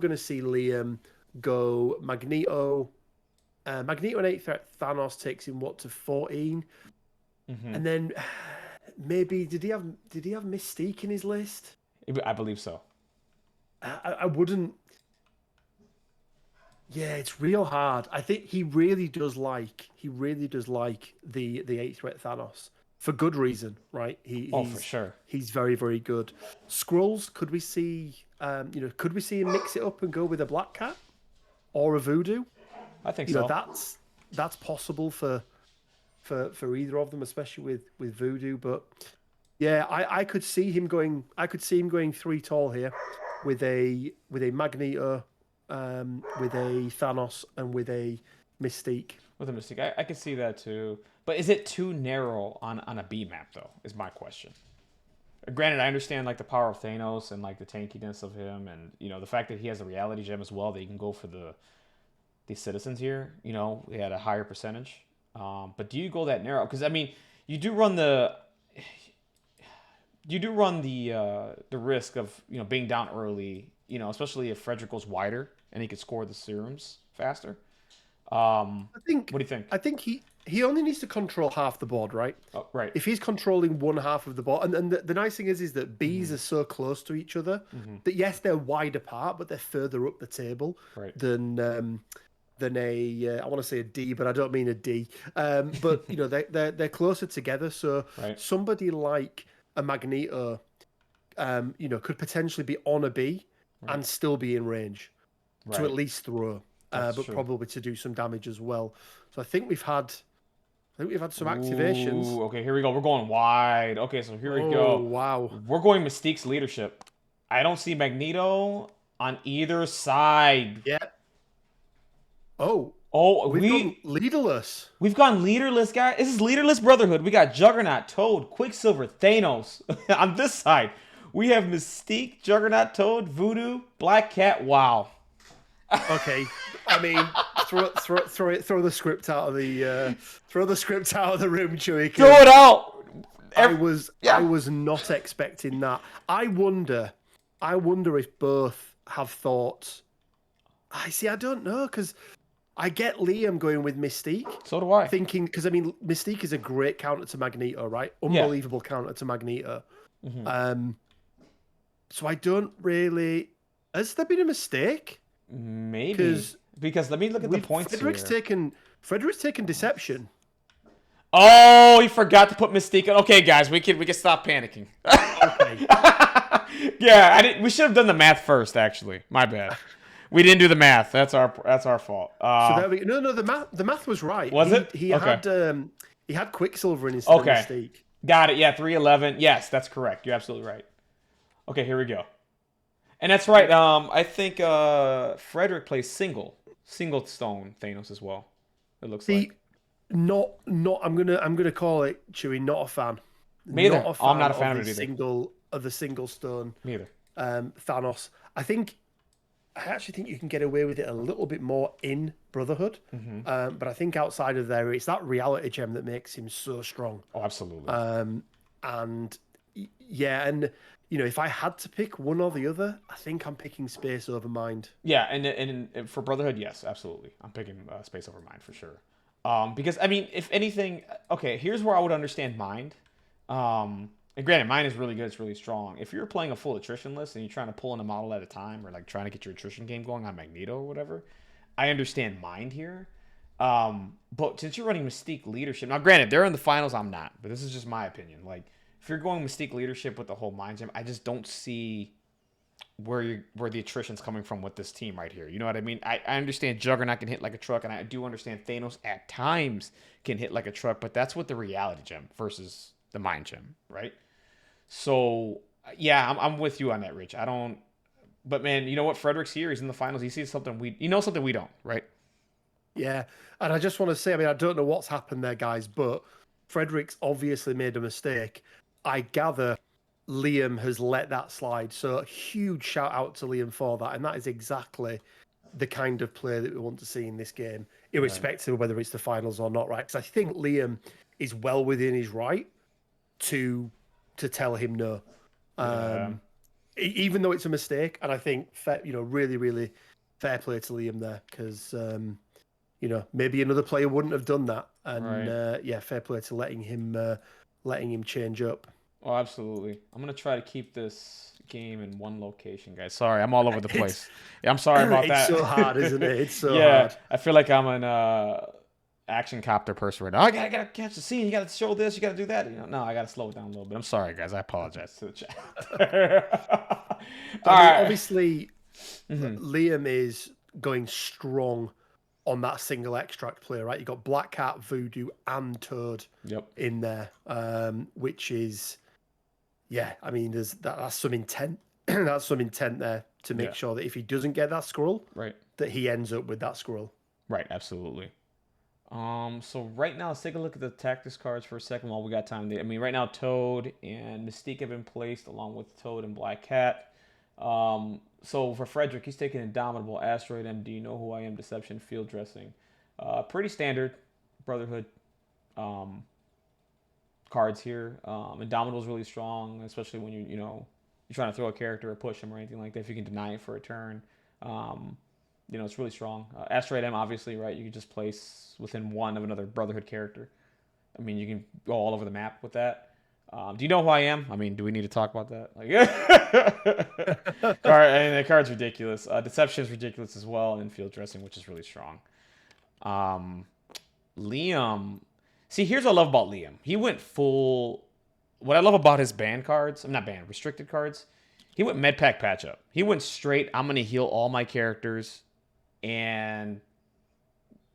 going to see Liam go Magneto. Magneto and 8 threat Thanos takes him to 14, and then maybe did he have Mystique in his list? I believe so. I wouldn't. Yeah, it's real hard. I think he really does like the 8 threat Thanos for good reason, right? Oh, for sure. He's very, very good. Skrulls, could we see could we see him mix it up and go with a Black Cat or a Voodoo? I think so. That's possible for either of them, especially with Voodoo. But yeah, I could see him going. I could see him going 3 tall here, with a Magneto, with a Thanos, and with a Mystique. With a Mystique, I could see that too. But is it too narrow on a B map though? Is my question. Granted, I understand like the power of Thanos and like the tankiness of him, and the fact that he has a reality gem as well that you can go for these citizens here. He had a higher percentage. But do you go that narrow? Because I mean, you do run the risk of being down early. Especially if Fredrick goes wider and he could score the serums faster. I think. What do you think? I think he only needs to control half the board, right? Oh, right. If he's controlling one half of the board, and the nice thing is that Bs are so close to each other that yes, they're wide apart, but they're further up the table than a I want to say a D, but I don't mean a D. But they're closer together, so somebody like a Magneto, could potentially be on a B and still be in range to at least throw, but probably to do some damage as well. So I think we've had some activations. Ooh, okay, here we go. We're going wide. Okay, so here we go. Wow. We're going Mystique's leadership. I don't see Magneto on either side. Yeah. Oh, we've gone leaderless. We've gone leaderless, guys. This is leaderless Brotherhood. We got Juggernaut, Toad, Quicksilver, Thanos. On this side, we have Mystique, Juggernaut, Toad, Voodoo, Black Cat. Wow. Okay, I mean, throw the script out of the room, Chewie. Throw it out. I was not expecting that. I wonder if both have thoughts. I don't know, because I get Liam going with Mystique. So do I. Thinking, because I mean, Mystique is a great counter to Magneto, right? Unbelievable counter to Magneto. So I don't really. Has there been a mistake? Maybe. Because let me look at the points here. Fredrick's taken Deception. Oh, he forgot to put Mystique on. Okay, guys, we can stop panicking. Okay. Yeah, we should have done the math first. Actually, my bad. We didn't do the math. That's our fault. So there we no. The math was right. Was it? He had Quicksilver in instead of Mystique. Got it. Yeah, 311. Yes, that's correct. You're absolutely right. Okay, here we go. And that's right. I think Fredrick plays single stone Thanos as well. It looks like. Not. I'm gonna call it, Chewie. Not a fan. Me either. I'm not a fan of it either. Of the single stone. Me either. Thanos. I actually think you can get away with it a little bit more in Brotherhood. But I think outside of there, it's that reality gem that makes him so strong. Oh, absolutely. And if I had to pick one or the other, I think I'm picking space over mind. Yeah, and for Brotherhood, yes, absolutely. I'm picking space over mind for sure. Because, I mean, if anything... Okay, here's where I would understand mind. And granted, mine is really good. It's really strong. If you're playing a full attrition list and you're trying to pull in a model at a time or like trying to get your attrition game going on Magneto or whatever, I understand mind here. But since you're running Mystique leadership... Now, granted, they're in the finals. I'm not. But this is just my opinion. Like, if you're going Mystique leadership with the whole mind gem, I just don't see where the attrition's coming from with this team right here. You know what I mean? I understand Juggernaut can hit like a truck, and I do understand Thanos at times can hit like a truck, but that's with the reality gem versus the mind gem, right? So, yeah, I'm with you on that, Rich. I don't... But, man, you know what? Frederick's here. He's in the finals. He sees something we don't, right? Yeah, and I just want to say, I mean, I don't know what's happened there, guys, but Frederick's obviously made a mistake. I gather Liam has let that slide. So huge shout out to Liam for that. And that is exactly the kind of play that we want to see in this game, irrespective of whether it's the finals or not, right? Because I think Liam is well within his right to tell him no. even though it's a mistake, and I think really, really fair play to Liam there, because maybe another player wouldn't have done that, and fair play to letting him change up. Oh, absolutely. I'm gonna try to keep this game in one location, guys. Sorry, I'm all over the place. Yeah, I'm sorry about It's that. so hard, isn't it? It's so yeah, hard. I feel like I'm an action copter person right now. I gotta catch the scene. You gotta show this. You gotta do that. No, I gotta slow it down a little bit. I'm sorry, guys. I apologize to the chat. All right. Obviously, Liam is going strong on that single extract player, right? You got Black Cat, Voodoo, and Toad in there, which is, I mean, that's some intent. That's some intent there to make sure that if he doesn't get that scroll, that he ends up with that scroll. Right, absolutely. So right now, let's take a look at the tactics cards for a second while we got time. I mean, right now, Toad and Mystique have been placed along with Toad and Black Cat. So for Fredrick, he's taking Indomitable, Asteroid MD, Know Who I Am, Deception, Field Dressing. Pretty standard Brotherhood cards here. Indomitable's really strong, especially when you're trying to throw a character or push him or anything like that. If you can deny it for a turn, it's really strong. Asteroid M, obviously, right? You can just place within one of another Brotherhood character. I mean, you can go all over the map with that. Do you know who I am? I mean, do we need to talk about that? The card's ridiculous. Deception is ridiculous as well, and Field Dressing, which is really strong. Liam. See, here's what I love about Liam. He went full. What I love about his ban cards, I'm not banned, restricted cards. He went med pack patch up. He went straight. I'm gonna heal all my characters, and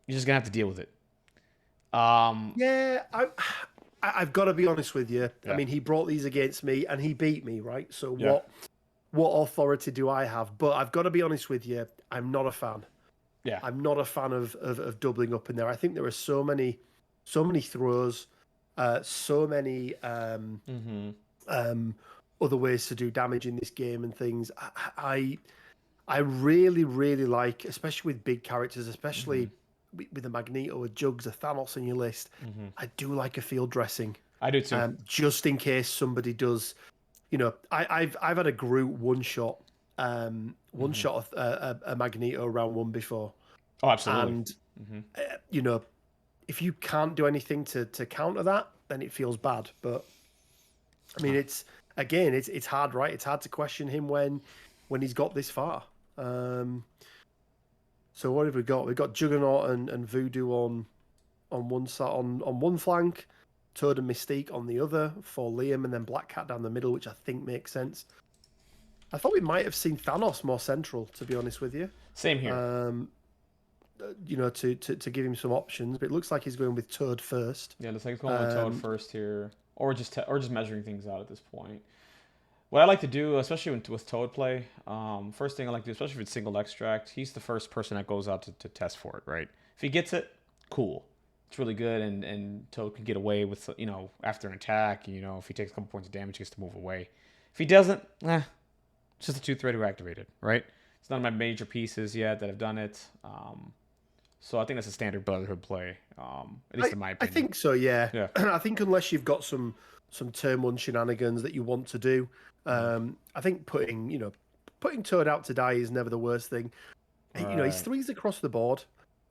you're just gonna have to deal with it. I've got to be honest with you. Yeah. I mean, he brought these against me and he beat me, right? So what authority do I have? But I've got to be honest with you. I'm not a fan. Yeah. I'm not a fan of doubling up in there. I think there are so many throws, so many other ways to do damage in this game and things. I really, really like, especially with big characters, especially with a Magneto, a Jugs, a Thanos in your list, I do like a field dressing. I do too. Just in case somebody does, I've had a Groot one shot a Magneto round one before. Oh, absolutely. And if you can't do anything to counter that, then it feels bad. But I mean, it's hard, right? It's hard to question him when he's got this far. So what have we got? We've got Juggernaut and Voodoo on one side, on one flank, Toad and Mystique on the other for Liam, and then Black Cat down the middle, which I think makes sense. I thought we might have seen Thanos more central, to be honest with you. Same here. To give him some options, but it looks like he's going with Toad first. Yeah, looks like he's going with Toad first here, or just measuring things out at this point. What I like to do, especially with Toad play, first thing I like to do, especially if it's single extract, he's the first person that goes out to test for it, right? If he gets it, cool. It's really good, and Toad can get away with, after an attack, if he takes a couple points of damage, he gets to move away. If he doesn't, it's just a 2-thread who activated, right? It's none of my major pieces yet that have done it. So I think that's a standard Brotherhood play, at least in my opinion. I think so, yeah. I think unless you've got some turn one shenanigans that you want to do, I think putting Toad out to die is never the worst thing. Right. He's 3s across the board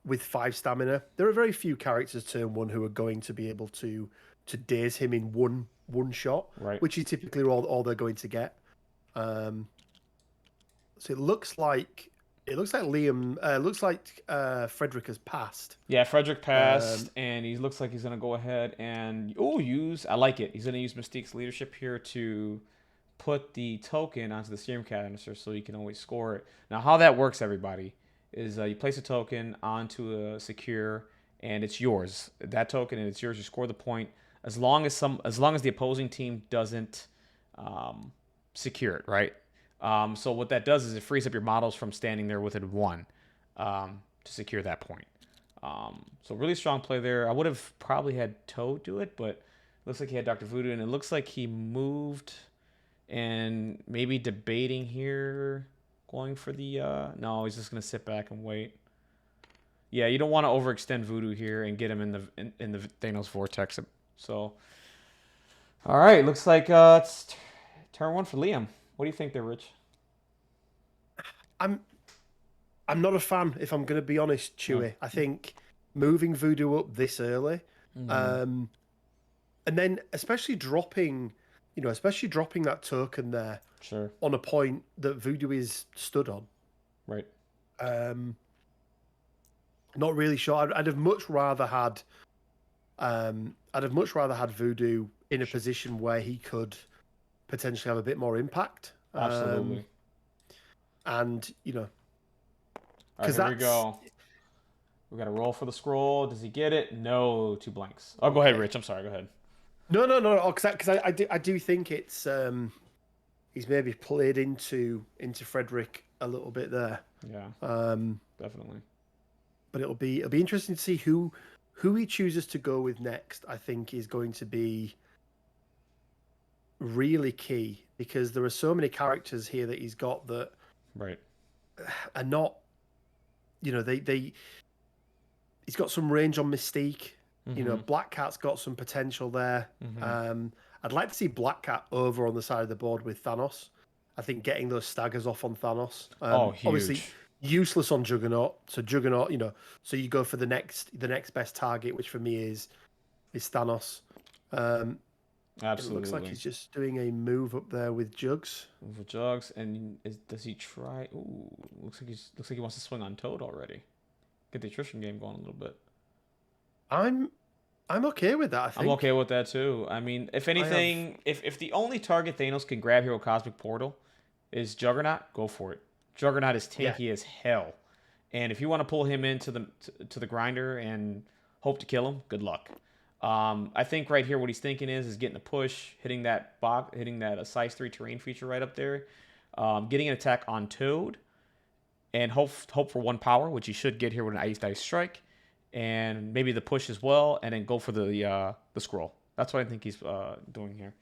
with 5 stamina. There are very few characters turn 1 who are going to be able to daze him in one shot, right, which is typically all they're going to get. So it looks like Liam. Looks like Fredrick has passed. Yeah, Fredrick passed, and he looks like he's gonna go ahead and use. I like it. He's gonna use Mystique's leadership here to put the token onto the serum canister, so you can always score it. Now, how that works, everybody, is you place a token onto a secure, and it's yours. That token, and it's yours. You score the point as long as the opposing team doesn't secure it, right? So what that does is it frees up your models from standing there within 1 to secure that point. So really strong play there. I would have probably had Toad do it, but it looks like he had Dr. Voodoo, and it looks like he moved and maybe debating here, going for the... no, he's just going to sit back and wait. Yeah, you don't want to overextend Voodoo here and get him in the Thanos Vortex. So, all right, looks like it's turn 1 for Liam. What do you think there, Rich? I'm not a fan, if I'm going to be honest, Chewy. I think moving Voodoo up this early, and then especially dropping that token there on a point that Voodoo is stood on. Right. Not really sure. I'd have much rather had Voodoo in a position where he could potentially have a bit more impact. Absolutely. And all right, here we go. We got to roll for the scroll. Does he get it? No, 2 blanks. Oh, go ahead, Rich. I'm sorry. Go ahead. No. Because I do think it's he's maybe played into Fredrick a little bit there. Yeah. Definitely. But it'll be interesting to see who he chooses to go with next. I think is going to be really key because there are so many characters here that he's got that are not. He's got some range on Mystique. Black Cat's got some potential there. I'd like to see Black Cat over on the side of the board with Thanos. I think getting those staggers off on Thanos. Huge. Obviously, useless on Juggernaut. So Juggernaut, so you go for the next best target, which for me is Thanos. Absolutely. It looks like he's just doing a move up there with Jugs. With Jugs, and does he try? Ooh, looks like he wants to swing on Toad already. Get the attrition game going a little bit. I'm okay with that. I think I'm okay with that too. I mean, if anything, if the only target Thanos can grab here with Cosmic Portal is Juggernaut, go for it. Juggernaut is tanky as hell, and if you want to pull him into the grinder and hope to kill him, good luck. I think right here what he's thinking is getting a push, hitting that size 3 terrain feature right up there, getting an attack on Toad, and hope for 1 power, which he should get here with an Ice Strike, and maybe the push as well, and then go for the scroll. That's what I think he's doing here.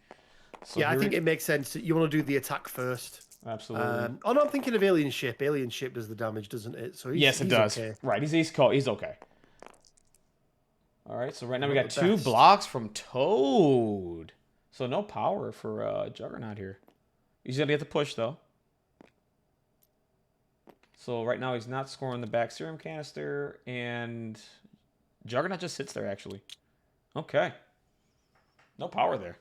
So I think it makes sense. You want to do the attack first. Absolutely. No, I'm thinking of Alien Ship. Alien Ship does the damage, doesn't it? So yes, it does. Okay. Right, he's okay. All right, so right now we got 2 blocks from Toad. So no power for Juggernaut here. He's going to get the push, though. So right now he's not scoring the back serum canister, and Juggernaut just sits there, actually. Okay. No power there.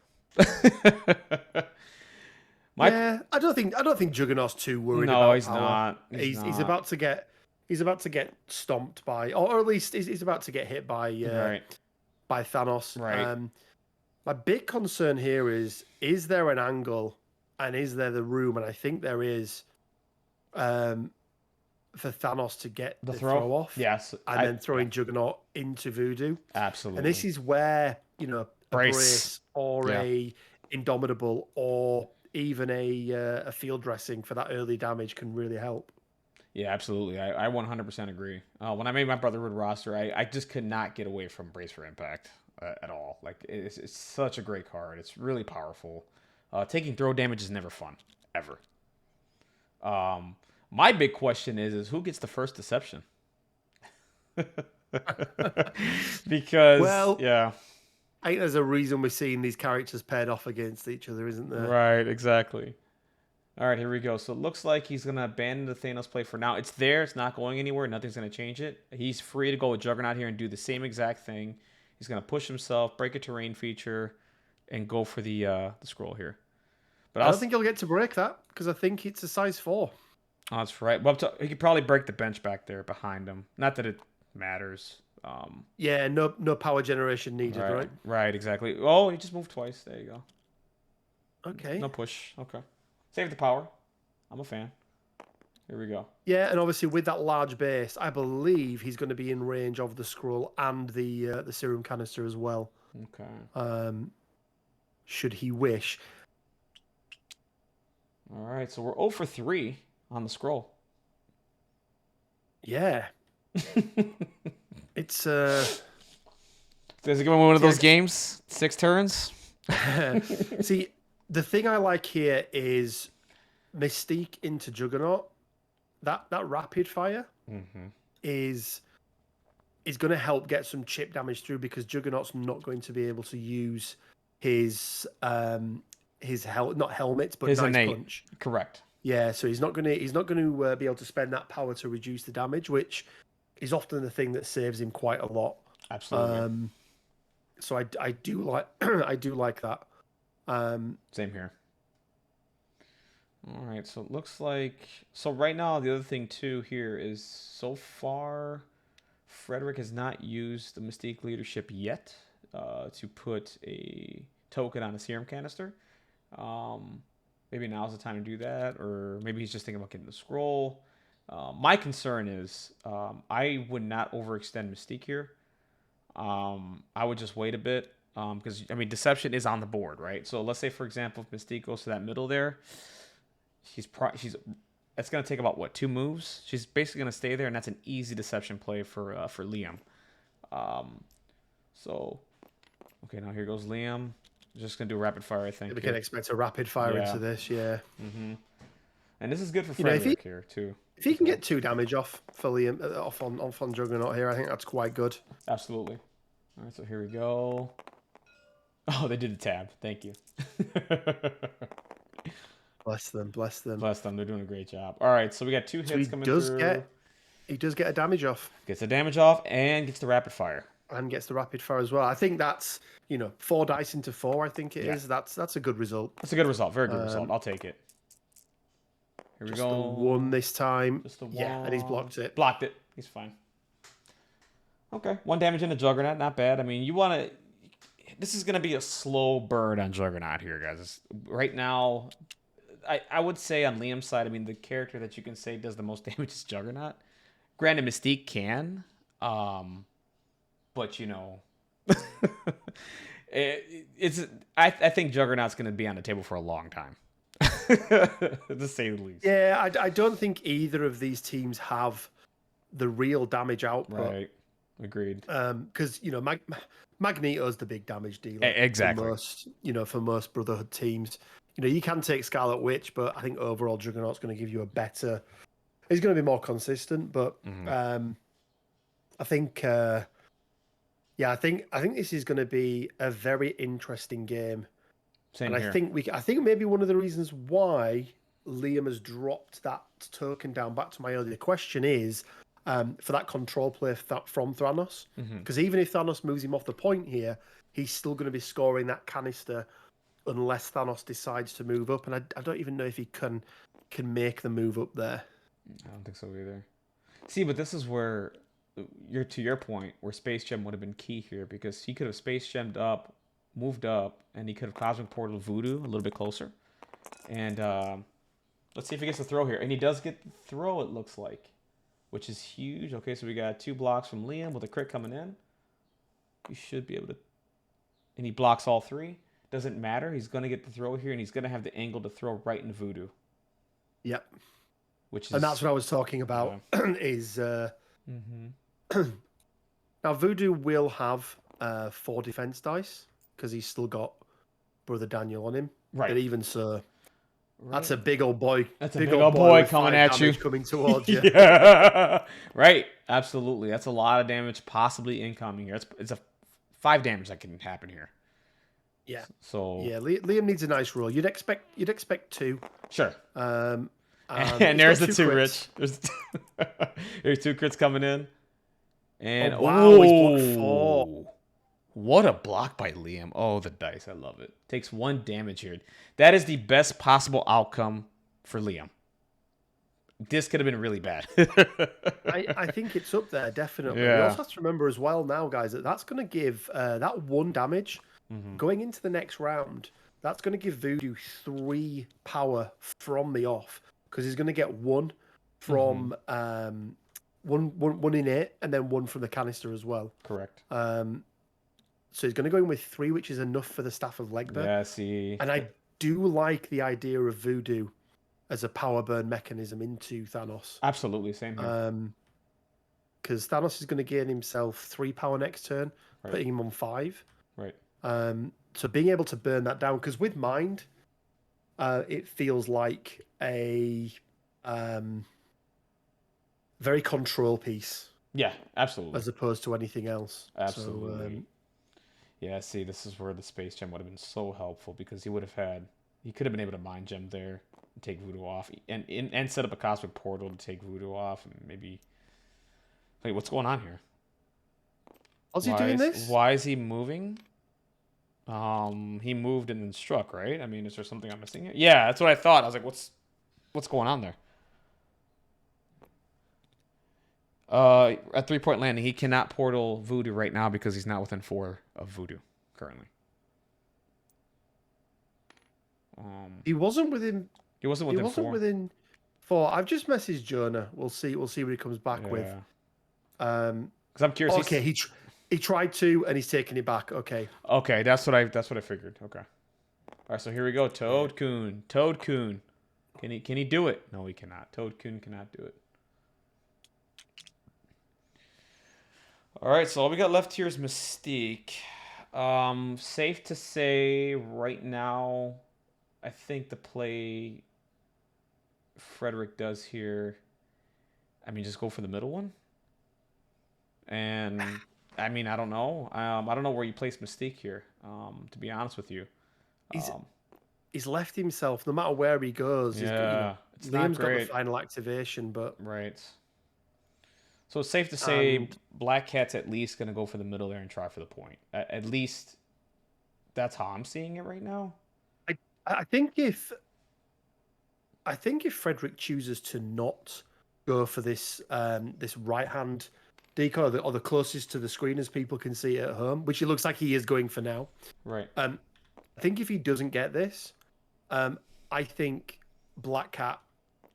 I don't think Juggernaut's too worried about No, he's power. not. He's about to get stomped by, or at least he's about to get hit by Thanos. Right. My big concern here is there an angle and is there the room? And I think there is for Thanos to get the throw off. Yes. And then throwing Juggernaut into Voodoo. Absolutely. And this is where, a brace or a Indomitable or even a field dressing for that early damage can really help. Yeah, absolutely. I 100% agree. When I made my Brotherhood roster, I just could not get away from Brace for Impact at all. Like, it's such a great card. It's really powerful. Taking throw damage is never fun, ever. My big question is who gets the first deception? Because, I think there's a reason we're seeing these characters paired off against each other, isn't there? Right, exactly. All right, here we go. So it looks like he's going to abandon the Thanos play for now. It's there. It's not going anywhere. Nothing's going to change it. He's free to go with Juggernaut here and do the same exact thing. He's going to push himself, break a terrain feature, and go for the scroll here. But I don't think he'll get to break that because I think it's a size 4. Oh, that's right. Well, he could probably break the bench back there behind him. Not that it matters. No power generation needed, right? Right, exactly. Oh, he just moved twice. There you go. Okay. No push. Okay. Save the power. I'm a fan. Here we go. Yeah, and obviously with that large base, I believe he's going to be in range of the scroll and the serum canister as well. Okay. Should he wish. All right, so we're 0 for 3 on the scroll. Yeah. It's Does it go in one of those games? 6 turns? See, the thing I like here is Mystique into Juggernaut. That rapid fire is going to help get some chip damage through because Juggernaut's not going to be able to use his not helmet, but his nice innate. punch. Correct. Yeah, so he's not gonna be able to spend that power to reduce the damage, which is often the thing that saves him quite a lot. Absolutely. So I do like I do like that. Same here. All right, so it looks like right now the other thing too here is so far Fredrick has not used the Mystique leadership yet to put a token on a serum canister. Maybe now's the time to do that, or maybe he's just thinking about getting the scroll. My concern is I would not overextend Mystique here. I would just wait a bit because I mean Deception is on the board, right? So let's say for example if Mystique goes to that middle there, she's it's gonna take about what 2 moves. She's basically gonna stay there, and that's an easy Deception play for Liam. So okay, now here goes Liam. Just gonna do a rapid fire, I think. We can expect a rapid fire into this, yeah. And this is good for Fredrick here too. If he can get 2 damage off for Liam, off on Juggernaut here, I think that's quite good. Absolutely. All right, so here we go. Oh, they did the tab. Thank you. Bless them, bless them. Bless them. They're doing a great job. All right, so we got 2 hits coming through. He does get a damage off. Gets the damage off and gets the rapid fire. And gets the rapid fire as well. I think that's 4 dice into 4. I think it is. That's a good result. That's a good result. Very good result. I'll take it. Here we go. The 1 this time. Just the 1. Yeah, and he's blocked it. Blocked it. He's fine. Okay, 1 damage into Juggernaut. Not bad. I mean, you want to. This is going to be a slow burn on Juggernaut here, guys. Right now, I would say on Liam's side, I mean, the character that you can say does the most damage is Juggernaut. Granted, Mystique can. But I think Juggernaut's going to be on the table for a long time, to say the least. Yeah, I don't think either of these teams have the real damage output. Right, agreed. Because Magneto's the big damage dealer. Exactly. For most Brotherhood teams, you can take Scarlet Witch, but I think overall Juggernaut's going to give you a better. He's going to be more consistent, but I think. Yeah, I think this is going to be a very interesting game. Same and here. I think maybe one of the reasons why Liam has dropped that token down, back to my earlier question, is for that control play from Thranos. Because even if Thanos moves him off the point here, he's still going to be scoring that canister unless Thanos decides to move up. And I don't even know if he can make the move up there. I don't think so either. See, but this is where to your point, where Space Gem would have been key here, because he could have Space Gemmed up, moved up, and he could have Cosmic Portal Voodoo a little bit closer. And let's see if he gets the throw here. And he does get the throw, it looks like, which is huge. Okay, so we got 2 blocks from Liam with a crit coming in. He should be able to... And he blocks all 3. Doesn't matter. He's going to get the throw here, and he's going to have the angle to throw right in Voodoo. Yep. And that's what I was talking about, is... Now, Voodoo will have 4 defense dice because he's still got Brother Daniel on him. Right. But even so, that's a big old boy. That's a big old boy coming at you. Coming towards you. Yeah. Right. Absolutely. That's a lot of damage possibly incoming here. It's a 5 damage that can happen here. Yeah. So yeah, Liam needs a nice roll. You'd expect 2. Sure. And there's the 2 Rich. There's 2 crits coming in. And wow, he's blocked 4. What a block by Liam. Oh, the dice. I love it. Takes 1 damage here. That is the best possible outcome for Liam. This could have been really bad. I think it's up there, definitely. Yeah. We also have to remember as well now, guys, that's going to give that 1 damage going into the next round. That's going to give Voodoo 3 power from the off, because he's going to get 1 from... one innate, and then 1 from the canister as well. Correct. So he's going to go in with 3, which is enough for the Staff of Legba. Yeah, see. And I do like the idea of Voodoo as a power burn mechanism into Thanos. Absolutely, same here. Because Thanos is going to gain himself 3 power next turn, putting him on 5. Right. So being able to burn that down, because with Mind, it feels like a... very control piece. Yeah, absolutely. As opposed to anything else. Absolutely. Yeah, see, this is where the Space Gem would have been so helpful, because he would have had He could have been able to mind gem there and take voodoo off, and set up a cosmic portal to take voodoo off, and maybe. Wait, what's going on here? How's he doing this? Why is he moving? He moved and then struck, right? I mean, is there something I'm missing here? Yeah, that's what I thought. I was like, what's going on there? At 3-point landing, he cannot portal voodoo right now because he's not within 4 of voodoo currently. He wasn't within. He wasn't within 4. He wasn't within 4. I've just messaged Jonah. We'll see what he comes back with. Because I'm curious. Okay, he tried to and he's taking it back. Okay. Okay, that's what I figured. Okay. All right, so here we go. Toad Coon. Can he do it? No, he cannot. Toad Coon cannot do it. All right, so all we got left here is Mystique. Safe to say right now, I think the play Fredrick does here, I mean, just go for the middle one. And I mean, I don't know. I don't know where you place Mystique here. To be honest with you, he's left himself. No matter where he goes, yeah, Liam's got the final activation, but right. So it's safe to say Black Cat's at least going to go for the middle there and try for the point. At least that's how I'm seeing it right now. I think if Fredrick chooses to not go for this this right hand decoy or the closest to the screen as people can see it at home, which it looks like he is going for now. Right. I think if he doesn't get this, I think Black Cat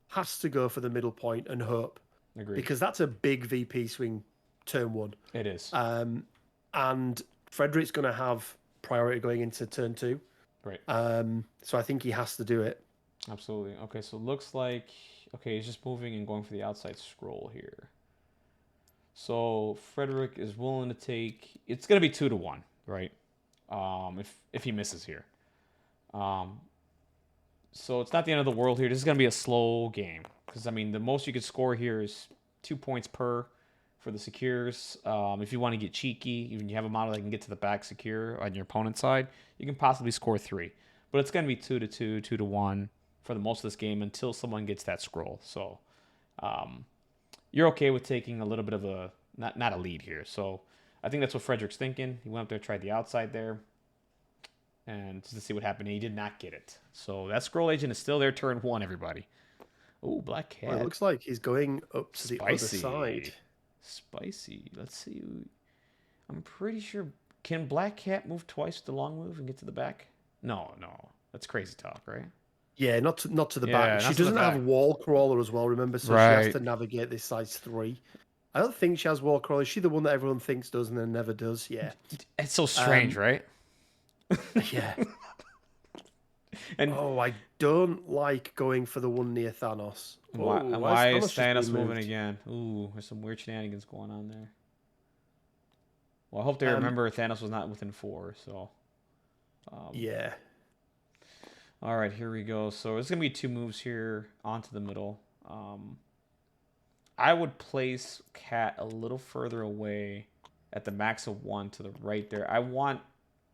has to go for the middle point and hope. Agreed. Because that's a big VP swing turn 1. It is. And Frederick's going to have priority going into turn 2. Right. So I think he has to do it. Absolutely. Okay, so it looks like he's just moving and going for the outside scroll here. So Fredrick is willing to take. It's going to be 2-1, right? If he misses here. So it's not the end of the world here. This is going to be a slow game because I mean the most you could score here is 2 points per for the secures. If you want to get cheeky, even you have a model that can get to the back secure on your opponent's side, you can possibly score 3. But it's going to be 2-2, 2-1 for the most of this game until someone gets that scroll. So you're okay with taking a little bit of a not a lead here. So I think that's what Frederick's thinking. He went up there, tried the outside there, and just to see what happened. He did not get it. So that scroll agent is still there. Turn 1, everybody. Oh, Black Cat. Well, it looks like he's going up to the other side. Spicy. Let's see. I'm pretty sure. Can Black Cat move twice with the long move and get to the back? No. That's crazy talk, right? Yeah, not to the back. She doesn't have wall crawler as well, remember? So she has to navigate this size 3. I don't think she has wall crawler. Is she the one that everyone thinks does and then never does? Yeah. It's so strange, right? Yeah. And I don't like going for the one near Thanos. Why is Thanos moving again? Ooh, there's some weird shenanigans going on there. Well, I hope they remember Thanos was not within 4, so... yeah. All right, here we go. So there's going to be 2 moves here onto the middle. I would place Cat a little further away at the max of 1 to the right there. I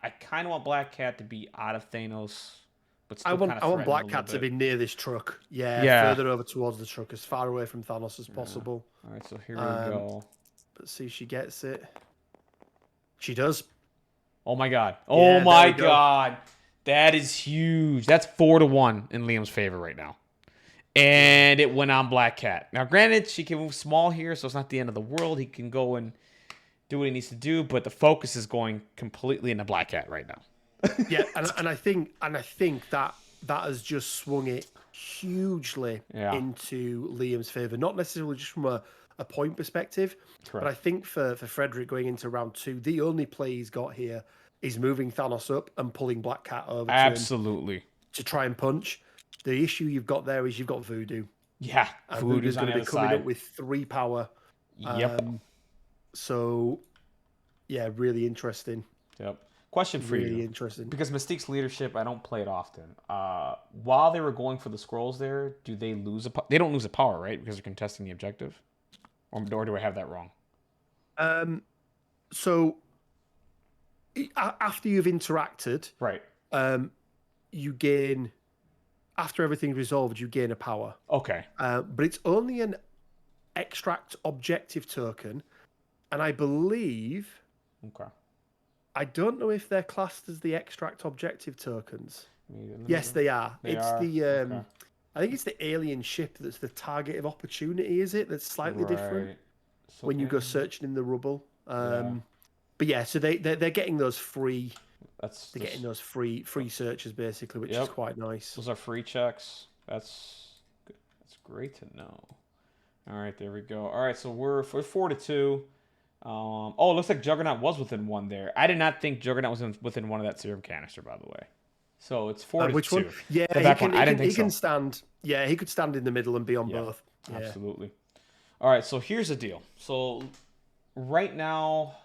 kind of want Black Cat to be out of Thanos, but still I want Black Cat to be near this truck. Yeah, further over towards the truck, as far away from Thanos as possible. All right, so here we go. Let's see if she gets it. She does. Oh my god. Oh my god. That is huge. That's 4-1 in Liam's favor right now. And it went on Black Cat. Now, granted, she can move small here, so it's not the end of the world. He can go and do what he needs to do, but the focus is going completely into Black Cat right now. Yeah, and I think that has just swung it hugely into Liam's favor. Not necessarily just from a point perspective, but I think for Fredrick going into round 2, the only play he's got here is moving Thanos up and pulling Black Cat over to try and punch. The issue you've got there is you've got Voodoo. Yeah, Voodoo's going to be coming up with 3 power. Yep. So, yeah, really interesting. Yep. Question for you. Really interesting. Because Mystique's leadership, I don't play it often. While they were going for the scrolls there, do they lose they don't lose a power, right? Because they're contesting the objective? Or do I have that wrong? So, after you've interacted, right, you gain after everything's resolved, you gain a power. Okay. But it's only an extract objective token, and I believe. Okay. I don't know if they're classed as the extract objective tokens. Yes, they are. Okay. I think it's the alien ship that's the target of opportunity. Is it? That's slightly different So when you go searching in the rubble. Yeah. But yeah, so they're getting those free. That's They're getting those free searches basically, which is quite nice. Those are free checks. That's great to know. All right, there we go. All right, so we're 4-2. Oh, it looks like Juggernaut was within one there. I did not think Juggernaut was within one of that serum canister, by the way. So it's 4-2. Which one? Yeah, the back one. I didn't think he can stand. Yeah, he could stand in the middle and be on both. Yeah. Absolutely. All right, so here's the deal. So right now,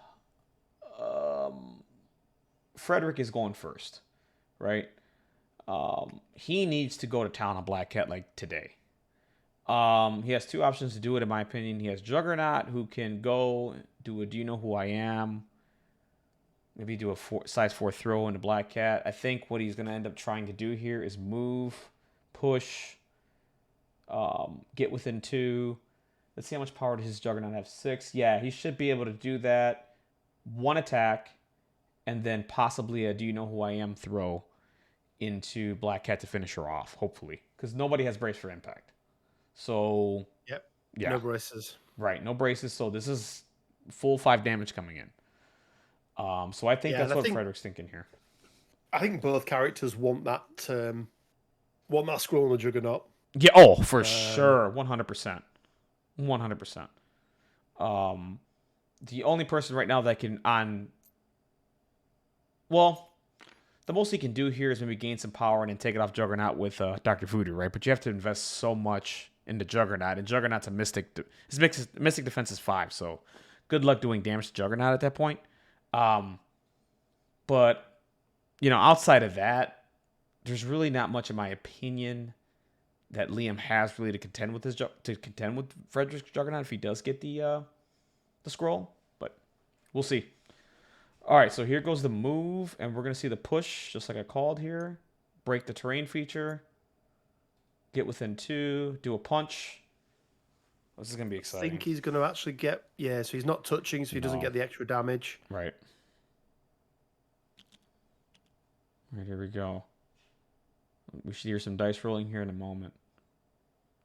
Fredrick is going first, right? He needs to go to town on Black Cat like today. He has two options to do it, in my opinion. He has Juggernaut, who can go do a Do You Know Who I Am? Maybe do a size 4 throw into Black Cat. I think what he's going to end up trying to do here is move, push, get within 2. Let's see how much power does his Juggernaut have. 6. Yeah, he should be able to do that. 1 attack, and then possibly a Do You Know Who I Am throw into Black Cat to finish her off, hopefully. Because nobody has brace for impact. So, yeah. No braces. Right, no braces. So this is full 5 damage coming in. So I think that's what Frederick's thinking here. I think both characters want that scroll on the Juggernaut. Yeah, oh, for sure. 100%. 100%. The only person right now that can well, the most he can do here is maybe gain some power and then take it off Juggernaut with Dr. Voodoo, right? But you have to invest so much into Juggernaut, and Juggernaut's a mystic. His mystic defense is 5, so good luck doing damage to Juggernaut at that point. But outside of that, there's really not much, in my opinion, that Liam has really to contend with Frederick's Juggernaut if he does get the scroll. But we'll see. All right, so here goes the move, and we're gonna see the push, just like I called here. Break the terrain feature. Get within 2. Do a punch. This is going to be exciting. I think he's going to actually get... Yeah, so he's not touching, so he doesn't get the extra damage. Right. All right, here we go. We should hear some dice rolling here in a moment.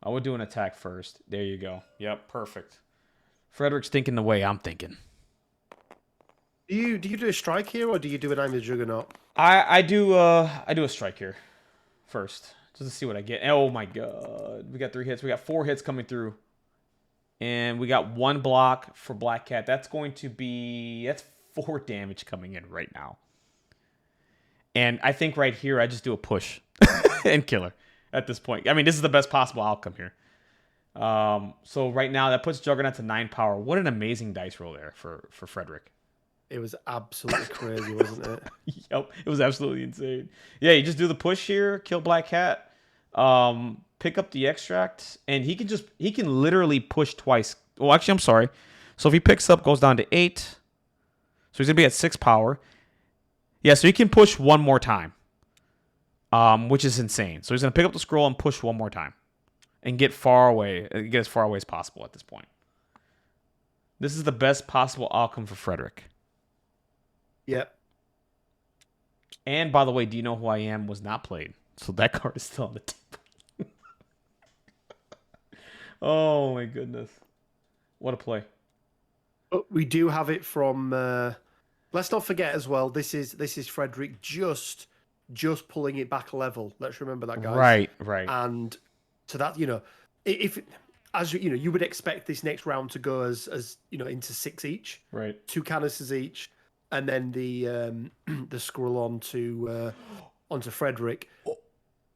I would do an attack first. There you go. Yep, perfect. Frederick's thinking the way I'm thinking. Do you do a strike here, or do you do an I'm the Juggernaut? I do a strike here first. Just to see what I get. Oh my god. We got 3 hits. We got 4 hits coming through. And we got 1 block for Black Cat. That's 4 damage coming in right now. And I think right here I just do a push and kill her at this point. I mean, this is the best possible outcome here. So right now that puts Juggernaut to 9 power. What an amazing dice roll there for Fredrick. It was absolutely crazy, wasn't it? Yep, it was absolutely insane. Yeah, you just do the push here, kill Black Cat, pick up the extract, and he can literally push twice. Well, actually, I'm sorry. So if he picks up, goes down to 8. So he's gonna be at 6 power. Yeah, so he can push 1 more time, which is insane. So he's gonna pick up the scroll and push 1 more time, and get as far away as possible at this point. This is the best possible outcome for Fredrick. Yep. And by the way, Do You Know Who I Am was not played. So that card is still on the table. Oh my goodness. What a play. But we do have it from let's not forget as well, this is Fredrick just pulling it back a level. Let's remember that, guys. Right. And so that, if as you would expect this next round to go as into 6 each. Right. 2 canisters each. And then the scroll onto Fredrick.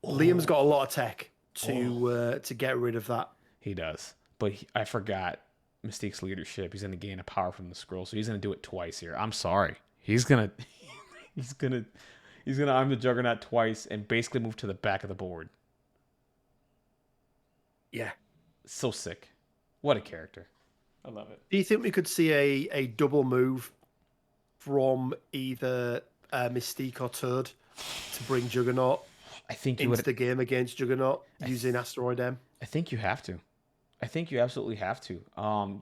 Liam's got a lot of tech to get rid of that. He does, but I forgot Mystique's leadership. He's going to gain a power from the scroll, so he's going to do it twice here. I'm sorry, he's gonna arm the Juggernaut twice and basically move to the back of the board. Yeah, so sick. What a character. I love it. Do you think we could see a double move from either Mystique or Toad to bring Juggernaut I think you into would. the game against Juggernaut using Asteroid M? I think you have to. I think you absolutely have to.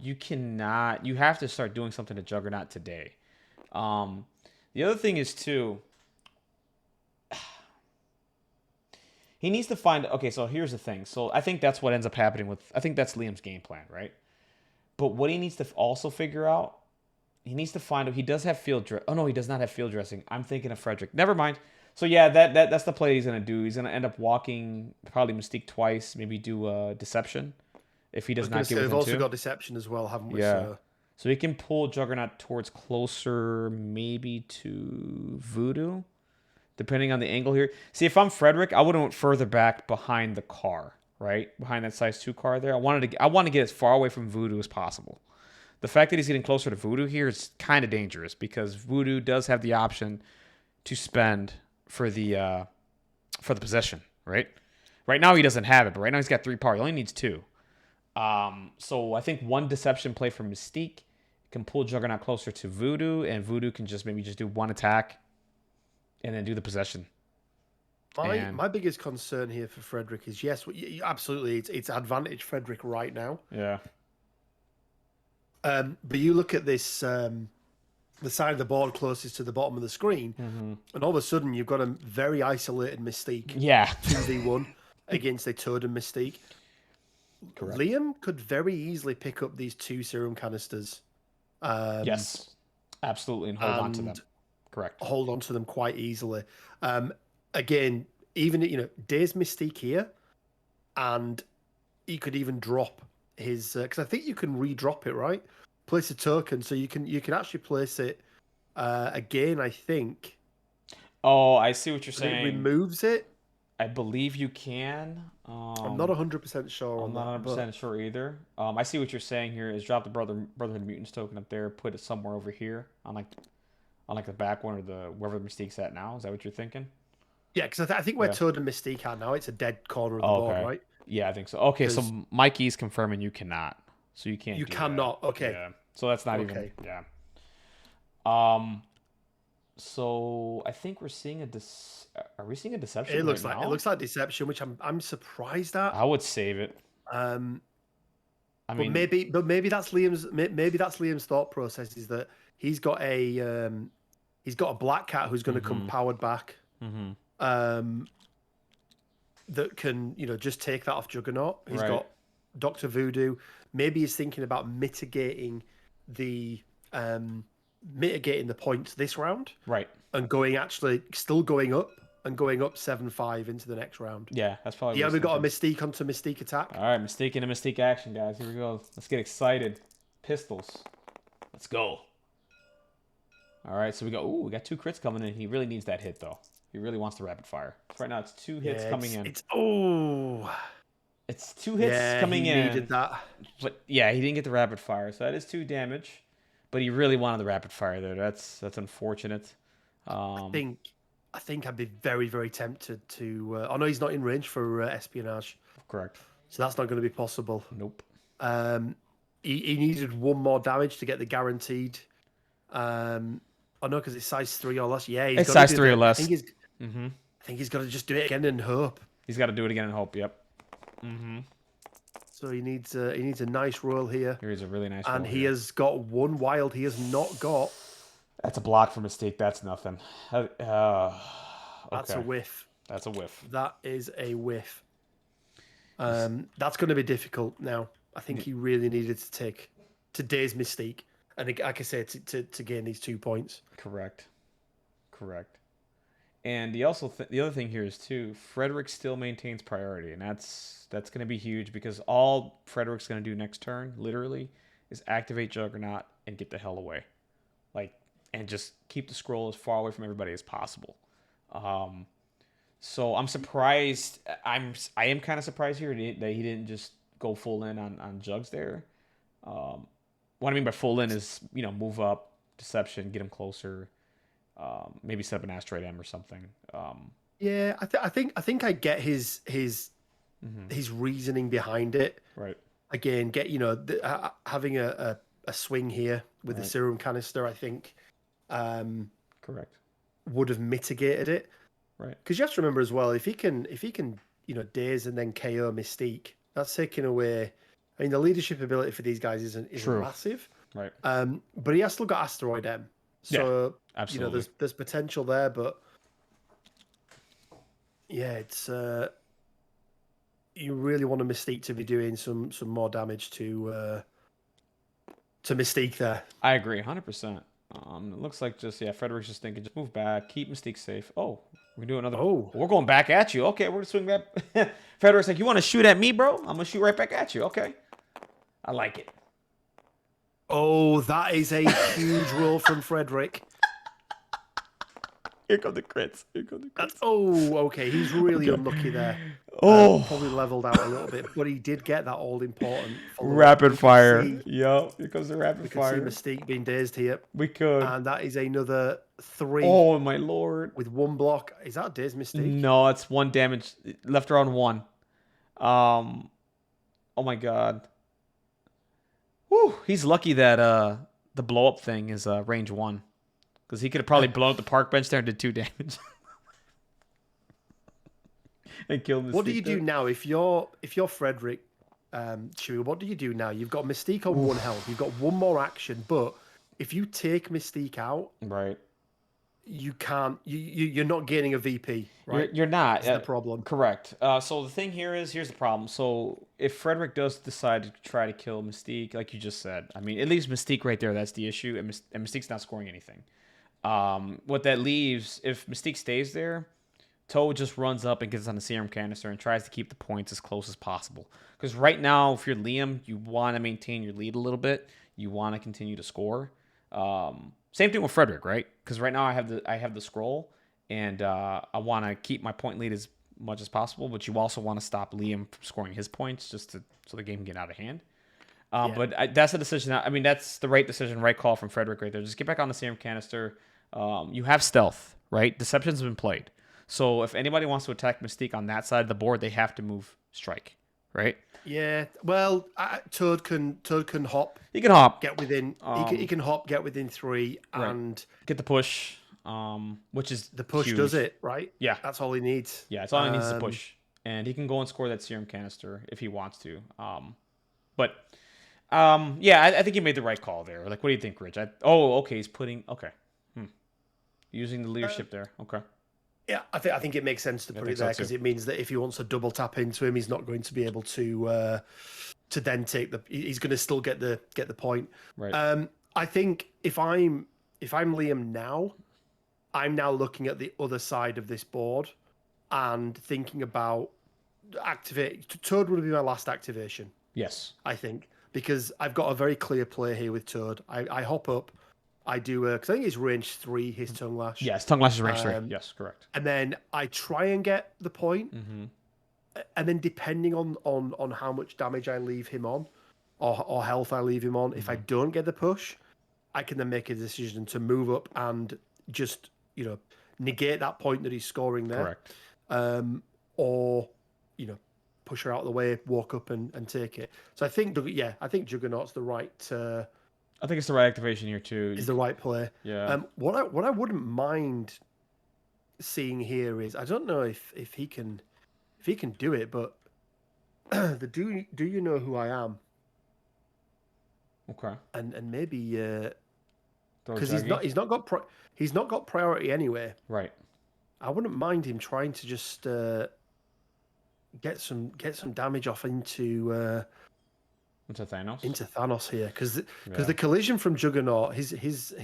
You cannot. You have to start doing something to Juggernaut today. Um, the other thing is too. He needs to find. Okay, so here's the thing. So I think that's what ends up happening with. I think that's Liam's game plan, right? But what he needs to also figure out, he needs to find out. He does have field dress. Oh no, he does not have field dressing. I'm thinking of Fredrick. Never mind. So yeah, that's the play he's gonna do. He's gonna end up walking probably Mystique twice, maybe do Deception if he I does was going not to get say we've within also two. got Deception as well, haven't we? Yeah. So he can pull Juggernaut towards closer, maybe to Voodoo, depending on the angle here. See, if I'm Frederick, I would have went further back behind the car, right? Behind that size 2 car there. I wanted to get as far away from Voodoo as possible. The fact that he's getting closer to Voodoo here is kind of dangerous because Voodoo does have the option to spend for the possession, right? Right now he doesn't have it, but right now he's got 3 power. He only needs 2. So I think one Deception play for Mystique can pull Juggernaut closer to Voodoo, and Voodoo can just maybe do one attack and then do the possession. My biggest concern here for Frederick is yes, absolutely, it's advantage Frederick right now. Yeah. But you look at this, the side of the board closest to the bottom of the screen, and all of a sudden you've got a very isolated Mystique. Yeah. 2v1 against a Totem Mystique. Correct. Liam could very easily pick up these 2 serum canisters. Yes, absolutely, and hold on to them. Correct. Hold on to them quite easily. Again, even Days Mystique here, and he could even drop his because I think you can re-drop it, right? Place a token, so you can actually place it again. I think. Oh, I see what you're saying. It removes it. I believe you can. I'm not 100% sure. I'm not 100% sure either. I see what you're saying here. Is drop the Brotherhood Mutants token up there, put it somewhere over here on like the back one or the wherever the Mystique's at now. Is that what you're thinking? Yeah, because I think where Toad and Mystique are now, it's a dead corner of the board, right? Yeah, I think so. Okay, so Mikey's confirming you cannot. So you can't. You cannot. That. Okay. Yeah. So that's not even. Yeah. So I think we're seeing Are we seeing a Deception? It looks like Deception, which I'm surprised at. I would save it. I mean, maybe that's Liam's thought process is that he's got a Black Cat who's going to come powered back. That can just take that off Juggernaut. He's got Dr. Voodoo. Maybe he's thinking about mitigating the points this round, right? And still going up 7-5 into the next round. Yeah, that's probably. Yeah, we got a Mystique onto Mystique attack. All right, Mystique into Mystique action, guys. Here we go. Let's get excited. Pistols. Let's go. All right, so we got 2 crits coming in. He really needs that hit though. He really wants the rapid fire. So right now it's 2 hits coming in. It's 2 hits coming in. He needed that. But yeah, he didn't get the rapid fire, so that is 2 damage. But he really wanted the rapid fire there. That's unfortunate. I think I'd be very, very tempted to. I know he's not in range for espionage. Correct. So that's not going to be possible. Nope. He needed 1 more damage to get the guaranteed. I know because it's size 3 or less. Yeah, it's size 3 or less. I think he's got to just do it again and hope. He's got to do it again and hope. Yep. So he needs a nice roll here. Here's a really nice roll. And he has got 1 wild. He has not got. That's a block for Mystique. That's nothing. That's a whiff. That's a whiff. That is a whiff. That's going to be difficult now. I think he really needed to take today's Mystique. And like I said, to gain these 2 points. Correct. And the other thing here is too, Frederick still maintains priority, and that's going to be huge because all Frederick's going to do next turn, literally, is activate Juggernaut and get the hell away, and just keep the scroll as far away from everybody as possible. So I'm surprised. I am kind of surprised here that he didn't just go full in on Jugs there. What I mean by full in is move up, Deception, get him closer. Maybe set up an Asteroid M or something. Yeah, I think I get his reasoning behind it. Right. Again, having a swing here with the serum canister, I think, correct, would have mitigated it. Right. Because you have to remember as well, if he can, daze and then KO Mystique, that's taking away. I mean, the leadership ability for these guys isn't True. massive. Right. But he has still got Asteroid M, so absolutely. there's potential there. But yeah, it's you really want a Mystique to be doing some more damage to Mystique there. I agree, 100%. It looks like Frederick's just thinking, just move back, keep Mystique safe. Oh, we're doing another. Oh, we're going back at you. Okay, we're gonna swing back. Frederick's like, you want to shoot at me, bro? I'm gonna shoot right back at you. Okay, I like it. Oh, that is a huge roll from Fredrick. Here come the crits. Okay. He's really unlucky there. Probably leveled out a little bit, but he did get that all-important rapid fire. Yep, here comes the rapid fire. We can see Mystique being dazed here. We could. And that is another 3. Oh, my lord. With 1 block. Is that dazed Mystique? No, it's 1 damage. Left her on 1. Oh, my god. Whew, he's lucky that the blow-up thing is range 1. Because he could have probably blown up the park bench there and did 2 damage. And killed Mystique. What do you do now if you're Fredrick, Chewie? What do you do now? You've got Mystique on 1 health. You've got 1 more action, but if you take Mystique out, right, you can't. You're not gaining a VP. Right, you're not. That's the problem. Correct. So the thing here's the problem. So if Fredrick does decide to try to kill Mystique, like you just said, I mean, it leaves Mystique right there. That's the issue, and Mystique's not scoring anything. What that leaves, if Mystique stays there, Toad just runs up and gets on the serum canister and tries to keep the points as close as possible. Because right now, if you're Liam, you want to maintain your lead a little bit. You want to continue to score. Same thing with Fredrick, right? Because right now I have the scroll, and I want to keep my point lead as much as possible. But you also want to stop Liam from scoring his points so the game can get out of hand. But that's a decision. I mean, that's the right decision, right call from Fredrick right there. Just get back on the serum canister. You have stealth, right? Deception's been played. So if anybody wants to attack Mystique on that side of the board, they have to move strike, right? Yeah. Well, Toad can hop. He can hop. Get within. He can hop. Get within 3 and get the push. Which is the push huge. Does it right? Yeah. That's all he needs. Yeah, it's all he needs to push, and he can go and score that serum canister if he wants to. I think he made the right call there. Like, what do you think, Rich? Okay, he's putting using the leadership there. Okay. Yeah, I think it makes sense to put it there because it means that if he wants to double tap into him, he's not going to be able to then take the. He's going to still get the point. Right. I think if I'm Liam now, I'm now looking at the other side of this board and thinking about activate. Toad would be my last activation. Yes. I think because I've got a very clear play here with Toad. I hop up. I do because I think it's range 3. His tongue lash. Yes, tongue lash is range 3. Yes, correct. And then I try and get the point, and then depending on how much damage I leave him on, or health I leave him on, if I don't get the push, I can then make a decision to move up and just negate that point that he's scoring there. Correct. Or push her out of the way, walk up and take it. So I think Juggernaut's the right. I think it's the right activation here too. Is the right play. Yeah. What I wouldn't mind seeing here is I don't know if he can do it, but the do you know who I am? Okay. And maybe because he's not got priority anyway. Right. I wouldn't mind him trying to just get some damage off into Thanos. Into Thanos here because the collision from Juggernaut, his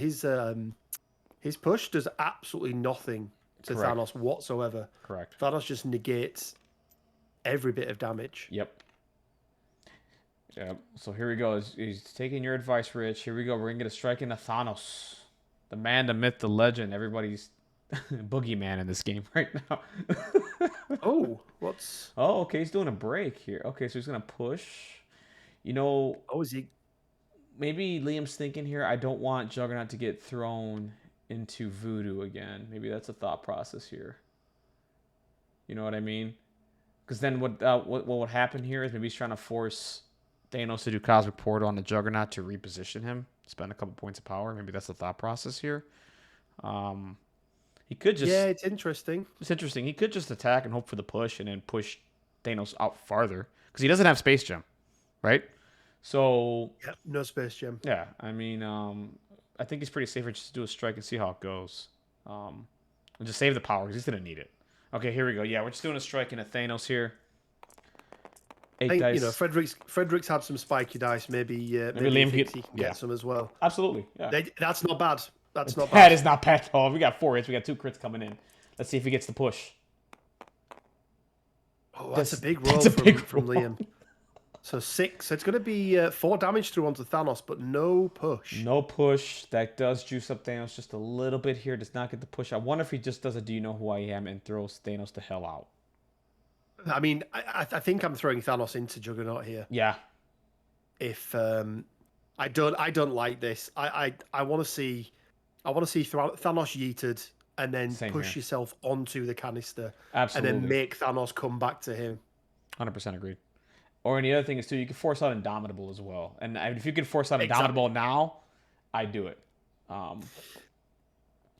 push does absolutely nothing to Thanos whatsoever. Correct. Thanos just negates every bit of damage. Yep. So here we go. He's taking your advice, Rich. Here we go. We're gonna get a strike into Thanos, the man, the myth, the legend. Everybody's boogeyman in this game right now. Okay. He's doing a break here. Okay, so he's gonna push. Is he? Maybe Liam's thinking here, I don't want Juggernaut to get thrown into voodoo again. Maybe that's a thought process here. You know what I mean? Because then what would happen here is maybe he's trying to force Thanos to do Cosmic Portal on the Juggernaut to reposition him, spend a couple points of power. Maybe that's the thought process here. He could just. Yeah, it's interesting. It's interesting. He could just attack and hope for the push, and then push Thanos out farther because he doesn't have Space Gem, right? So Yeah, no Space Gem. yeah, I mean, I think he's pretty safe just to do a strike and see how it goes, and just save the power because he's gonna need it. Okay, here we go. Yeah, we're just doing a strike and a Thanos here. I think, Fredrick's had some spiky dice. Maybe Liam he can get some as well. Absolutely. Yeah. That's not bad. That's not bad. That is not bad at all. We got 4 hits. We got 2 crits coming in. Let's see if he gets the push. Oh, that's a big roll from Liam. So 6. So it's going to be 4 damage through onto Thanos, but no push. No push. That does juice up Thanos just a little bit here. Does not get the push. I wonder if he just does a "Do you know who I am?" and throws Thanos the hell out. I mean, I think I'm throwing Thanos into Juggernaut here. Yeah. If I don't like this. I want to see Thanos yeeted and then push yourself onto the canister. Absolutely. And then make Thanos come back to him. 100% agreed. Or any other thing is too, you can force out Indomitable as well. And if you could force out Indomitable now, I'd do it.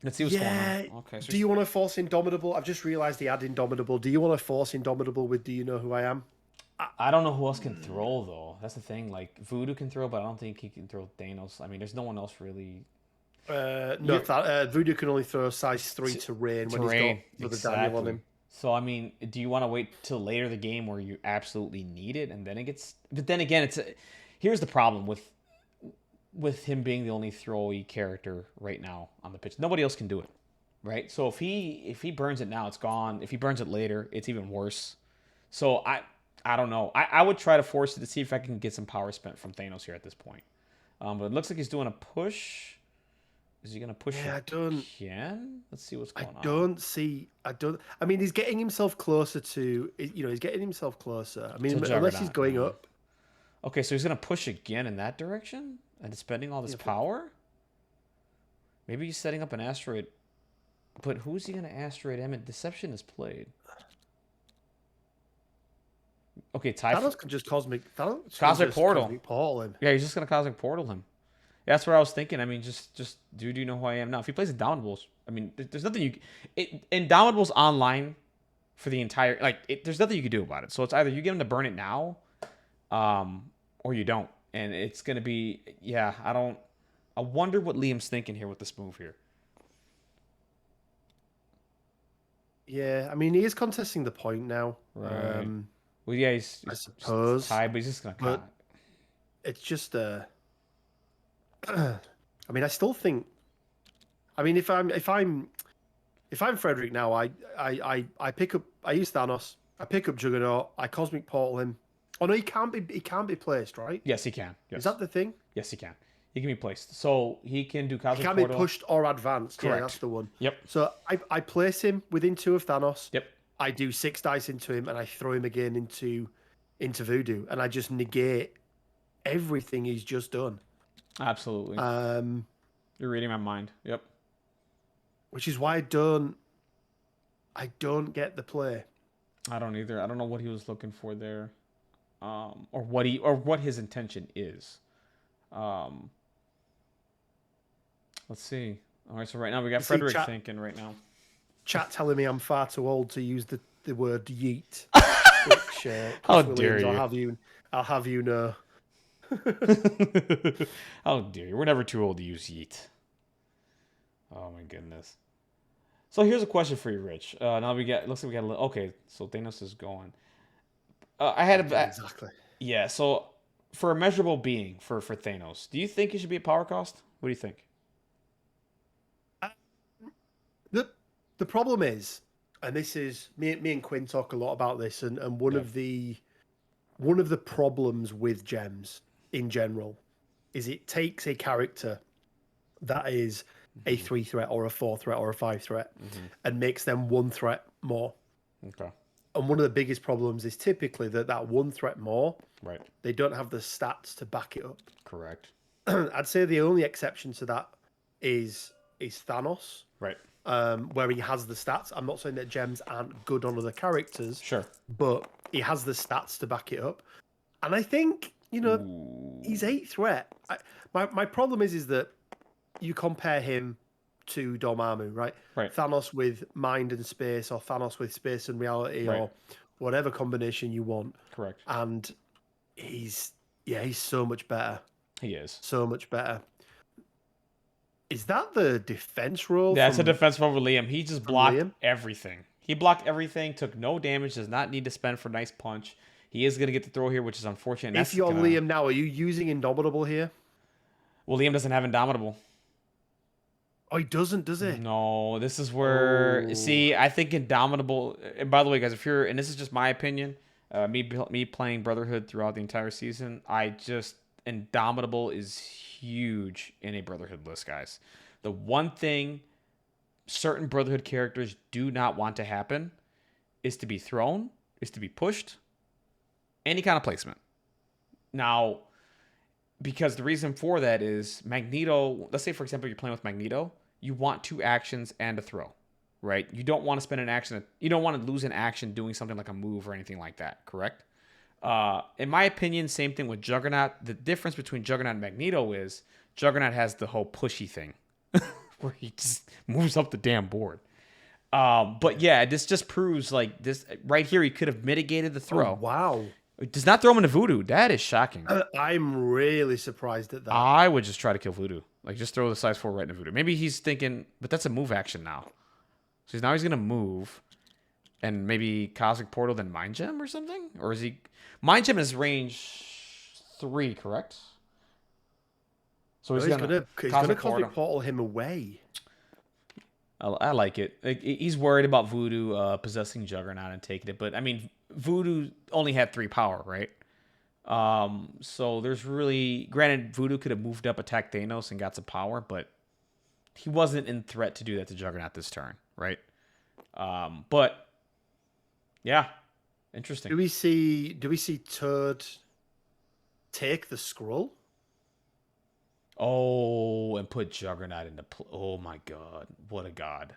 Let's see what's going on. Okay. So do you want to force Indomitable? I've just realized he had Indomitable. Do you want to force Indomitable with "Do you know who I am"? I don't know who else can throw though. That's the thing. Like Voodoo can throw, but I don't think he can throw Thanos. I mean, there's no one else really. No, Voodoo can only throw size 3 terrain when he's got the Daniel on him. So I mean, do you want to wait till later the game where you absolutely need it, and then it gets? But then again, here's the problem with him being the only throwy character right now on the pitch. Nobody else can do it, right? So if he burns it now, it's gone. If he burns it later, it's even worse. So I don't know. I would try to force it to see if I can get some power spent from Thanos here at this point. But it looks like he's doing a push. Is he going to push again? Let's see what's going on. I mean, he's getting himself closer to, he's getting himself closer. I mean, unless he's going up. Okay, so he's going to push again in that direction and spending all this power? Maybe he's setting up an asteroid. But who's he going to asteroid him? Deception is played. Okay, Thanos can just cosmic portal him. Yeah, he's just going to cosmic portal him. Yeah, that's what I was thinking. I mean, just do you know who I am now? If he plays Indomitables, I mean, there's nothing Indomitables online for the entire there's nothing you can do about it. So it's either you get him to burn it now, or you don't, and it's gonna be I wonder what Liam's thinking here with this move here. Yeah, I mean, he is contesting the point now. Right. Well, yeah, I suppose tied, but he's just gonna cut. It's just I mean, I still think. I mean, if I'm Fredrick now, I pick up. I use Thanos. I pick up Juggernaut. I cosmic portal him. Oh no, he can't be placed, right? Yes, he can. Yes. Is that the thing? Yes, he can. He can be placed. So he can do cosmic portal. He can be pushed or advanced. Correct. Yeah, that's the one. Yep. So I place him within 2 of Thanos. Yep. I do 6 dice into him, and I throw him again into Voodoo, and I just negate everything he's just done. Absolutely. You're reading my mind. Yep. Which is why I don't get the play. I don't either. I don't know what he was looking for there, or what his intention is. Let's see. All right, so right now we got Fredrick thinking right now. Chat telling me I'm far too old to use the word yeet. Which, how dare you? I'll have you know. How dare you? We're never too old to use yeet. Oh my goodness. So here's a question for you, Rich. Now looks like we got okay. So Thanos is going. Exactly. Yeah. So for a measurable being for Thanos, do you think he should be a power cost? What do you think? The problem is, and this is me and Quinn talk a lot about this, and one of the problems with gems in general is it takes a character that is a 3 threat or a 4 threat or a 5 threat and makes them 1 threat more. Okay. And one of the biggest problems is typically that 1 threat more, right? They don't have the stats to back it up. Correct. I'd say the only exception to that is Thanos. Right. Where he has the stats. I'm not saying that gems aren't good on other characters. Sure. But he has the stats to back it up. And I think, he's 8 threat. My problem is that you compare him to Dormammu, right? Right. Thanos with mind and space, or Thanos with space and reality, or whatever combination you want. Correct. And he's so much better. He is. So much better. Is that the defense role? That's a defense role for Liam. He just blocked Liam? everything. He blocked everything, took no damage, does not need to spend for a nice punch. He is going to get the throw here, which is unfortunate. If you're Liam now, are you using Indomitable here? Well, Liam doesn't have Indomitable. Oh, he doesn't, does he? No, this is where... See, I think Indomitable... And by the way, guys, if you're... And this is just my opinion. Me playing Brotherhood throughout the entire season, Indomitable is huge in a Brotherhood list, guys. The one thing certain Brotherhood characters do not want to happen is to be thrown, is to be pushed, any kind of placement. Now, because the reason for that is Magneto, let's say, for example, you're playing with Magneto, you want 2 actions and a throw, right? You don't want to spend an action. You don't want to lose an action doing something like a move or anything like that, correct? In my opinion, same thing with Juggernaut. The difference between Juggernaut and Magneto is Juggernaut has the whole pushy thing where he just moves up the damn board. But yeah, this just proves like this right here. He could have mitigated the throw. Oh, wow. It does not throw him into Voodoo. That is shocking. I'm really surprised at that. I would just try to kill Voodoo. Like, just throw the size 4 right into Voodoo. Maybe he's thinking, but that's a move action now. So now he's going to move and maybe Cosmic Portal, then Mind Gem or something? Or is he... Mind Gem is range 3, correct? So he's going to Cosmic Portal him away. I like it. He's worried about Voodoo possessing Juggernaut and taking it. But, I mean, Voodoo only had 3 power, right? So there's really... Granted, Voodoo could have moved up, attacked Thanos, and got some power, but he wasn't in threat to do that to Juggernaut this turn, right? But, yeah. Interesting. Do we see Toad take the scroll? Oh, and put Juggernaut into play. Oh my god. What a god.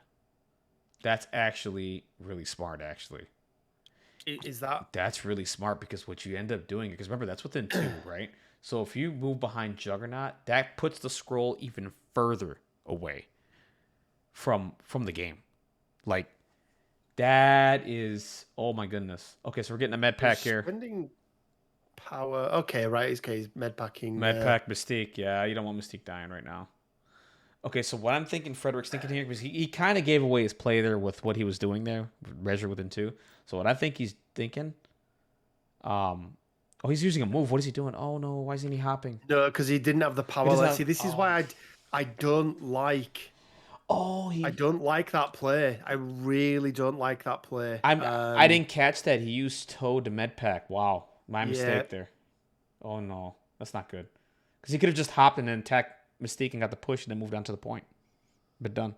That's actually really smart, actually. Is that... That's really smart because what you end up doing, because remember, that's within 2, right? So if you move behind Juggernaut, that puts the scroll even further away from the game. Like, that is... Oh my goodness. Okay, so we're getting a med pack here. Spending power... Okay, right. He's med packing. Med pack Mystique. Yeah, you don't want Mystique dying right now. Okay, so what I'm thinking Frederick's thinking here, because he kind of gave away his play there with what he was doing there, measure within 2. So what I think he's thinking, he's using a move. What is he doing? Oh no, why isn't he hopping? No, because he didn't have the power. See, this is why I don't like. I don't like that play. I really don't like that play. I didn't catch that. He used Toad to med pack. Wow, my mistake there. Oh no, that's not good. Because he could have just hopped and then attacked Mystique and got the push and then moved on to the point. But done.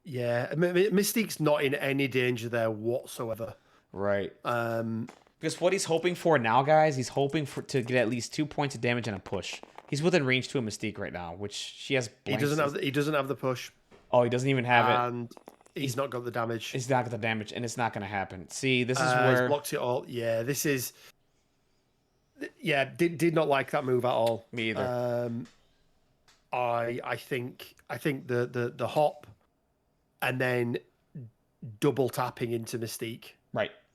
Yeah, Mystique's not in any danger there whatsoever. Right. Because what he's hoping for now, guys, he's hoping to get at least 2 points of damage and a push. He's within range to a Mystique right now, which she has. He doesn't have the push. Oh, he doesn't even have it. And he's not got the damage. He's not got the damage, and it's not going to happen. See, this is where... He's blocked it all. Yeah, this is... Yeah, did not like that move at all. Me either. I think the hop and then double tapping into Mystique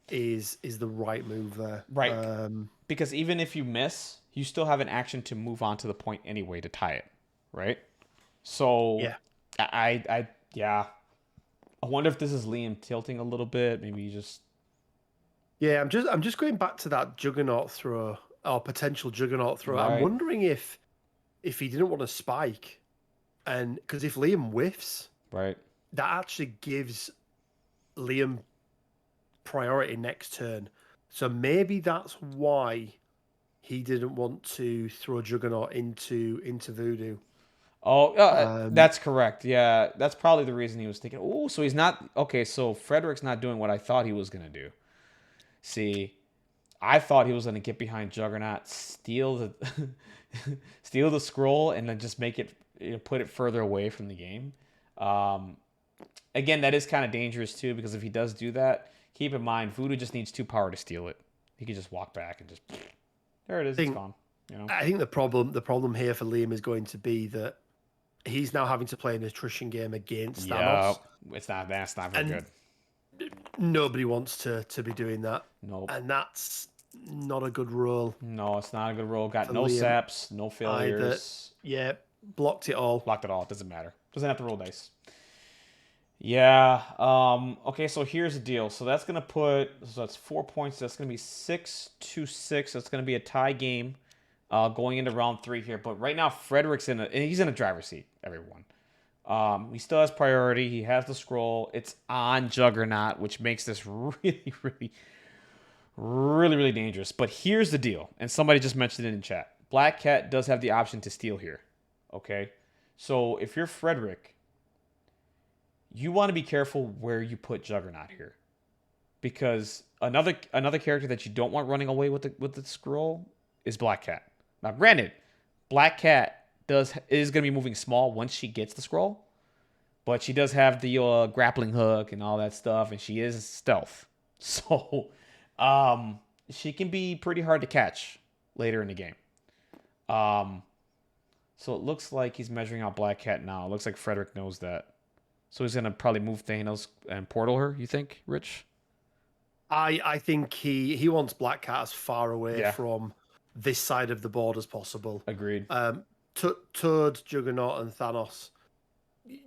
is the right move there. Right. Because even if you miss, you still have an action to move on to the point anyway to tie it. Right? So yeah. I wonder if this is Liam tilting a little bit. Maybe you just... Yeah, I'm just going back to that Juggernaut throw, or potential Juggernaut throw. Right. I'm wondering if he didn't want to spike, and because if Liam whiffs, right, that actually gives Liam priority next turn. So maybe that's why he didn't want to throw Juggernaut into Voodoo. Oh, that's correct. Yeah, that's probably the reason he was thinking. Oh, so he's not... Okay, so Frederick's not doing what I thought he was going to do. See, I thought he was going to get behind Juggernaut, steal the scroll, and then just make it, put it further away from the game. Again, that is kind of dangerous too, because if he does do that, keep in mind, Voodoo just needs 2 power to steal it. He can just walk back and just... There it is, it's gone. You know? I think the problem here for Liam is going to be that he's now having to play an attrition game against Yeah, Thanos. that's not very And good. nobody wants to be doing that. Nope. And that's not a good role. No, it's not a good role. Got For no Liam saps, no either. failures. Yeah, blocked it all. Blocked it all. It doesn't matter. Doesn't have to roll dice. Yeah. Okay, so here's the deal. So that's gonna put. So that's 4 points. That's gonna be 6-6. That's gonna be a tie game. Going into round 3 here. But right now, Fredrick's he's in a driver's seat. Everyone. He still has priority. He has the scroll. It's on Juggernaut, which makes this really dangerous. But here's the deal, and somebody just mentioned it in chat. Black Cat does have the option to steal here. Okay, so if you're Fredrick, you want to be careful where you put Juggernaut here, because another character that you don't want running away with the scroll is Black Cat. Now, granted, Black Cat is going to be moving small once she gets the scroll, but she does have the grappling hook and all that stuff, and she is stealth, so she can be pretty hard to catch later in the game. So it looks like he's measuring out Black Cat now. It looks like Fredrick knows that. So he's going to probably move Thanos and portal her, you think, Rich? I think he wants Black Cat as far away from this side of the board as possible. Agreed. Toad, Juggernaut, and Thanos.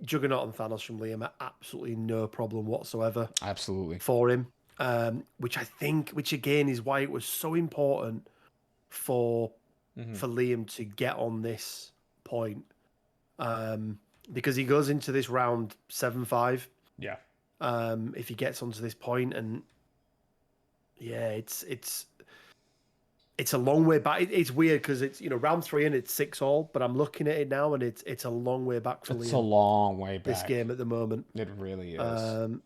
Juggernaut and Thanos from Liam are absolutely no problem whatsoever. Absolutely. For him. Which again is why it was so important for Liam to get on this point. Because he goes into this round 7-5. Yeah. If he gets onto this point, and it's a long way back. It's weird because it's round 3 and it's 6-all, but I'm looking at it now and it's a long way back for Liam. It's a long way back. This game at the moment. It really is.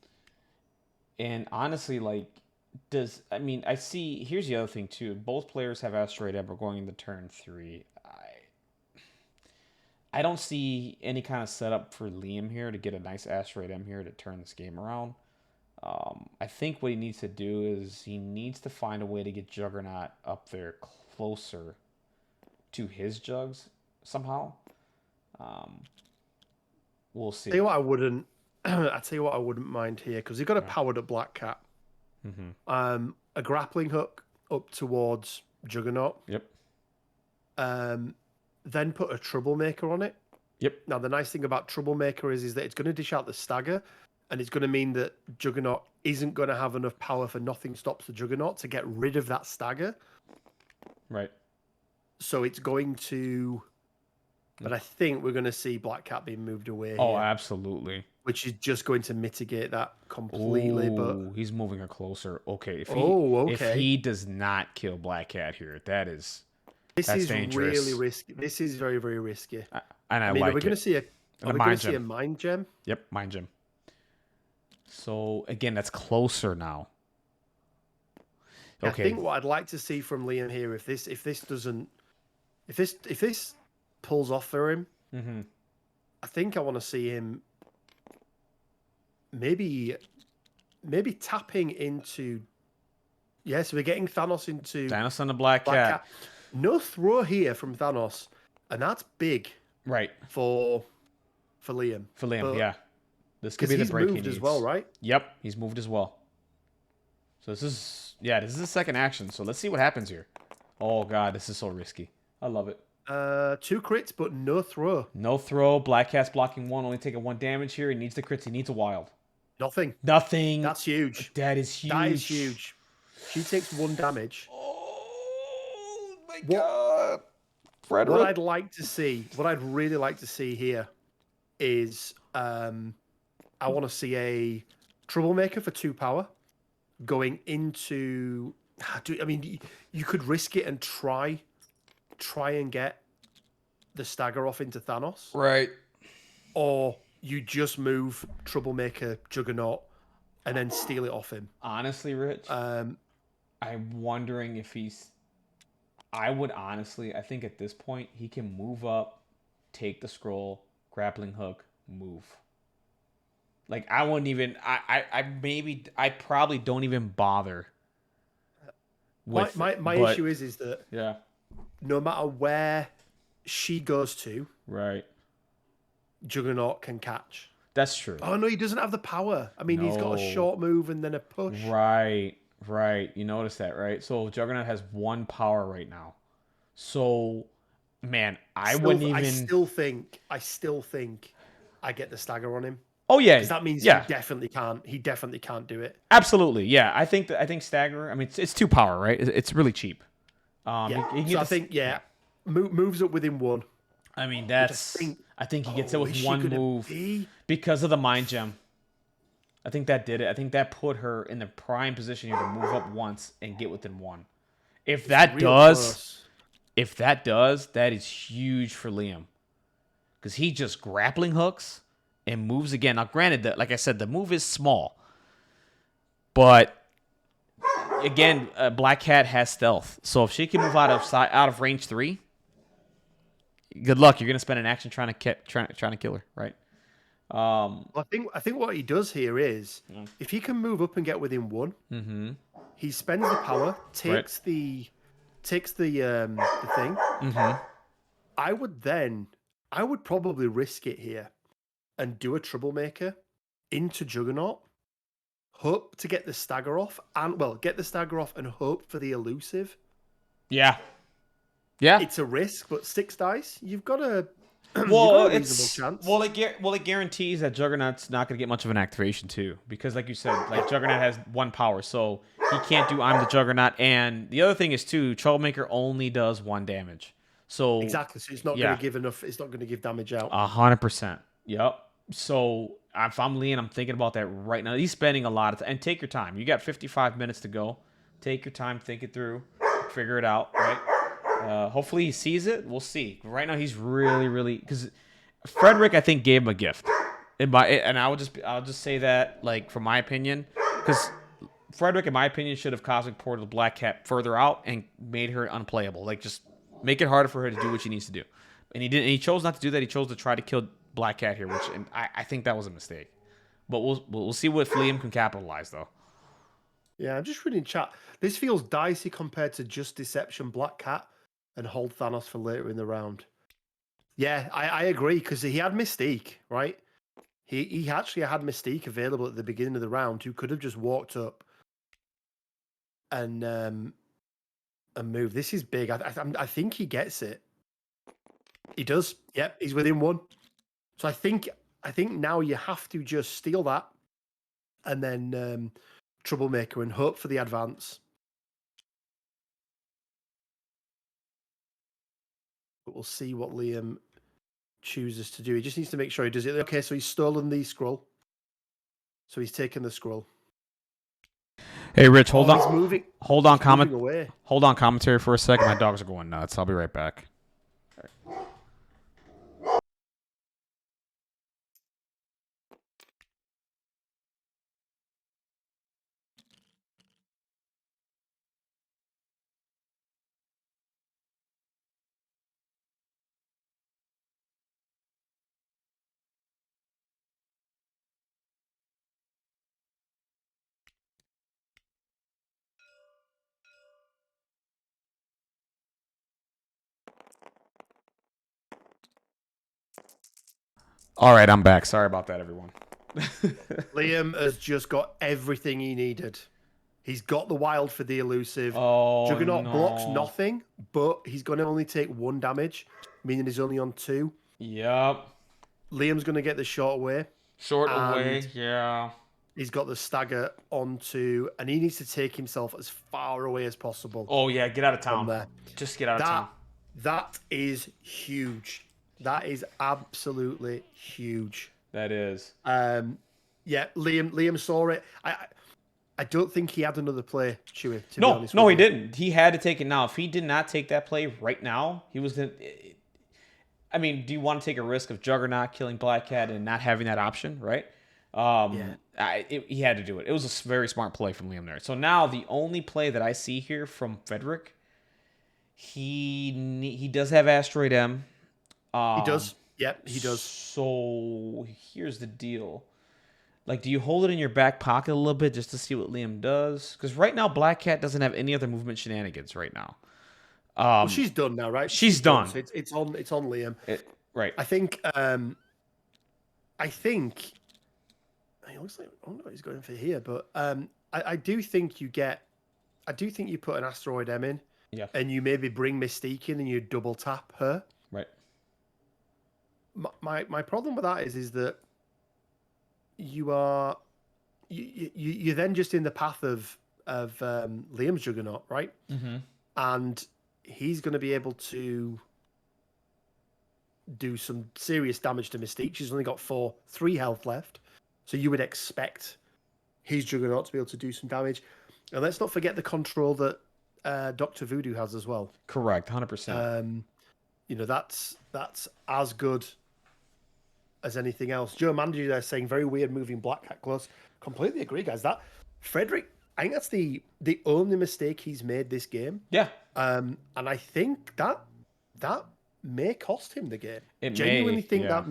And honestly, here's the other thing too. Both players have Asteroid Ember going into turn 3. I don't see any kind of setup for Liam here to get a nice Asteroid M here to turn this game around. I think what he needs to do is he needs to find a way to get Juggernaut up there closer to his jugs somehow. We'll see. I tell you what I wouldn't mind here, because you've got a powered up Black Cat. Mm-hmm. A grappling hook up towards Juggernaut. Yep. Then put a Troublemaker on it. Yep. Now the nice thing about Troublemaker is that it's going to dish out the stagger, and it's going to mean that Juggernaut isn't going to have enough power for Nothing Stops the Juggernaut to get rid of that stagger. Right. So it's going to... But I think we're going to see Black Cat being moved away. Oh, here, absolutely. which is just going to mitigate that completely. Ooh, But he's moving her closer. Okay. If he does not kill Black Cat here, that's dangerous. Really risky. This is very, very risky. I mean, like are we going to see a mind gem? Yep, mind gem. So again, that's closer now. Okay. I think what I'd like to see from Liam here, if this pulls off for him, I think I want to see him maybe tapping into. Yes, we're getting Thanos into Thanos on the Black Cat. No throw here from Thanos, and that's big. Right. For Liam. But, yeah. This could be the break he needs. He's moved as well, right? Yep, he's moved as well. So this is the second action. So let's see what happens here. Oh god, this is so risky. I love it. 2 crits, but no throw. No throw. Black Cat's blocking 1, only taking 1 damage here. He needs the crits. He needs a wild. Nothing. That's huge. That is huge. That is huge. She takes 1 damage. Oh my god. Fredrick. What I'd really like to see here is I want to see a Troublemaker for 2 power going into. I mean, you could risk it and try and get the stagger off into Thanos, right? Or you just move Troublemaker, Juggernaut, and then steal it off him. Honestly, Rich, I'm wondering if he's. I think at this point he can move up, take the scroll, grappling hook, move. Like I wouldn't even. I probably don't even bother. My issue is that no matter where she goes to, right, Juggernaut can catch. That's true. Oh no, he doesn't have the power. I mean, he's got a short move and then a push. Right. You notice that, right? So Juggernaut has 1 power right now. So, man, I still think I get the stagger on him. Oh yeah, because that means yeah. he definitely can't do it. Absolutely, yeah. I think stagger. I mean, it's 2 power, right? It's really cheap. I think moves up within 1. I mean, I think he gets it with 1 move because of the mind gem. I think that did it. I think that put her in the prime position here to move up once and get within 1. If that does, that is huge for Liam. Because he just grappling hooks and moves again. Now, granted, like I said, the move is small. But, again, Black Cat has stealth. So if she can move out of range 3, good luck. You're going to spend an action trying to kill her, right? I think what he does here is if he can move up and get within 1, he spends the power, takes the thing. I would probably risk it here and do a troublemaker into Juggernaut, hope to get the stagger off, and get the stagger off and hope for the elusive. Yeah. It's a risk, but 6 dice, you've got a reasonable chance. It guarantees that Juggernaut's not going to get much of an activation too, because like you said, like Juggernaut has 1 power, so he can't do I'm the Juggernaut. And the other thing is too, Troublemaker only does 1 damage. So exactly, so it's not going to give enough. It's not going to give damage out. 100%. Yep. So if I'm Liam, I'm thinking about that right now. He's spending a lot of time. And take your time. You got 55 minutes to go. Take your time, think it through, figure it out. Right. Hopefully he sees it. We'll see. Right now he's really because Fredrick, I think, gave him a gift. And I'll just say that, like, from my opinion, because Fredrick, in my opinion, should have cosmic ported the Black Cat further out and made her unplayable. Like, just make it harder for her to do what she needs to do. And he didn't. And he chose not to do that. He chose to try to kill Black Cat here, and I think that was a mistake. But we'll see what Liam can capitalize though. Yeah, I'm just reading chat. This feels dicey compared to just Deception, Black Cat, and hold Thanos for later in the round. Yeah, I agree, because he had Mystique, right? He actually had Mystique available at the beginning of the round, who could have just walked up and moved. This is big. I think he gets it. He does. Yep, he's within 1. So I think now you have to just steal that and then troublemaker and hope for the advance. But we'll see what Liam chooses to do. He just needs to make sure he does it. Okay, so he's stolen the scroll. So he's taken the scroll. Hey, Rich, hold on. He's moving. Hold on, hold on, commentary for a second. My dogs are going nuts. I'll be right back. All right, I'm back. Sorry about that, everyone. Liam has just got everything he needed. He's got the wild for the elusive. Oh, Juggernaut blocks nothing, but he's going to only take 1 damage, meaning he's only on 2. Yep. Liam's going to get the short away. Yeah. He's got the stagger onto, and he needs to take himself as far away as possible. Oh, yeah, get out of town. There. Just get out of town. That is huge. That is absolutely huge. That is. Yeah, Liam saw it. I don't think he had another play, Chewy. No, he didn't. He had to take it now. If he did not take that play right now, he was going to... I mean, do you want to take a risk of Juggernaut killing Black Cat and not having that option, right? He had to do it. It was a very smart play from Liam there. So now the only play that I see here from Fredrick, he does have Asteroid M. He does. Yep, he does. So here's the deal. Like, do you hold it in your back pocket a little bit just to see what Liam does? Because right now, Black Cat doesn't have any other movement shenanigans right now. Well, she's done now, right? She's done. So it's on Liam. Right. I think I think it looks like I don't know what he's going for here, but I do think you get. I do think you put an Asteroid M in, Yeah. and you maybe bring Mystique in, and you double tap her. Right. My problem with that is that you are you're then just in the path of Liam's Juggernaut, right? Mm-hmm. And he's going to be able to do some serious damage to Mystique. She's only got 3 health left, so you would expect his Juggernaut to be able to do some damage. And let's not forget the control that Dr. Voodoo has as well. Correct, 100%. You know, that's as good as anything else. Joe Mandy there saying very weird moving Black Cat close. Completely agree, guys. That Fredrick, I think that's the only mistake he's made this game. Yeah. And I think that may cost him the game. It Genuinely may, think yeah.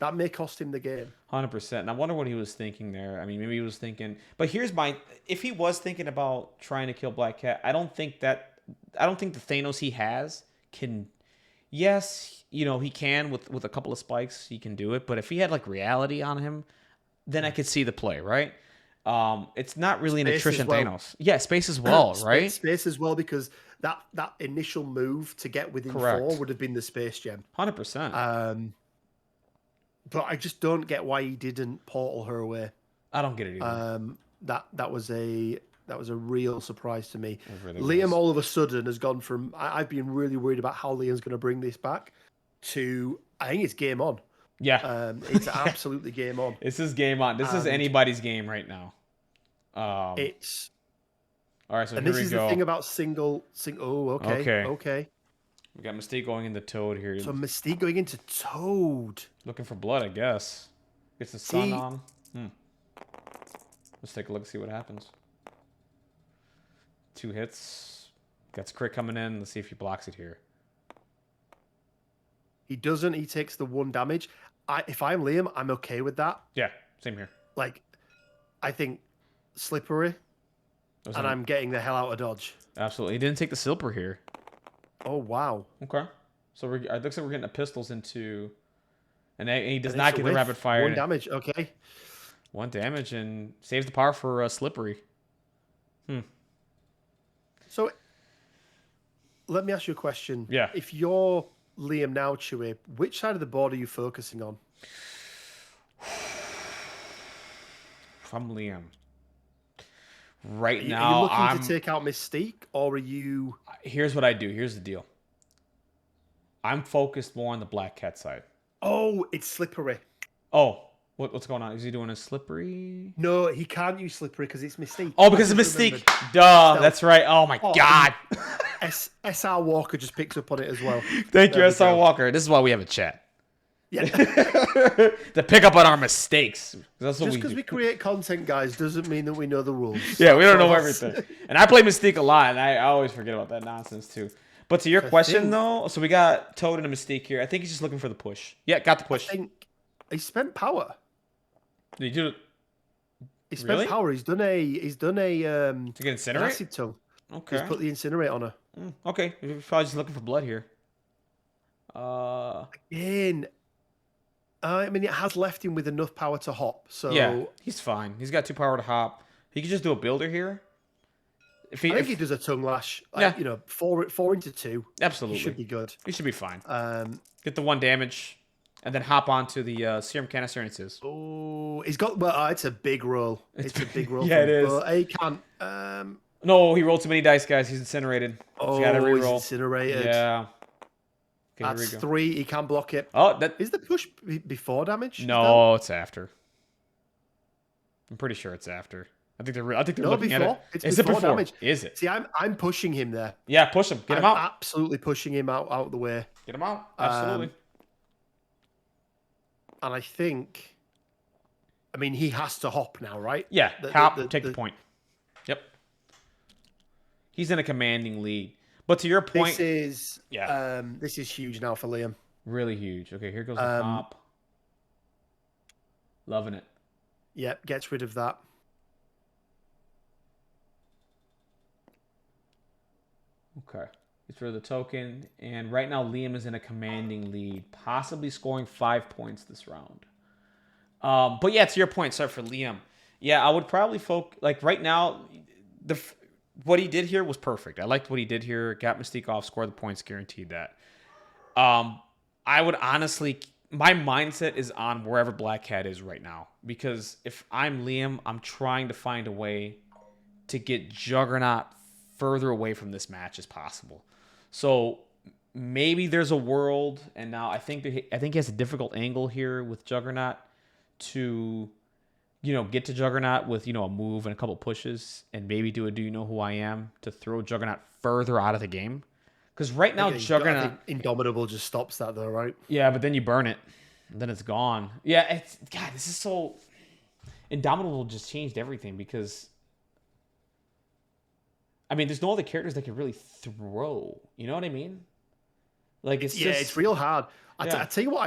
that may cost him the game. 100%. And I wonder what he was thinking there. I mean, maybe he was thinking. But here's if he was thinking about trying to kill Black Cat, I don't think the Thanos he has can. Yes, you know, he can with a couple of spikes, he can do it. But if he had like reality on him, then I could see the play, right? It's not really an attrition Thanos. Yeah, space as well, right? Space as well, because that initial move to get within 4 would have been the space gem. 100%. But I just don't get why he didn't portal her away. I don't get it either. That was a real surprise to me. Really Liam all of a sudden has gone from I've been really worried about how Liam's going to bring this back to I think it's game on. Yeah. It's absolutely game on. This is game on. This is anybody's game right now. It's all right. So and here this we is go. the thing about single. Oh, okay. We got Mystique going into Toad here. So Mystique going into Toad. Looking for blood, I guess. Gets the sun on. Let's take a look, see what happens. 2 hits. Got crit coming in. Let's see if he blocks it here. He doesn't. He takes the 1 damage. If I'm Liam, I'm okay with that. Yeah, same here. Like, I think slippery, and I'm getting the hell out of dodge. Absolutely. He didn't take the Silper here. Oh, wow. Okay. So it looks like we're getting the pistols into... And he does not get the rapid fire. 1 damage, okay. 1 damage and saves the power for Slippery. So, let me ask you a question. Yeah. If you're Liam now, Chewie, which side of the board are you focusing on? If I'm Liam, right now, are you looking to take out Mystique, or are you... Here's what I do. Here's the deal. I'm focused more on the Black Cat side. Oh, it's Slippery. Oh, what's going on? Is he doing a Slippery? No, he can't use Slippery because it's Mystique. Oh, because of Mystique. Duh, that's right. Oh, my God. SR Walker just picks up on it as well. Thank you, SR Walker. This is why we have a chat. Yeah. To pick up on our mistakes. That's what just because we create content, guys, doesn't mean that we know the rules. Yeah, we don't know everything. And I play Mystique a lot, and I always forget about that nonsense, too. But to your question, though, so we got Toad and a Mystique here. I think he's just looking for the push. Yeah, got the push. I think he spent power. Did he do it? He spent power. He's done a to get incinerate? An acid tongue. Okay. He's put the incinerate on her. Okay. He's probably just looking for blood here. Again, I mean, it has left him with enough power to hop. So yeah, he's fine. He's got 2 power to hop. He could just do a builder here. I think he does a tongue lash. Like, you know, 4 into 2. Absolutely. He should be good. He should be fine. Get the 1 damage, and then hop onto the serum canister, and it says. Oh, he's got. Well, it's a big roll. It's a big roll. Yeah, it is. But he can't. No, he rolled too many dice, guys. He's incinerated. Oh, he's got to reroll. He's incinerated. Yeah. Okay, that's 3. He can block it. Oh, that is the push before damage? No, it's after. I'm pretty sure it's after. I think they're looking before. at it. It's before damage. Is it? See, I'm pushing him there. Yeah, push him. Get him out. Absolutely pushing him out of the way. Get him out. Absolutely. And I think, I mean, he has to hop now, right? Yeah, hop, take the point. Yep. He's in a commanding lead. But to your point, this is huge now for Liam. Really huge. Okay, here goes the hop. Loving it. Yep, gets rid of that. Okay. Gets rid of the token. And right now, Liam is in a commanding lead, possibly scoring 5 points this round. But yeah, to your point, sorry for Liam. Yeah, I would probably like right now. What he did here was perfect. I liked what he did here. Got Mystique off, scored the points, guaranteed that. I would honestly, my mindset is on wherever Black Cat is right now, because if I'm Liam, I'm trying to find a way to get Juggernaut further away from this match as possible. So maybe there's a world, and now I think he has a difficult angle here with Juggernaut to, get to Juggernaut with, a move and a couple pushes, and maybe do a Do You Know Who I Am to throw Juggernaut further out of the game. Because right now, Juggernaut... I think Indomitable just stops that though, right? Yeah, but then you burn it, and then it's gone. Yeah, God, this is so... Indomitable just changed everything, because... I mean, there's no other characters that can really throw. You know what I mean? Like, it's just... it's real hard. I tell you what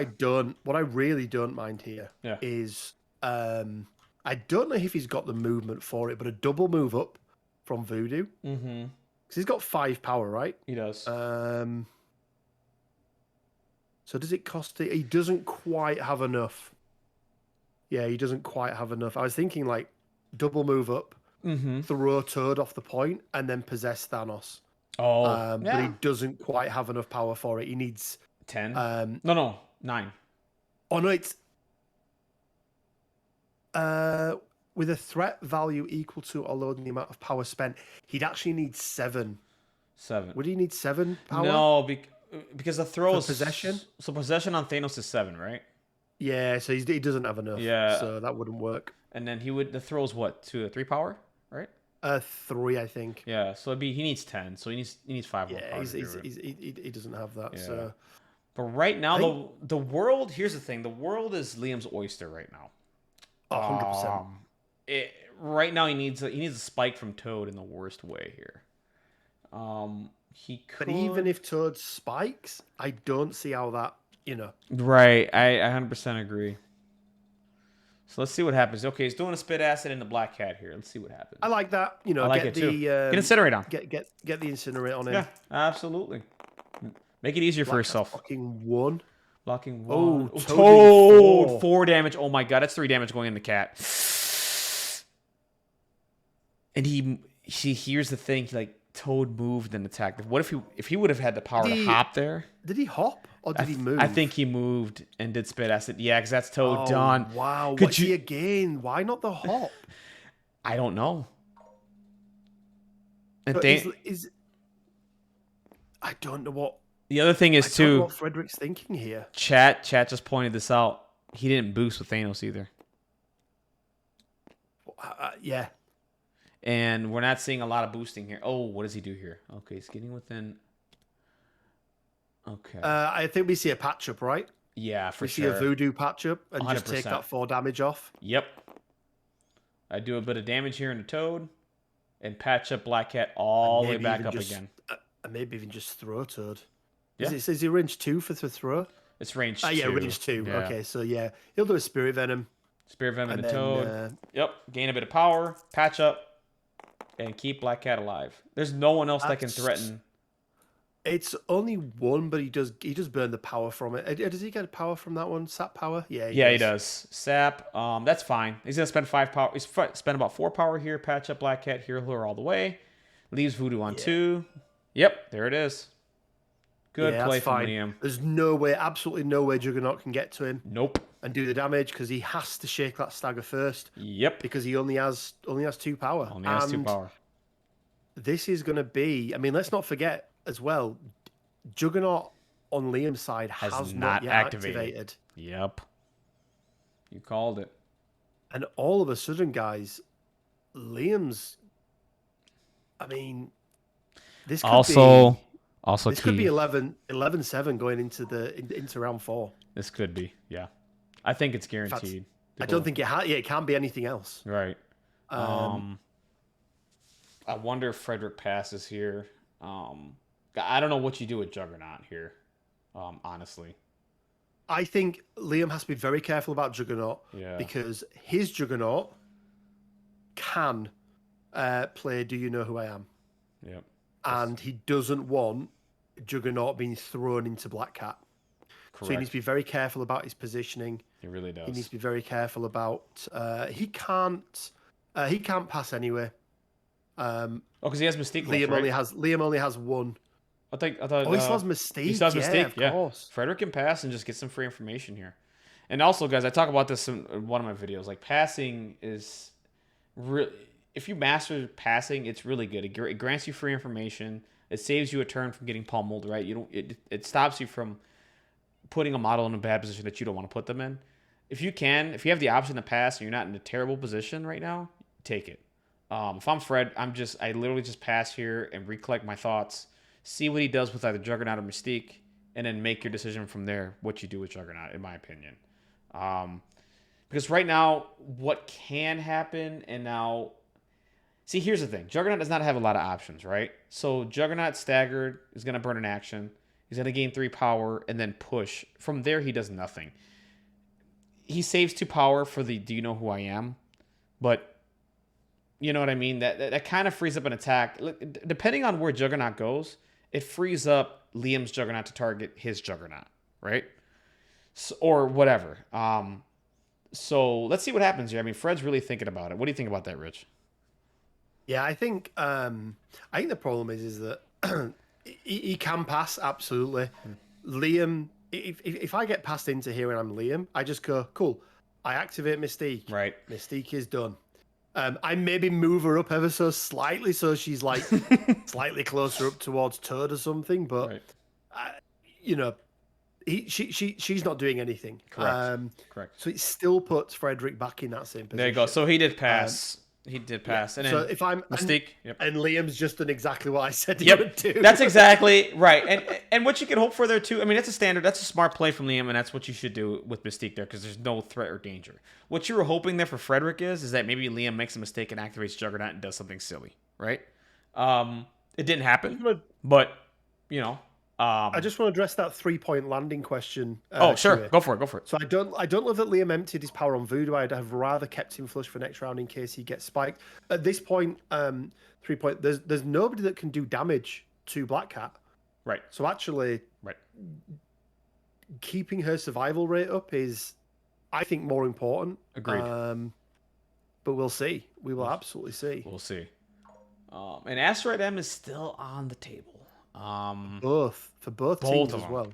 I really don't mind here is... I don't know if he's got the movement for it, but a double move up from Voodoo. Mm-hmm. Because he's got 5 power, right? He does. So does it cost it? He doesn't quite have enough. Yeah, he doesn't quite have enough. I was thinking like double move up, throw Toad off the point, and then possess Thanos. Oh, but he doesn't quite have enough power for it. He needs 10. No, 9. Oh no, it's with a threat value equal to or lower than the amount of power spent, he'd actually need 7. 7. Would he need 7 power? No, because the throw is possession. So possession on Thanos is 7, right? Yeah, so he doesn't have enough. Yeah, so that wouldn't work. And then the throw's what, 2 or 3 power, right? 3, I think. Yeah, so he needs 10. So he needs 5 more power. He doesn't have that. Yeah. So, but right now the world. Here's the thing: the world is Liam's oyster right now. 100%. Right now, he needs a spike from Toad in the worst way here. He could... But even if Toad spikes, I don't see how that, Right, I 100% agree. So let's see what happens. Okay, he's doing a spit acid in the Black Cat here. Let's see what happens. I like that. I like it too. Get Incinerate on. Get the Incinerate on him. Yeah, absolutely. Make it easier for yourself. Fucking 1. Blocking 1. Oh, Toad! 4 damage. Oh my god, that's 3 damage going in the cat. And here's the thing, like, Toad moved and attacked. What if he would have had the power to hop there? Did he hop or did he move? I think he moved and did spit acid. Yeah, because that's Toad done. Wow. What's he again? Why not the hop? I don't know. And I don't know what. The other thing is, I don't know what Fredrick's thinking here. Chat just pointed this out. He didn't boost with Thanos either. Yeah. And we're not seeing a lot of boosting here. Oh, what does he do here? Okay, he's getting within. Okay. I think we see a patch up, right? Yeah, for sure. We see a Voodoo patch up and 100%. Just take that 4 damage off. Yep. I do a bit of damage here into Toad and patch up Black Cat all the way back up again. And maybe even just throw Toad. Yeah. Is he range 2 for the throw? It's range 2. Yeah, range 2. Yeah. Okay, so yeah. He'll do a Spirit Venom. Spirit Venom into Toad. Yep. Gain a bit of power. Patch up. And keep Black Cat alive. There's no one else that can threaten. It's only 1, but he does burn the power from it. Does he get power from that one? Sap power? Yeah, he does. Sap. That's fine. He's gonna spend 5 power. He's spend about 4 power here. Patch up Black Cat. Heal her all the way. Leaves Voodoo on 2. Yep, there it is. Good play from Liam. There's absolutely no way Juggernaut can get to him. Nope. And do the damage because he has to shake that stagger first. Yep. Because he only has 2 power. Only has 2 power. This is going to be. I mean, let's not forget as well. Juggernaut on Liam's side has not yet activated. Yep. You called it. And all of a sudden, guys, Liam's. I mean, this could also this could be 11-7 going into round 4. This could be, yeah. I think it's guaranteed. I don't think it can't be anything else. Right. I wonder if Fredrick passes here. I don't know what you do with Juggernaut here, honestly. I think Liam has to be very careful about Juggernaut because his Juggernaut can play Do You Know Who I Am? Yep. And he doesn't want Juggernaut being thrown into Black Cat. Correct. So he needs to be very careful about his positioning. He really does. He needs to be very careful about. He can't pass anyway. Because he has Mystique. Liam only has one. I thought. Oh, he still has Mystique. He still has Mystique. Of course. Fredrick can pass and just get some free information here. And also, guys, I talk about this in one of my videos. Like, passing is really, if you master passing, it's really good. It grants you free information. It saves you a turn from getting pummeled. Right? It stops you from putting a model in a bad position that you don't want to put them in. If you have the option to pass and you're not in a terrible position right now, take it. If I'm Fred, I literally just pass here and recollect my thoughts, see what he does with either Juggernaut or Mystique, and then make your decision from there what you do with Juggernaut, in my opinion. Because right now, what can happen, and now, see, here's the thing. Juggernaut does not have a lot of options, right? So Juggernaut staggered is going to burn an action. He's going to gain 3 power and then push. From there, he does nothing. He saves 2 power for the do you know who I am? But you know what I mean? That kind of frees up an attack. Depending on where Juggernaut goes, it frees up Liam's Juggernaut to target his Juggernaut, right? So, or whatever. So let's see what happens here. I mean, Fred's really thinking about it. What do you think about that, Rich? Yeah, I think the problem is that he can pass, absolutely. Liam, if I get passed into here and I'm Liam, I just go, cool. I activate Mystique. Right. Mystique is done. I maybe move her up ever so slightly so she's like slightly closer up towards Toad or something, but she's not doing anything. Correct. So it still puts Fredrick back in that same position. There you go. So he did pass. He did pass. And so then if I'm Mystique, and Liam's just done exactly what I said he would do. That's exactly right. And what you can hope for there too. I mean, that's a standard. That's a smart play from Liam, and that's what you should do with Mystique there because there's no threat or danger. What you were hoping there for Fredrick is that maybe Liam makes a mistake and activates Juggernaut and does something silly, right? It didn't happen, but you know. I just want to address that 3-point landing question. Sure. Go for it. So I don't love that Liam emptied his power on Voodoo. I'd have rather kept him flush for next round in case he gets spiked. At this point, 3-point, there's nobody that can do damage to Black Cat. Right. So actually, keeping her survival rate up is, I think, more important. Agreed. But we'll see. We will absolutely see. We'll see. And Asteroid M is still on the table. Both teams as well.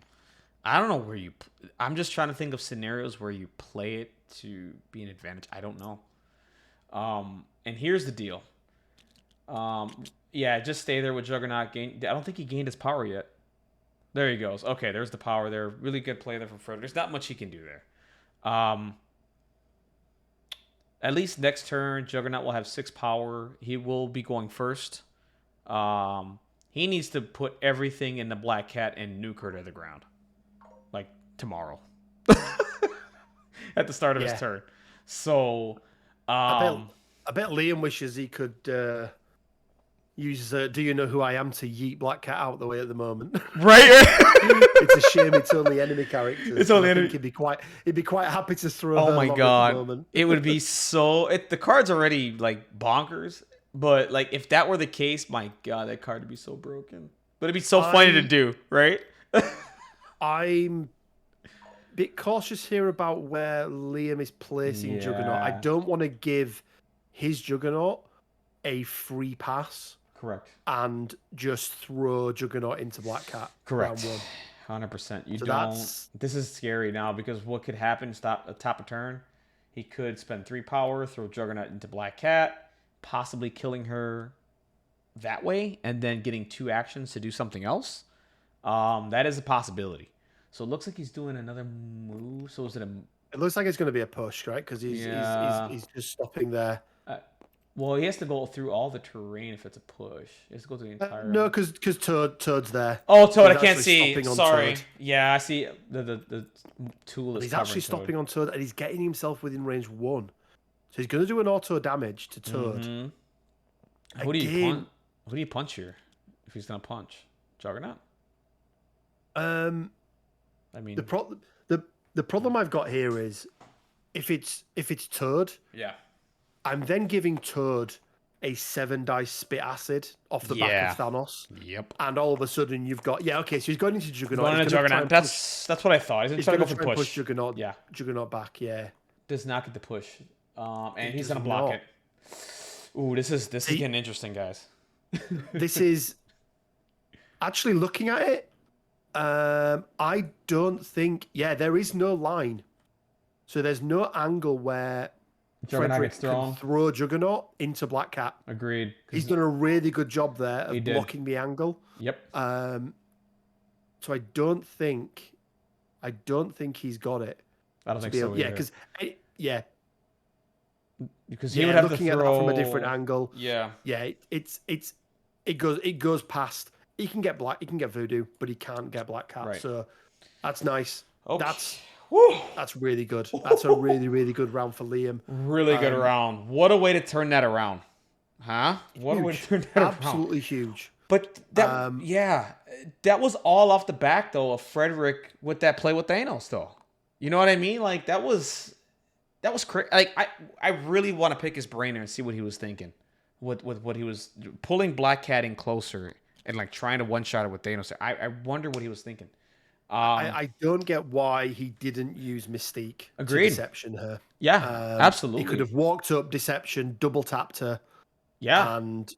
I don't know where you. I'm just trying to think of scenarios where you play it to be an advantage. I don't know. And here's the deal. Just stay there with Juggernaut. I don't think he gained his power yet. There he goes. Okay, there's the power there. Really good play there from Fred. There's not much he can do there. At least next turn, Juggernaut will have 6 power. He will be going first. He needs to put everything in the Black Cat and nuke her to the ground. Like, tomorrow. At the start of his turn. So, I bet Liam wishes he could use Do You Know Who I Am to yeet Black Cat out the way at the moment. Right? It's a shame it's only enemy characters. It's only enemy. He'd be quite happy to throw Oh her my along god. at the moment. It would be so... the card's already, like, bonkers. But, like, if that were the case, my god, that card would be so broken. But it'd be so funny to do, right? I'm a bit cautious here about where Liam is placing Juggernaut. I don't want to give his Juggernaut a free pass. Correct. And just throw Juggernaut into Black Cat. Correct. 100%. You don't... This is scary now because what could happen, top a turn, he could spend 3 power, throw Juggernaut into Black Cat, possibly killing her that way, and then getting 2 actions to do something else. That is a possibility. So it looks like he's doing another move. So is it a... It looks like it's going to be a push, right? Because he's just stopping there. Well, he has to go through all the terrain if it's a push. He has to go through the entire... no, because Toad's there. Oh, Toad, I can't see. Sorry. Yeah, I see the tool is He's actually stopping on Toad, and he's getting himself within range 1. So he's going to do an auto damage to Toad. Mm-hmm. Who do you punch here? If he's going to punch Juggernaut? I mean, the problem I've got here is if it's Toad, yeah, I'm then giving Toad a 7-dice spit acid off the back Yeah. of Thanos. Yep. And all of a sudden you've got okay, so he's going into Juggernaut. Going into Juggernaut. That's what I thought. He's going gonna to go for push. Juggernaut. Yeah. Juggernaut back. Yeah. Does not get the push, and he's does gonna block not. it. Ooh, this is getting interesting, guys. This is actually looking at it. I don't think. Yeah, there is no line, so there's no angle where Fredrick can throw Juggernaut into Black Cat. Agreed. He's done a really good job there of blocking the angle. Yep. So I don't think he's got it. I don't think so. Yeah, because he would have looking to throw at that from a different angle. Yeah. Yeah, it goes past. He can get Voodoo, but he can't get Black Cat. Right. So that's nice. Okay. That's really good. That's a really, really good round for Liam. Really good round. What a way to turn that around. Huh? What a way to turn that around. Absolutely huge. But that that was all off the back though of Fredrick with that play with Thanos though. You know what I mean? Like that was crazy. Like I really want to pick his brain and see what he was thinking. With what he was pulling Black Cat in closer and like trying to one-shot it with Thanos. I wonder what he was thinking. I don't get why he didn't use Mystique to deception her. Yeah, absolutely. He could have walked up, deception, double tapped her. Yeah. And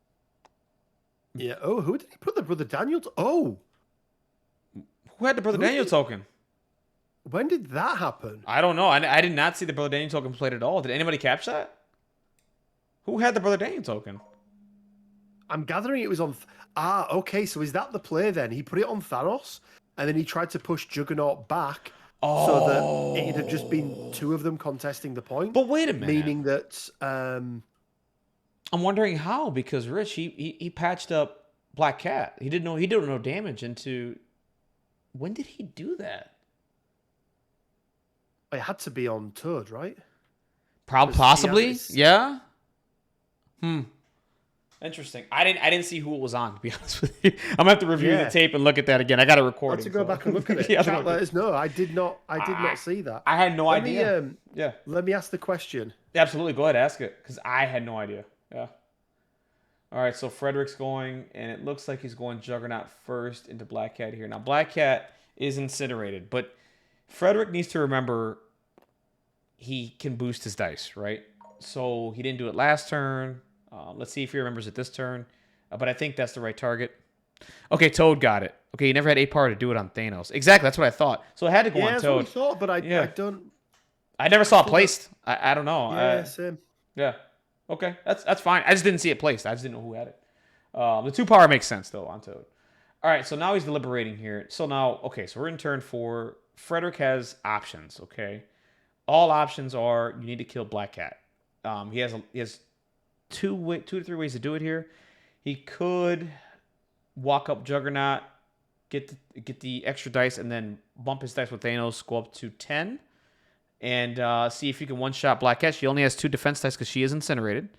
yeah. Oh, who did he put the Brother Daniel? Who had the Brother Daniel token? When did that happen? I don't know. I did not see the Brother Daniel token played at all. Did anybody catch that? Who had the Brother Daniel token? I'm gathering it was on. Okay. So is that the play then? He put it on Thanos. And then he tried to push Juggernaut back so that it'd have just been two of them contesting the point. But wait a minute. Meaning that... I'm wondering how, because Rich, he patched up Black Cat. He did no damage into... When did he do that? It had to be on Toad, right? Possibly, yeah. Interesting. I didn't see who it was on, to be honest with you. I'm gonna have to review the tape and look at that again. I got to record it. To go back and look at it. Let us know. I did not see that. I had no idea. Let me ask the question. Absolutely. Go ahead, ask it, because I had no idea. Yeah. All right. So Frederick's going, and it looks like he's going Juggernaut first into Black Cat here. Now Black Cat is incinerated, but Frederick needs to remember he can boost his dice, right? So he didn't do it last turn. Let's see if he remembers it this turn. But I think that's the right target. Okay, Toad got it. Okay, he never had 8 power to do it on Thanos. Exactly, that's what I thought. So it had to go on Toad. Yeah, that's what I thought, but I don't... I never saw it placed. I don't know. Yeah, same. Yeah. Okay, that's fine. I just didn't see it placed. I just didn't know who had it. The 2 power makes sense, though, on Toad. All right, so now he's deliberating here. So now, okay, so we're in turn 4. Frederick has options, okay? All options are you need to kill Black Cat. He has 2 to 3 ways to do it here. He could walk up Juggernaut, get the extra dice, and then bump his dice with Thanos, go up to 10, and see if you can one-shot Black Cat. She only has 2 defense dice because she is incinerated.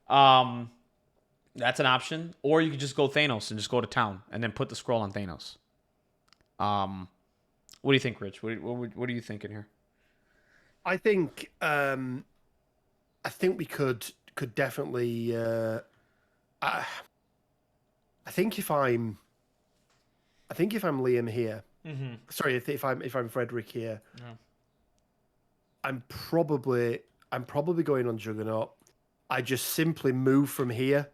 That's an option. Or you could just go Thanos and just go to town and then put the scroll on Thanos. What do you think, Rich? What are you thinking here? I think we could definitely. I think if I'm Liam here, sorry, if I'm Fredrick here, I'm probably going on Juggernaut. I just simply move from here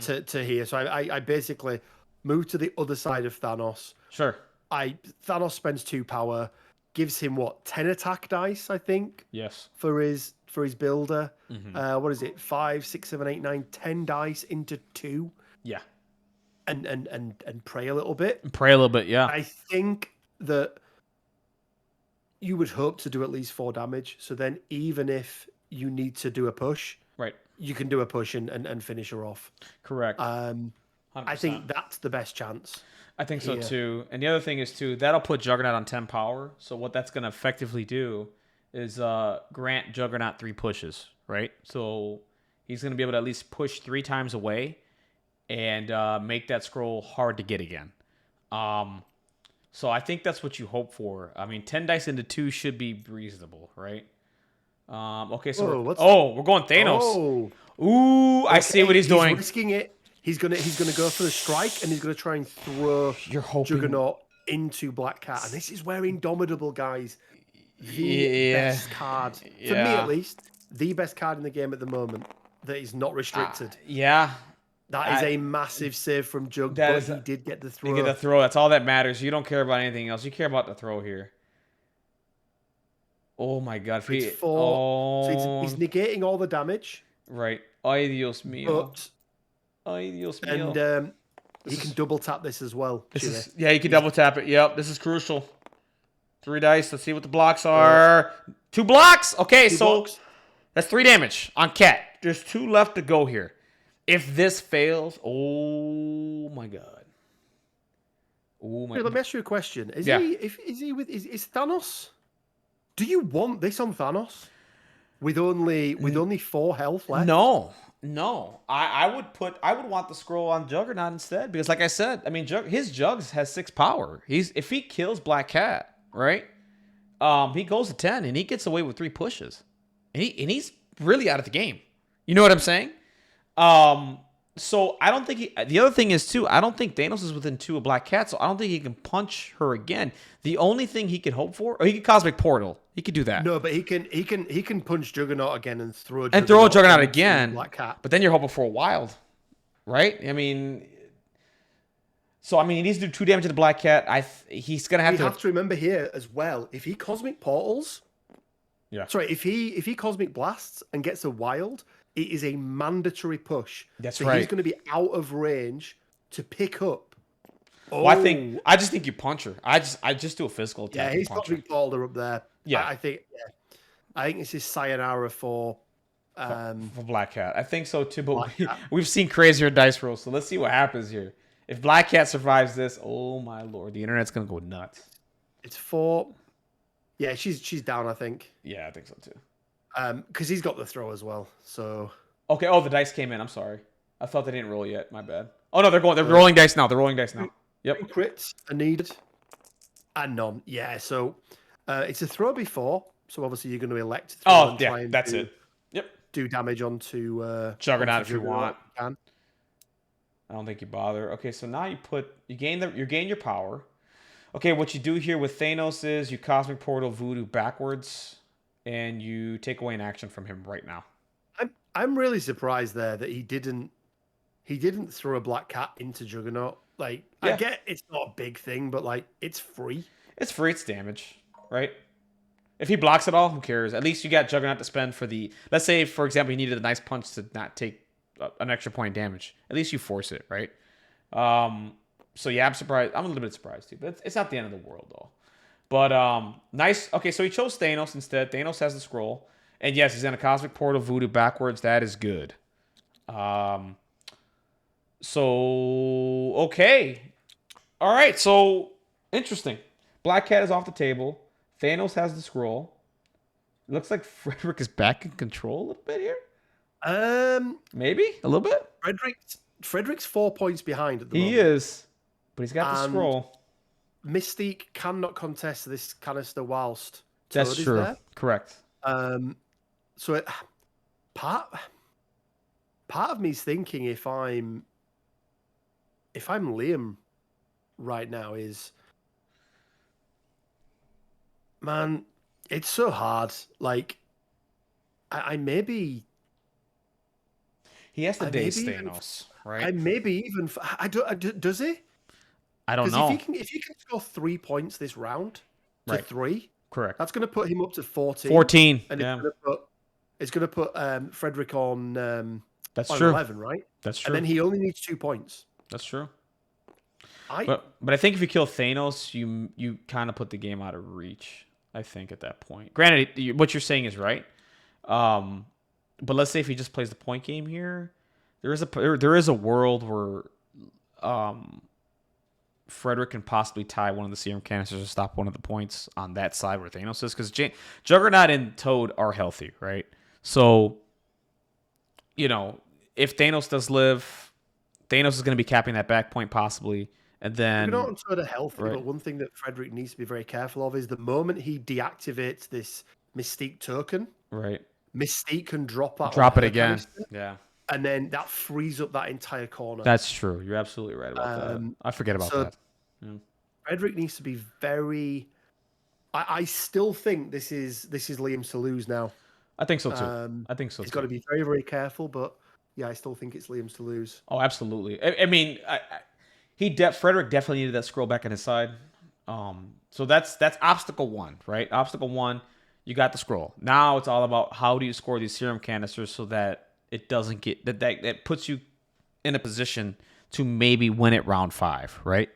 to here. So I basically move to the other side of Thanos. Sure. Thanos spends 2 power, gives him 10 attack dice, I think. Yes. For his builder. What is it? 5, 6, 7, 8, 9, 10 dice into 2. Yeah. And pray a little bit. Yeah. I think that you would hope to do at least 4 damage. So then even if you need to do a push, right, you can do a push and finish her off. Correct. 100%. I think that's the best chance. I think so too. And the other thing is too, that'll put Juggernaut on 10 power. So what that's going to effectively do is grant Juggernaut 3 pushes, right? So he's going to be able to at least push 3 times away and make that scroll hard to get again. So I think that's what you hope for. I mean, 10 dice into 2 should be reasonable, right? Okay, so Whoa, we're going Thanos. Oh, Ooh, I see what he's doing. Risking it. He's gonna go for the strike, and he's gonna try and throw You're hoping Juggernaut into Black Cat, and this is where Indomitable, guys, the Yeah. best card for me Yeah. at least, the best card in the game at the moment that is not restricted. Yeah. That is a massive save from Jug, That but is he did get the You throw. get the throw. That's all that matters. You don't care about anything else. You care about the throw here. Oh my God! If It's he, 4. So he's negating all the damage. right. Ay Dios mío. But Ay Dios and mío. he can double tap this as well. Yeah, you can double tap it. Yep, this is crucial. 3 dice. Let's see what the blocks are. 2 blocks. Okay, blocks. That's 3 damage on Cat. There's 2 left to go here. If this fails, oh my God. Oh my. Let me ask you a question. Is is Thanos? Do you want this on Thanos with only 4 health left? No. I would want the scroll on Juggernaut instead, because like I said, I mean his Jugs has 6 power. If he kills Black Cat, right? He goes to 10 and he gets away with 3 pushes. And he's really out of the game. You know what I'm saying? So I don't think the other thing is too, I don't think Thanos is within 2 of Black Cat, so I don't think he can punch her again. The only thing he can hope for, or he can Cosmic Portal. He could do that. No, but he can punch Juggernaut again and throw Juggernaut again. Black Cat. But then you're hoping for a wild, right? I mean, he needs to do 2 damage to the Black Cat. He's gonna have to. You have to remember here as well. If he Cosmic Portals, if he Cosmic Blasts and gets a wild, it is a mandatory push. That's so right. He's going to be out of range to pick up. Well, I just think you punch her. I just do a physical attack. Yeah, he's Cosmic Portal up there. Yeah, I think this is sayonara for Black Cat. I think so too. But we've seen crazier dice rolls, so let's see what happens here. If Black Cat survives this, oh my Lord, the internet's gonna go nuts. It's 4. Yeah, she's down, I think. Yeah, I think so too. Because he's got the throw as well. So okay. Oh, the dice came in. I'm sorry. I thought they didn't roll yet. My bad. Oh no, they're rolling dice now. They're rolling dice now. Yep. Crits are needed. And none. Yeah. So it's a throw before. So obviously you're going to elect to throw and try and that's it. Yep. Do damage onto Juggernaut if you want. You can. I don't think you bother. Okay, so now you gain your power. Okay, what you do here with Thanos is you Cosmic Portal Voodoo backwards, and you take away an action from him right now. I'm really surprised there that he didn't throw a Black Cat into Juggernaut. Like, I get it's not a big thing, but like it's free. It's free. It's damage, right? If he blocks it all, who cares? At least you got Juggernaut to spend for the. Let's say, for example, he needed a nice punch to not take an extra point of damage. At least you force it, right? So yeah, I'm surprised. I'm a little bit surprised too, but it's not the end of the world though. But nice. Okay, so he chose Thanos instead. Thanos has the scroll, and yes, he's in a Cosmic Portal Voodoo backwards. That is good. So okay, all right. So interesting. Black Cat is off the table. Thanos has the scroll. It looks like Fredrick is back in control a little bit here. Maybe a little bit. Frederick's 4 points behind at the moment. He is, but he's got the scroll. Mystique cannot contest this canister whilst that's Toad true. is there. Correct. So part of me is thinking if I'm Liam right now is, man, it's so hard. Like I maybe he has to daze Thanos, right? I maybe even does he? I don't know. If he can score 3 points this round to 3, correct. That's going to put him up to 14. 14, and yeah. It's going to put Fredrick on. That's on true. 11, right? That's true. And then he only needs 2 points. That's true. But I think if you kill Thanos, you kind of put the game out of reach. I think at that point. Granted, what you're saying is right. But let's say if he just plays the point game here, there is a world where Fredrick can possibly tie one of the serum canisters to stop one of the points on that side where Thanos is, because Juggernaut and Toad are healthy, right? So, if Thanos does live, Thanos is going to be capping that back point possibly, and then Juggernaut and Toad are healthy, but one thing that Fredrick needs to be very careful of is the moment he deactivates this Mystique token. Right. Mystique can drop that Drop on it her again. canister, Yeah. and then that frees up that entire corner. That's true. You're absolutely right about that. I forget about that. Yeah. Fredrick needs to be very. I still think this is Liam's to lose now. I think so too. He's got to be very, very careful, but yeah, I still think it's Liam's to lose. Oh, absolutely. I mean, Fredrick definitely needed that scroll back on his side. So that's obstacle one, right? Obstacle one, you got the scroll. Now it's all about how do you score these serum canisters so that it doesn't get that puts you in a position to maybe win it round 5, right?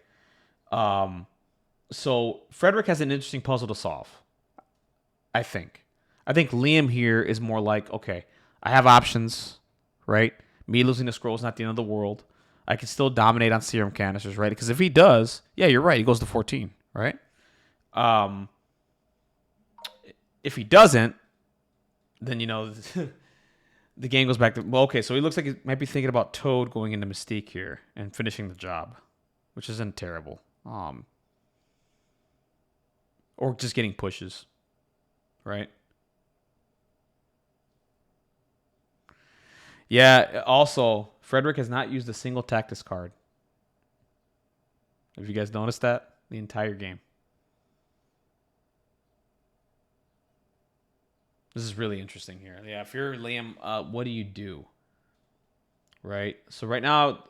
So Fredrick has an interesting puzzle to solve. I think Liam here is more like, okay, I have options, right? Me losing the scroll is not the end of the world. I can still dominate on serum canisters, right? Because if he does, yeah, you're right. He goes to 14, right? If he doesn't, then, the game goes back to, well, okay, so he looks like he might be thinking about Toad going into Mystique here and finishing the job, which isn't terrible. Or just getting pushes, right? Yeah, also, Fredrick has not used a single Tactus card. Have you guys noticed that? The entire game. This is really interesting here. Yeah, if you're Liam, what do you do? Right? So right now,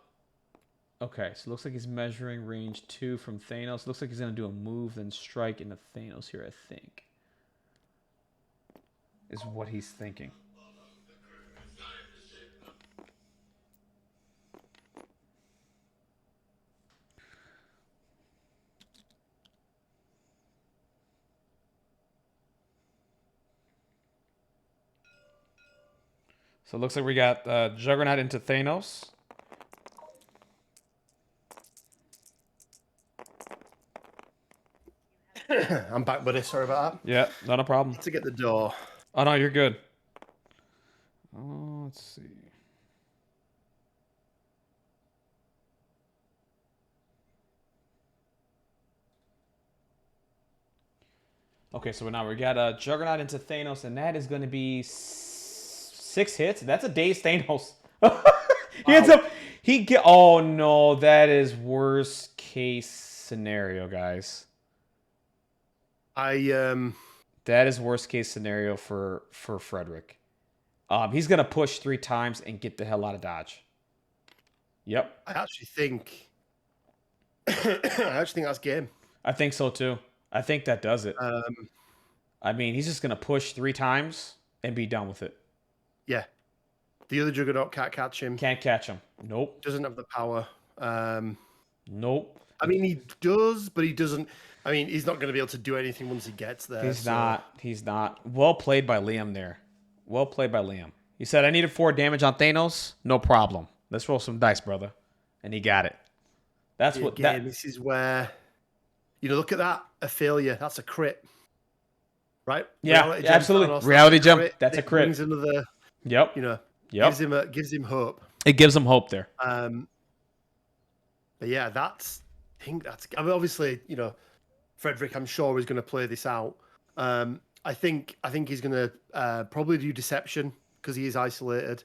okay, so it looks like he's measuring range 2 from Thanos. Looks like he's going to do a move, then strike into Thanos here, I think. Is what he's thinking. So it looks like we got Juggernaut into Thanos. I'm back, buddy. Sorry about that. Yeah, not a problem. To get the door. Oh, no, you're good. Oh, let's see. Okay, so now we got Juggernaut into Thanos, and that is going to be 6 hits. That's a dazed Thanos. He ends up. Oh no, that is worst case scenario, guys. That is worst case scenario for Fredrick. He's gonna push 3 times and get the hell out of Dodge. Yep. I actually think that's game. I think so too. I think that does it. I mean, he's just gonna push 3 times and be done with it. Yeah. The other Juggernaut can't catch him. Can't catch him. Nope. Doesn't have the power. Nope. I mean, he does, but he doesn't. I mean, he's not going to be able to do anything once he gets there. He's not. Well played by Liam there. Well played by Liam. He said, I needed 4 damage on Thanos. No problem. Let's roll some dice, brother. And he got it. That's what. This is where, look at that. A failure. That's a crit. Right? Yeah, absolutely. Reality gem. That's a crit. Brings another. Yep. Gives him hope. It gives him hope there. But yeah, I mean, obviously, Fredrick, I'm sure, is going to play this out. I think he's going to probably do deception because he is isolated,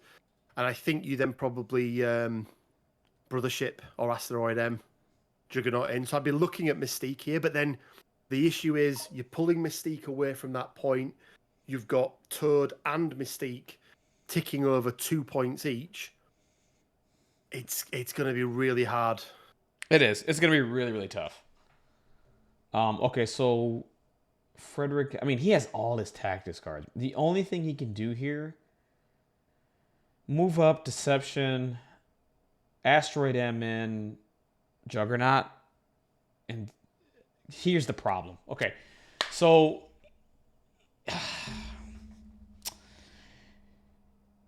and I think you then probably Brothership or Asteroid M Juggernaut in. So I'd be looking at Mystique here, but then the issue is you're pulling Mystique away from that point. You've got Toad and Mystique ticking over 2 points each. It's going to be really hard. It is. It's going to be really, really tough. Okay, so Fredrick, I mean, he has all his Tactus cards. The only thing he can do here, move up, Deception, Asteroid M in, Juggernaut, and here's the problem. Okay, so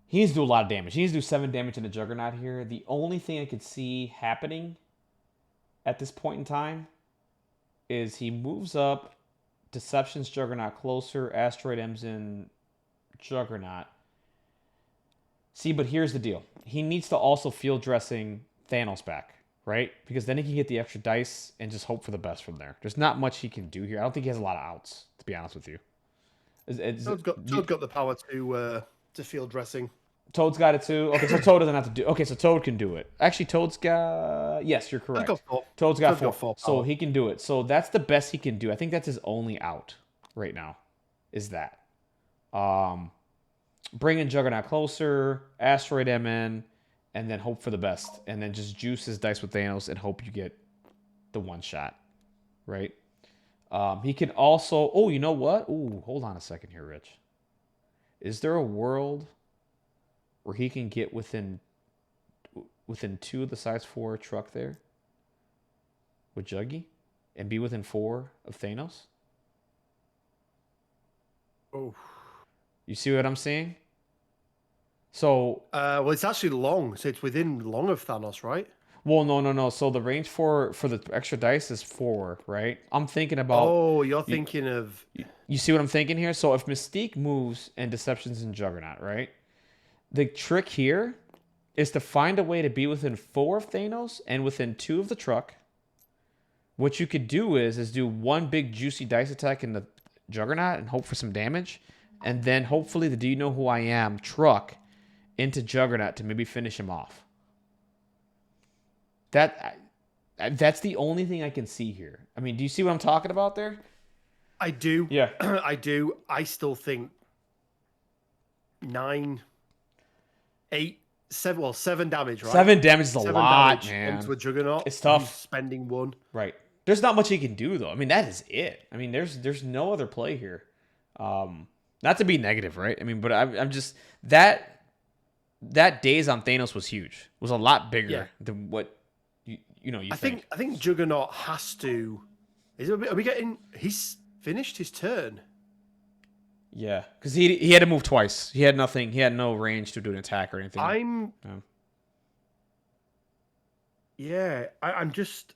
he needs to do a lot of damage. He needs to do 7 damage in the Juggernaut here. The only thing I could see happening at this point in time is he moves up, Deception's Juggernaut closer, Asteroid M's in Juggernaut. See, but here's the deal. He needs to also field dressing Thanos back, right? Because then he can get the extra dice and just hope for the best from there. There's not much he can do here. I don't think he has a lot of outs, to be honest with you. Toad's got the power to field dressing. Toad's got it too. Okay, so Toad doesn't have to do. Okay, so Toad can do it. Actually, Toad's got. Yes, you're correct. Toad's got four, so he can do it. So that's the best he can do. I think that's his only out right now. Is that bringing Juggernaut closer, Asteroid M in, and then hope for the best, and then just juice his dice with Thanos and hope you get the one shot, right? He can also. Oh, you know what? Ooh, hold on a second here, Rich. Is there a world where he can get within 2 of the size 4 truck there with Juggy and be within 4 of Thanos? Oh, you see what I'm saying? So, well, it's actually long, so it's within long of Thanos, right? Well, no. So the range for the extra dice is 4, right? I'm thinking about. Oh, you're thinking of. You see what I'm thinking here? So if Mystique moves and Deception's in Juggernaut, right? The trick here is to find a way to be within 4 of Thanos and within 2 of the truck. What you could do is do one big juicy dice attack in the Juggernaut and hope for some damage, and then hopefully the Do You Know Who I Am truck into Juggernaut to maybe finish him off. That's the only thing I can see here. I mean, do you see what I'm talking about there? I do. Yeah. I do. I still think 9, 8, 7. Well, 7 damage, right? 7 damage is a lot, man. Into a Juggernaut. It's tough. Spending 1. Right. There's not much he can do though. I mean, that is it. I mean, there's no other play here. Not to be negative, right? I mean, but I'm just that daze on Thanos was huge. Was a lot bigger than what you think. I think Juggernaut has to. Are we getting? He's finished his turn. Yeah, because he had to move twice. He had nothing. He had no range to do an attack or anything. I'm just.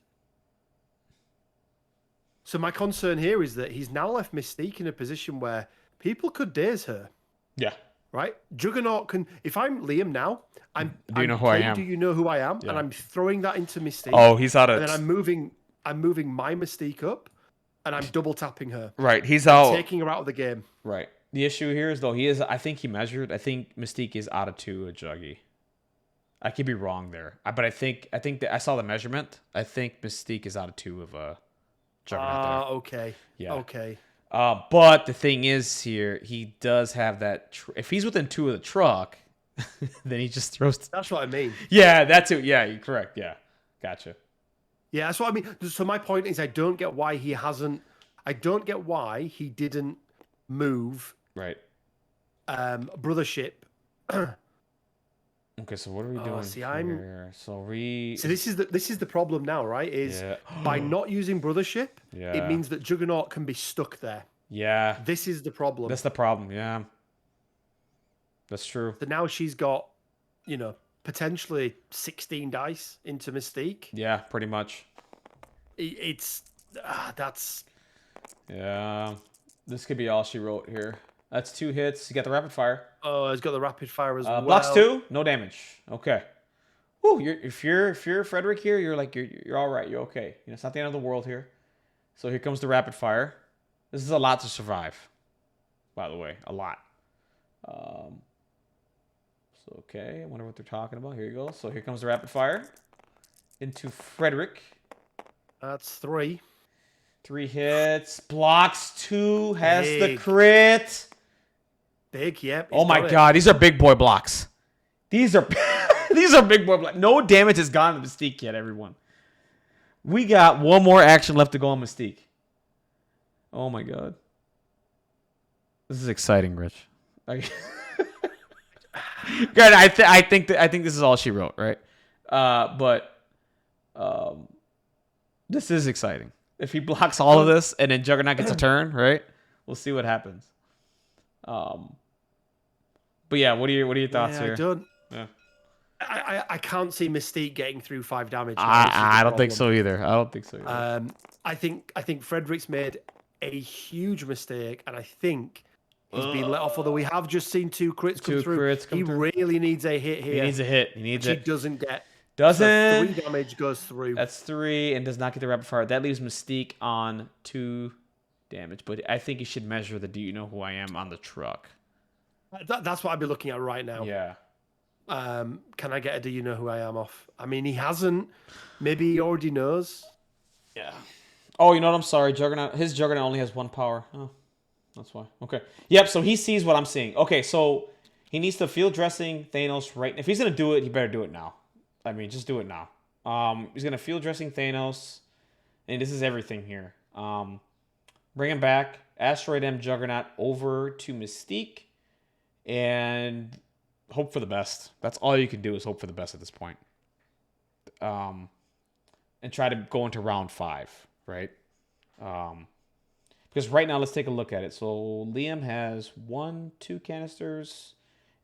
So my concern here is that he's now left Mystique in a position where people could daze her. Yeah. Right? Juggernaut can. If I'm Liam now, Do you know who I am? Do you know who I am? Yeah. And I'm throwing that into Mystique. Oh, he's out of. And then I'm moving my Mystique up, and I'm double tapping her. Right, he's out. Taking her out of the game. Right. The issue here is though he is. I think he measured. I think Mystique is out of 2 of Juggy. I could be wrong there, but I think that I saw the measurement. I think Mystique is out of 2 of Juggernaut. Okay. Yeah. Okay. But the thing is here, he does have that. If he's within 2 of the truck, then he just throws. That's what I mean. Yeah, that's it. Yeah, you're correct. Yeah, gotcha. Yeah, that's what I mean. So my point is, I don't get why he hasn't. I don't get why he didn't move. Right. Brothership. Okay, so what are we doing here? So this is the problem now, right? Is by not using Brothership, it means that Juggernaut can be stuck there. Yeah. This is the problem. That's the problem, yeah. That's true. So now she's got, potentially 16 dice into Mystique. Yeah, pretty much. That's... Yeah. This could be all she wrote here. That's 2 hits. You got the rapid fire. Oh, he's got the rapid fire as well. Blocks 2, no damage. Okay. Woo, if you're Fredrick here, you're all right. You're okay. It's not the end of the world here. So here comes the rapid fire. This is a lot to survive. By the way, a lot. So okay, I wonder what they're talking about. Here you go. So here comes the rapid fire into Fredrick. That's 3. 3 hits. Blocks 2. Has the crit. Big, yep. Oh my god, these are big boy blocks. These are big boy blocks. No damage has gone to Mystique yet, everyone. We got one more action left to go on Mystique. Oh my god. This is exciting, Rich. Good. I think this is all she wrote, right? But this is exciting. If he blocks all of this and then Juggernaut gets a turn, right? We'll see what happens. But yeah, what are your thoughts here? I can't see Mystique getting through 5 damage. I don't think so either. I think Frederick's made a huge mistake, and I think he's been let off. Although we have just seen 2 crits come through, he really needs a hit here. He needs a hit. He doesn't get. So 3 damage goes through. That's 3 and does not get the rapid fire. That leaves Mystique on 2 damage, but I think you should measure the "Do you know who I am" on the truck. That's what I'd be looking at right now. Yeah. Can I get a "Do you know who I am" off? I mean, he hasn't. Maybe he already knows. Yeah. Oh, you know what? I'm sorry. Juggernaut. His Juggernaut only has 1 power. Oh, that's why. Okay. Yep. So he sees what I'm seeing. Okay. So he needs to field dressing Thanos right. If he's gonna do it, he better do it now. I mean, just do it now. He's gonna field dressing Thanos, and this is everything here. Bring him back. Asteroid M Juggernaut over to Mystique, and hope for the best. That's all you can do is hope for the best at this point. And try to go into round 5, right? Because right now, let's take a look at it. So Liam has 1, 2 canisters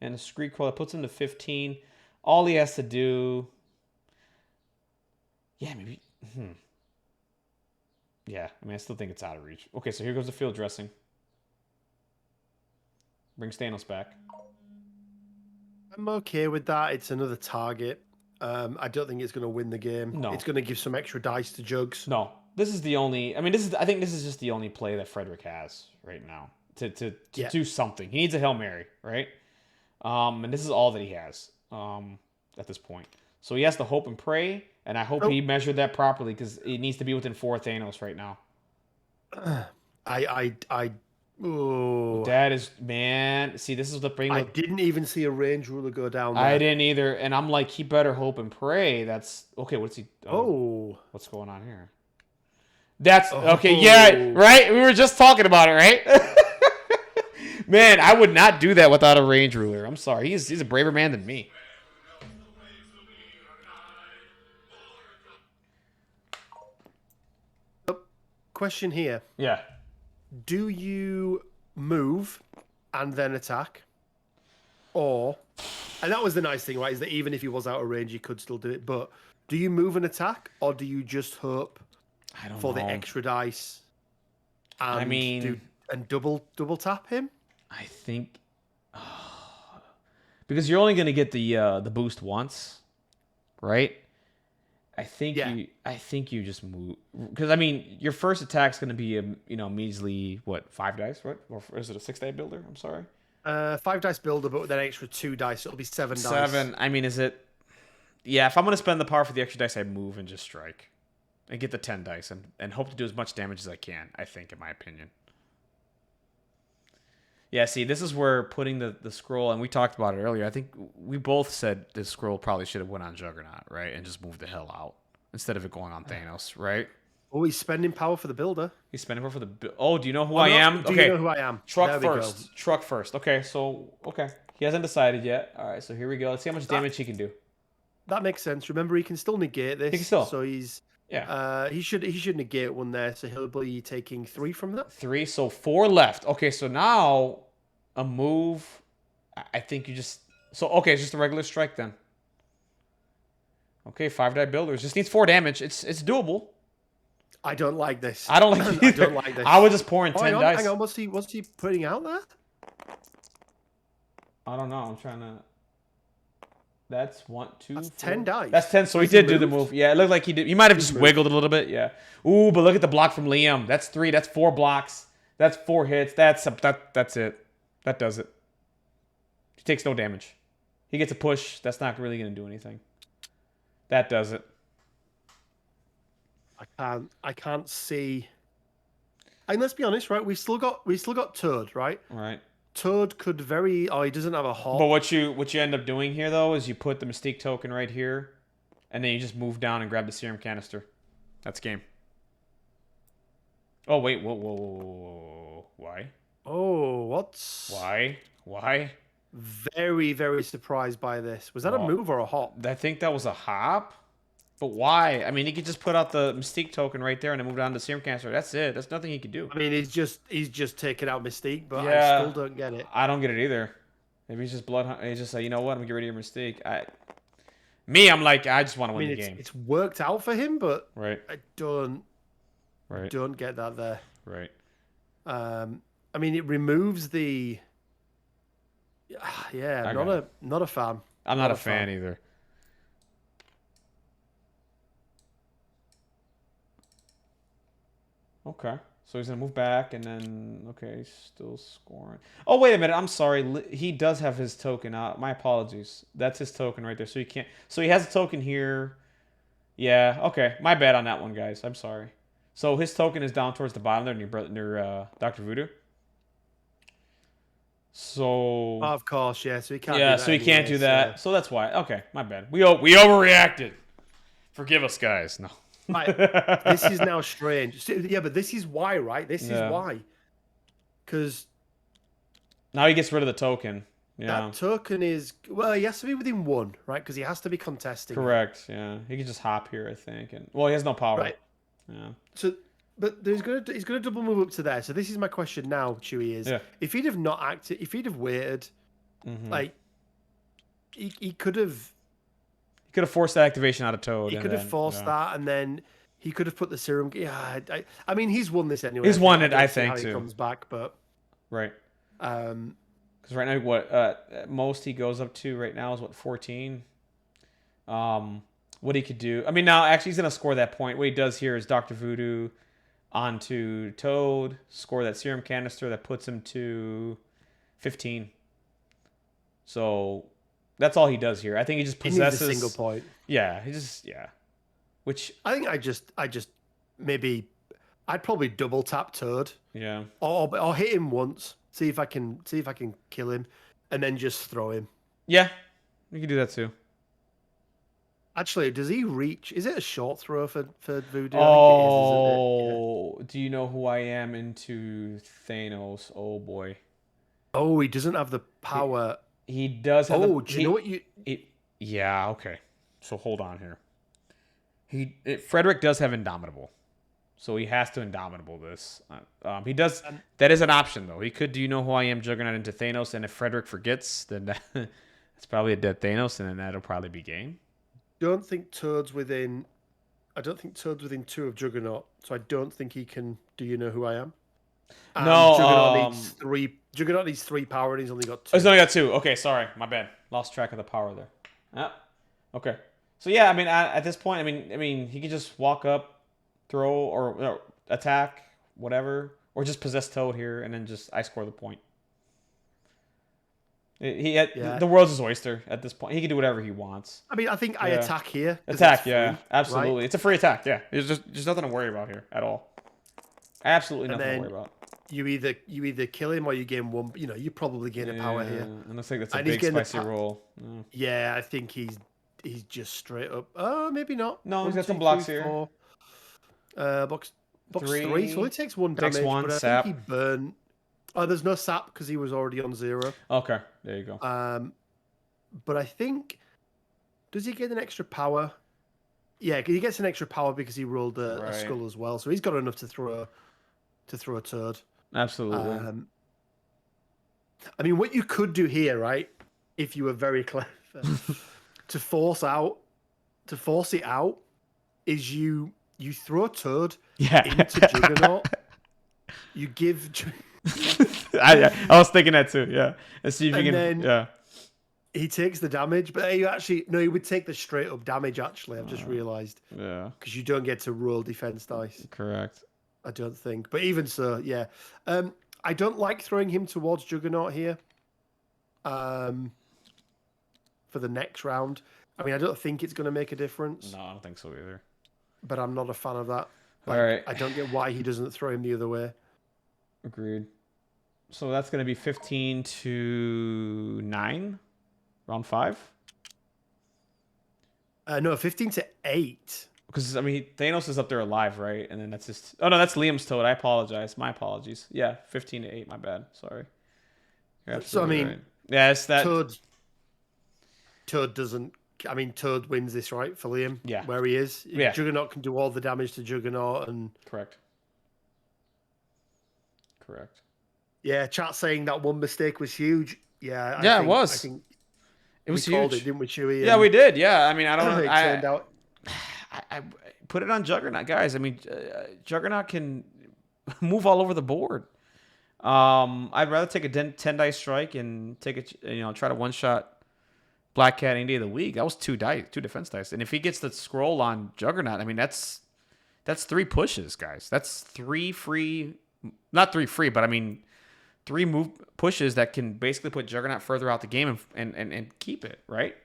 and a Screed Crow that puts him to 15. All he has to do... Yeah, maybe... Yeah, I mean, I still think it's out of reach. Okay, so here goes the field dressing. Brings Thanos back. I'm okay with that. It's another target. I don't think it's going to win the game. No. It's going to give some extra dice to Jugs. No. This is the only... I mean, I think this is just the only play that Fredrick has right now to do something. He needs a Hail Mary, right? And this is all that he has at this point. So he has to hope and pray, and I hope he measured that properly because it needs to be within 4 Thanos right now. That is, man. See, this is the thing. I didn't even see a range ruler go down there. I didn't either, and I'm like, he better hope and pray. That's okay. What's he? What's going on here? That's okay. Yeah, right. We were just talking about it, right? Man, I would not do that without a range ruler. I'm sorry. He's a braver man than me. Question here. Yeah. Do you move and then attack? Or, and that was the nice thing, right, is that even if he was out of range, you could still do it. But do you move and attack, or do you just hope for the extra dice? And double tap him? I think because you're only going to get the boost once, right? I think you just move because I mean your first attack's going to be a measly 5 dice, right? Or is it a 6 die builder? I'm sorry. 5 dice builder, but with an extra 2 dice, it'll be 7 dice. 7. I mean, is it? Yeah, if I'm going to spend the power for the extra dice, I move and just strike, and get the 10 dice and hope to do as much damage as I can. I think, in my opinion. Yeah, see, this is where putting the scroll, and we talked about it earlier. I think we both said this scroll probably should have went on Juggernaut, right, and just moved the hell out instead of it going on Thanos, right? Oh, he's spending power for the builder. He's spending power for the... Oh, do you know who I am? Do you know who I am? Truck first. Truck first. Okay, so... Okay. He hasn't decided yet. All right, so here we go. Let's see how much damage he can do. That makes sense. Remember, he can still negate this. He can still. So he's... Yeah. He should negate 1 there, so he'll be taking 3 from that. 3, so 4 left. Okay, so now a move. I think you just... So, okay, it's just a regular strike then. Okay, 5 die builders. Just needs 4 damage. It's doable. I don't like this. I don't like it either. I don't like this. I would just pour in 10 dice. Hang on, what's he putting out there? I don't know. I'm trying to... That's 1, 2, That's 4. 10 dice. That's 10, so he did do the move. Yeah, it looked like he did. He might have just wiggled a little bit, yeah. Ooh, but look at the block from Liam. That's 3. That's 4 blocks. That's 4 hits. That's it. That does it. He takes no damage. He gets a push. That's not really going to do anything. That does it. I can't see. And let's be honest, right? We still got Toad, right? Right. Toad could he doesn't have a hop. But what you end up doing here though is you put the Mystique token right here, and then you just move down and grab the serum canister. That's game. Oh wait, whoa. Why? Oh, what's... Why? Very, very surprised by this. Was that a move or a hop? I think that was a hop. But why? I mean, he could just put out the Mystique token right there and then move down to Serum Canister. That's it. That's nothing he could do. I mean, he's just taken out Mystique, but I still don't get it. I don't get it either. Maybe he's just blood. He's just like, you know what? I'm gonna get rid of your Mystique. I'm like, I just want to win the game. It's worked out for him, but right. I don't get that there. Right. I mean, it removes the. Yeah, not a fan. I'm not a fan either. Okay. So he's gonna move back, and then okay, still scoring. Oh wait a minute, I'm sorry. He does have his token out. My apologies. That's his token right there. So he can't. So he has a token here. Yeah. Okay. My bad on that one, guys. I'm sorry. So his token is down towards the bottom there near Dr. Voodoo. So. Oh, of course, yeah. So he can't. Yeah. Do that So he anyway, can't do that. So that's why. Okay. My bad. We overreacted. Forgive us, guys. No. Right. This is now strange. Yeah, but this is why, right? This is why. Because now he gets rid of the token. Yeah. That token is, well, he has to be within 1, right? Because he has to be contesting. Correct. Yeah. He can just hop here, I think. And well, he has no power. Right. Yeah. So, but he's gonna double move up to there. So this is my question now, Chewy. Is if he'd have not acted, if he'd have waited, like he could have. He could have forced that activation out of Toad. He could have forced that, and then he could have put the serum. Yeah, I mean, he's won this anyway. He's won it, I think, how too. He comes back, but right. Because right now, what most he goes up to right now is what 14. What he could do. I mean, now actually he's gonna score that point. What he does here is Dr. Voodoo onto Toad, score that serum canister that puts him to 15. So that's all he does here. I think he just possesses a single point. Yeah, Which I think I just maybe I'd probably double tap Toad. Yeah. Or hit him once. See if I can kill him, and then just throw him. Yeah, you can do that too. Actually, does he reach? Is it a short throw for Voodoo? Oh, do you know who I am into Thanos? Oh boy. Oh, he doesn't have the power. He does have. Oh, do you know what you? Yeah. Okay. So hold on here. Fredrick does have Indomitable, so he has to Indomitable this. He does. That is an option though. He could. Do you know who I am? Juggernaut into Thanos, and if Fredrick forgets, then it's probably a dead Thanos, and then that'll probably be game. I don't think Toad's within 2 of Juggernaut, so I don't think he can. Do you know who I am? No. Juggernaut needs 3. Juggernaut needs 3 power, and he's only got 2. Oh, he's only got 2. Okay, sorry, my bad. Lost track of the power there. Yeah. Okay. So yeah, I mean, at this point, I mean, he could just walk up, throw, or attack, whatever, or just possess Toad here, and then just I score the point. The world's his oyster at this point. He can do whatever he wants. I mean, I think I attack here. Attack, free, absolutely. Right? It's a free attack. Yeah, there's nothing to worry about here at all. Absolutely nothing to worry about. You either kill him or you gain 1. You know, you probably gain a power here. And looks like that's a big spicy roll. Yeah, I think he's just straight up. Oh, maybe not. No, he's got some blocks here. 4. Box 3. So he takes 1 damage. Takes 1 but sap. I think he burned. Oh, there's no sap because he was already on 0. Okay, there you go. But I think, does he get an extra power? Yeah, he gets an extra power because he rolled a skull as well. So he's got enough to throw a Toad. Absolutely. I mean, what you could do here, right? If you were very clever, to force it out, is you throw Toad into Juggernaut. You give. I was thinking that too. Yeah, let's see if you can. Yeah. He takes the damage, but he would take the straight up damage. Actually, I've just realised. Yeah. Because you don't get to roll defense dice. Correct. I don't think, but even so, yeah. I don't like throwing him towards Juggernaut here. For the next round, I mean, I don't think it's going to make a difference. No, I don't think so either. But I'm not a fan of that. All right. I don't get why he doesn't throw him the other way. Agreed. So that's going to be 15 to 9, round 5. No, 15 to 8. Because I mean, Thanos is up there alive, right? And then that's just. Oh no, that's Liam's Toad. I apologize. My apologies. Yeah, 15 to 8. My bad. Sorry. So I mean, right. Yeah, it's that. Toad doesn't. I mean, Toad wins this, right, for Liam? Yeah. Where he is. Yeah. Juggernaut can do all the damage to Juggernaut and. Correct. Yeah, chat saying that one mistake was huge. Yeah. It was. I think it was huge. Didn't we, Chewy? Yeah, we did. Yeah, I mean, I don't. It turned out. I put it on Juggernaut, guys. I mean, Juggernaut can move all over the board. I'd rather take a 10 dice strike and take a try to one shot Black Cat any day of the week. That was 2 defense dice, and if he gets the scroll on Juggernaut, I mean that's That's 3 pushes, guys. That's 3 free, not 3 free, but I mean 3 move pushes that can basically put Juggernaut further out the game and keep it, right?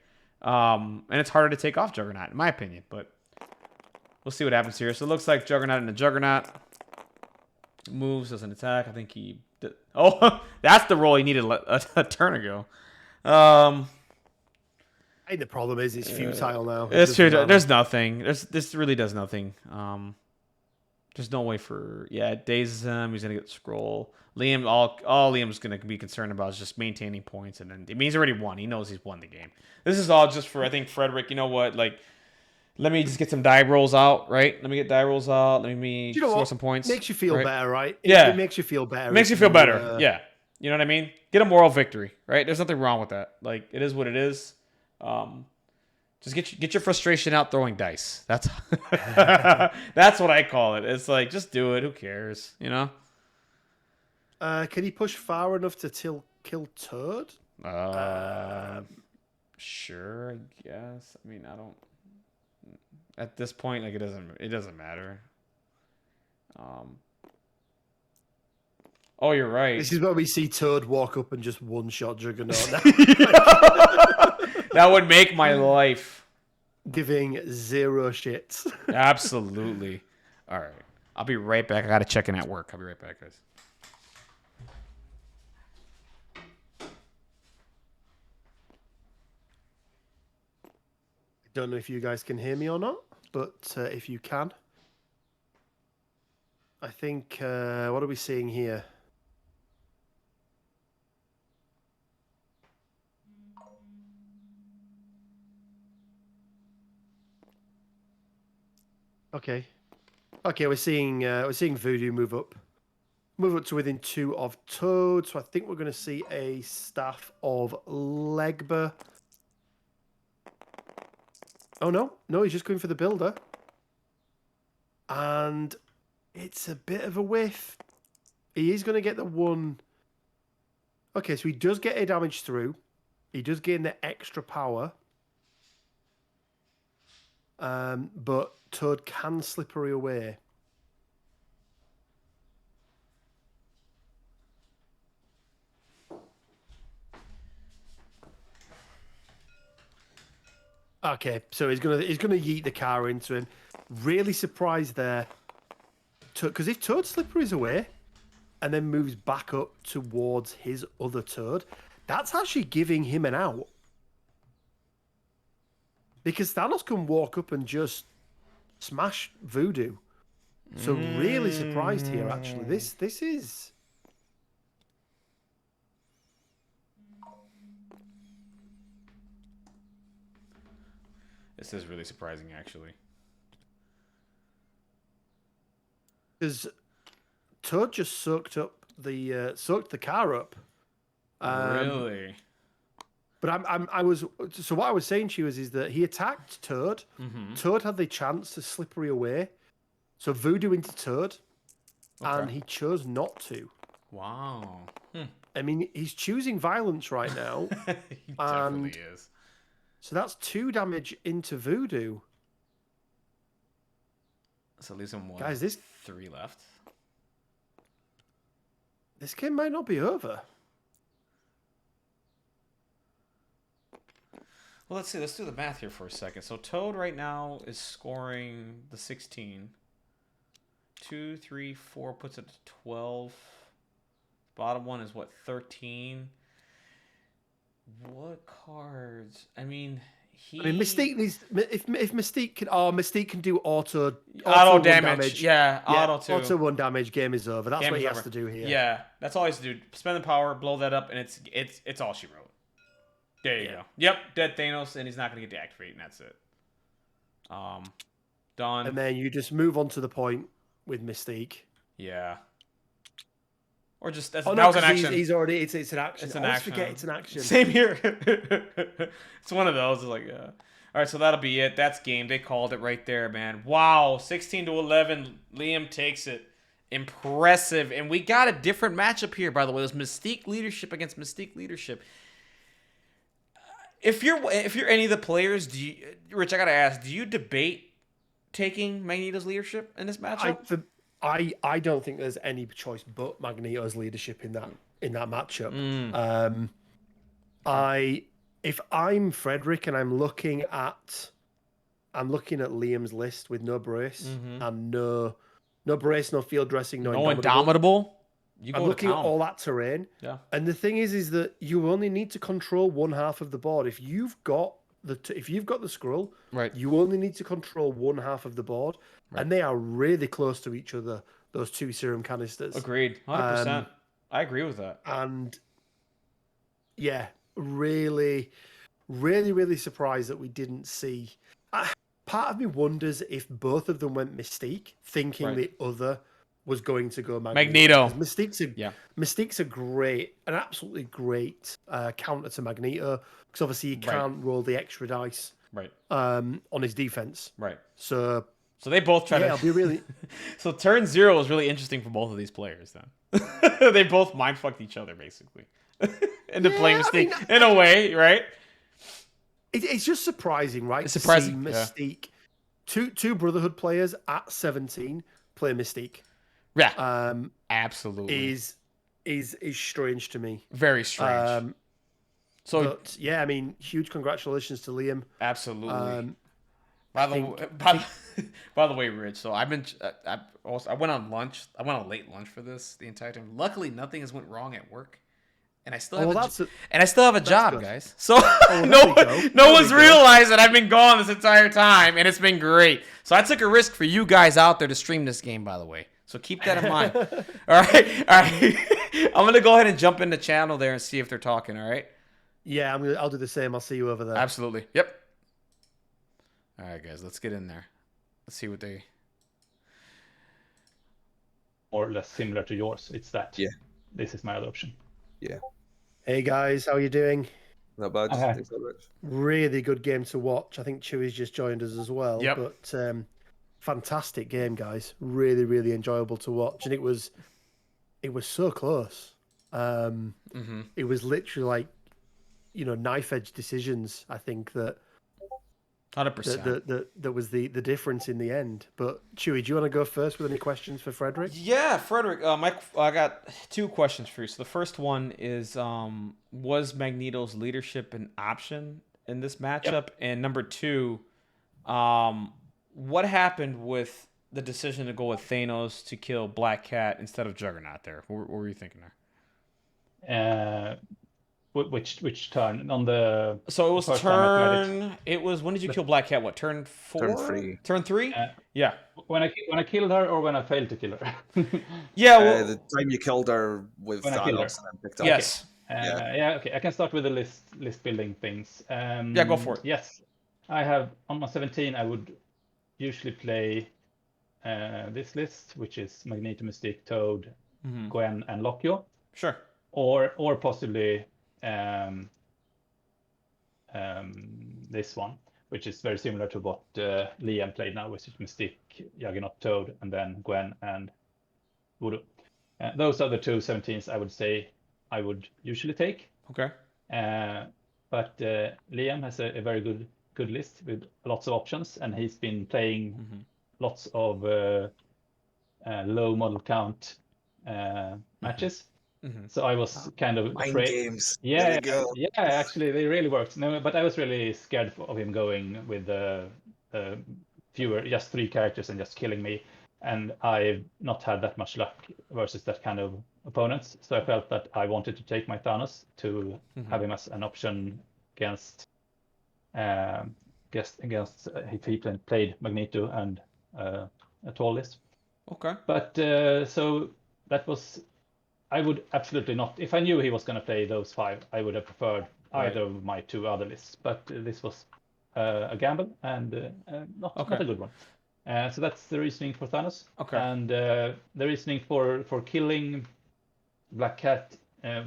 And it's harder to take off Juggernaut, in my opinion, but we'll see what happens here. So it looks like Juggernaut and a Juggernaut moves as an attack. I think he did. Oh, that's the roll he needed a turn ago. I think the problem is it's futile now. It's true. There's nothing. This really does nothing. There's no way for it dazes him. He's gonna get the scroll. Liam, all Liam's gonna be concerned about is just maintaining points, and then he's already won. He knows he's won the game. This is all just for I think Fredrick. You know what? Like, let me just get some die rolls out, right? Let me get die rolls out. Let me score some points. Makes you feel better, right? It makes you feel better. It makes you feel better. Yeah, you know what I mean. Get a moral victory, right? There's nothing wrong with that. Like, it is what it is. Just get your frustration out throwing dice. That's that's what I call it. It's like, just do it. Who cares? You know. Can he push far enough to kill Turd? Sure, I guess. I mean, I don't. At this point, like, it doesn't matter. Oh, you're right. This is where we see Toad walk up and just one-shot Juggernaut. That would make my life. Giving 0 shits. Absolutely. All right. I'll be right back. I got to check in at work. I'll be right back, guys. Don't know if you guys can hear me or not, but if you can. I think, what are we seeing here? Okay, we're seeing Voodoo move up to within 2 of Toad. So I think we're going to see a staff of Legba. Oh no, he's just going for the builder, and it's a bit of a whiff. He is going to get the 1. Okay, so he does get a damage through. He does gain the extra power. But Toad can slippery away. Okay, so he's gonna yeet the car into him. Really surprised there, because if Toad slipperies away and then moves back up towards his other Toad, that's actually giving him an out. Because Thanos can walk up and just smash Voodoo. So really surprised here, actually. This is... This is really surprising, actually. Because Toad just soaked the car up. Really? But so what I was saying to you is that he attacked Toad. Mm-hmm. Toad had the chance to slippery away, so Voodoo into Toad, and he chose not to. Wow. I mean, he's choosing violence right now. He definitely is. So that's 2 damage into Voodoo. So leaves him 1. Guys, 3 left. This game might not be over. Well, let's see. Let's do the math here for a second. So Toad right now is scoring the 16. 2, 3, 4 puts it to 12. Bottom one is what, 13? What cards? I mean, Mystique needs. If Mystique can, Mystique can do auto damage. Yeah, auto 1 damage. Game is over. That's what he has to do here. Yeah, that's all he has to do. Spend the power, blow that up, and it's all she wrote. There you go. Yep, dead Thanos, and he's not going to get to activate, and that's it. Done. And then you just move on to the point with Mystique. Yeah. Or just that was an action. He's already. It's an action. It's an action. Forget it's an action. Same here. It's one of those. It's like, all right, so that'll be it. That's game. They called it right there, man. Wow, 16-11. Liam takes it. Impressive. And we got a different matchup here, by the way. It was Mystique leadership against Mystique leadership. If you're any of the players, Rich, I gotta ask, do you debate taking Magneto's leadership in this matchup? I don't think there's any choice but Magneto's leadership in that matchup. If I'm Fredrick and I'm looking at Liam's list with no brace and no brace, no field dressing, no indomitable. I'm looking at all that terrain. Yeah. And the thing is that you only need to control one half of the board. If you've got the scroll, right, you only need to control one half of the board, and they are really close to each other. Those two serum canisters. Agreed, 100%. I agree with that. And yeah, really, really, really surprised that we didn't see. Part of me wonders if both of them went Mystique, thinking the other was going to go Magneto. Mystique's an absolutely great counter to Magneto, because obviously he can't roll the extra dice on his defense. Right. So they both try to. I'll be really. So turn 0 was really interesting for both of these players. Then they both mind fucked each other basically into playing Mystique in a way, right? It's just surprising, right? It's surprising. Mystique, two Brotherhood players at 17 play Mystique. Yeah, absolutely. Is strange to me. Very strange. But yeah, I mean, huge congratulations to Liam. Absolutely. By the way, Rich. So I went on lunch. I went on late lunch for this the entire time. Luckily, nothing has went wrong at work, and I still have a job, good. Guys. So no one's realized that I've been gone this entire time, and it's been great. So I took a risk for you guys out there to stream this game. By the way. So keep that in mind. All right. I'm gonna go ahead and jump in the channel there and see if they're talking. All right. Yeah, I'll do the same. I'll see you over there. Absolutely. Yep. All right, guys. Let's get in there. Let's see what they. More or less similar to yours. It's that. Yeah. This is my other option. Yeah. Hey guys, how are you doing? Not bad. Thanks so much. Really good game to watch. I think Chewy's just joined us as well. Yep. But fantastic game, guys. Really, really enjoyable to watch, and it was so close. It was literally like, knife edge decisions. I think that 100%. That was the difference in the end. But Chewy, do you want to go first with any questions for Fredrick? Yeah, Frederick. I got 2 questions for you. So the first one is, was Magneto's leadership an option in this matchup? Yep. And number 2, what happened with the decision to go with Thanos to kill Black Cat instead of Juggernaut there? What were you thinking there? Which turn on the? So it was turn. It was, when did you kill Black Cat? What, turn 4? Turn 3. Turn 3? Yeah. When I killed her, or when I failed to kill her? Yeah. Well, the time you killed her with Thanos and then picked up. Yes. Okay. I can start with the list building things. Yeah, go for it. Yes, I have on my 17. I would usually play this list, which is Magneto, Mystique, Toad, Gwen, and Lockjaw. Sure. Or possibly this one, which is very similar to what Liam played now, which is Mystique, Juggernaut, Toad, and then Gwen and Voodoo. Those are the 2 17s I would say I would usually take. Okay. But Liam has a very good list with lots of options, and he's been playing lots of low model count matches. So I was kind of afraid. Games. Yeah, actually they really worked. No, but I was really scared of him going with just 3 characters and just killing me. And I've not had that much luck versus that kind of opponents. So I felt that I wanted to take my Thanos to have him as an option against if he played Magneto and a tall list. Okay. But so that was. I would absolutely not. If I knew he was going to play those 5, I would have preferred either of my 2 other lists. But this was a gamble and not a good one. So that's the reasoning for Thanos. Okay. And the reasoning for killing Black Cat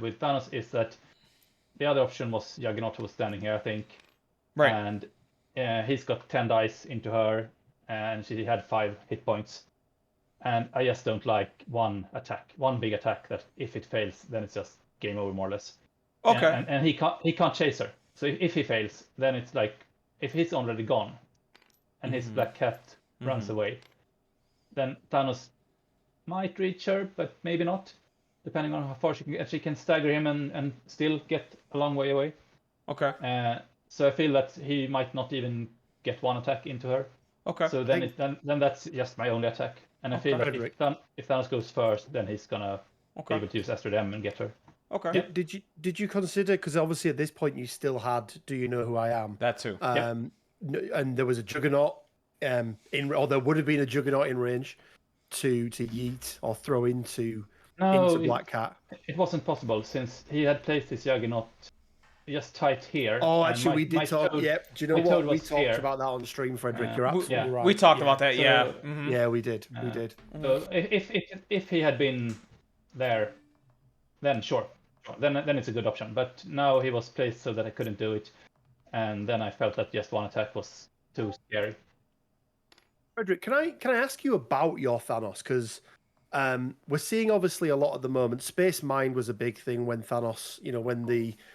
with Thanos is that the other option was Juggernaut, who was standing here, I think. Right. And he's got 10 dice into her, and she had 5 hit points. And I just don't like one big attack that if it fails, then it's just game over more or less. Okay. And he can't chase her. So if he fails, then it's like if he's already gone, and his Black Cat runs away. Then Thanos might reach her, but maybe not, depending on how far she can stagger him and still get a long way away. Okay. So I feel that he might not even get one attack into her. Okay. So then that's just my only attack. And I feel that if Thanos goes first, then he's gonna be able to use Astro Dem and get her. Okay. Did you consider, because obviously at this point you still had Do You Know Who I Am? That too. And there was a Juggernaut or there would have been a Juggernaut in range to yeet or throw into Black Cat. It wasn't possible since he had placed his Juggernaut just tight here. Oh, actually, we did talk. Do you know what? We talked here. about that on stream, Fredrick. You're absolutely right. We talked about that. Yeah, we did. We did. So if he had been there, then sure. Then it's a good option. But now he was placed so that I couldn't do it, and then I felt that just one attack was too scary. Fredrick, can I ask you about your Thanos? Because we're seeing obviously a lot at the moment. Space Mind was a big thing when Thanos,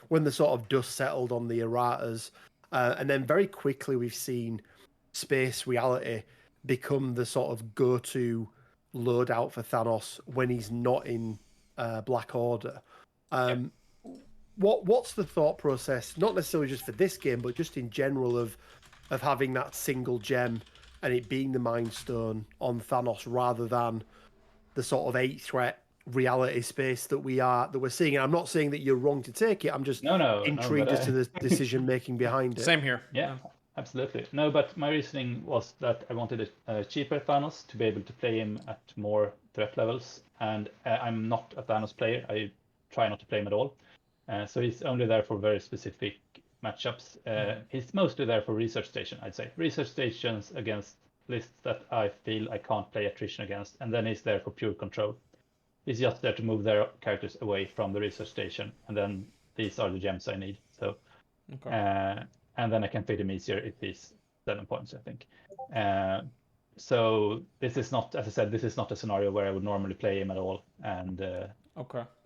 when the sort of dust settled on the erratas, and then very quickly we've seen Space Reality become the sort of go-to loadout for Thanos when he's not in Black Order. What's the thought process? Not necessarily just for this game, but just in general of having that single gem and it being the Mind Stone on Thanos rather than the sort of 8-threat reality space that we're seeing. And I'm not saying that you're wrong to take it. I'm just intrigued as to the decision making behind it. Same here. Yeah, absolutely. No, but my reasoning was that I wanted a cheaper Thanos to be able to play him at more threat levels. And I'm not a Thanos player. I try not to play him at all. So he's only there for very specific matchups. He's mostly there for research station, I'd say. Research stations against lists that I feel I can't play attrition against, and then he's there for pure control. He's just there to move their characters away from the research station, and then these are the gems I need. So, and then I can feed him easier if he's 7 points, I think. So this is not, as I said, this is not a scenario where I would normally play him at all, and the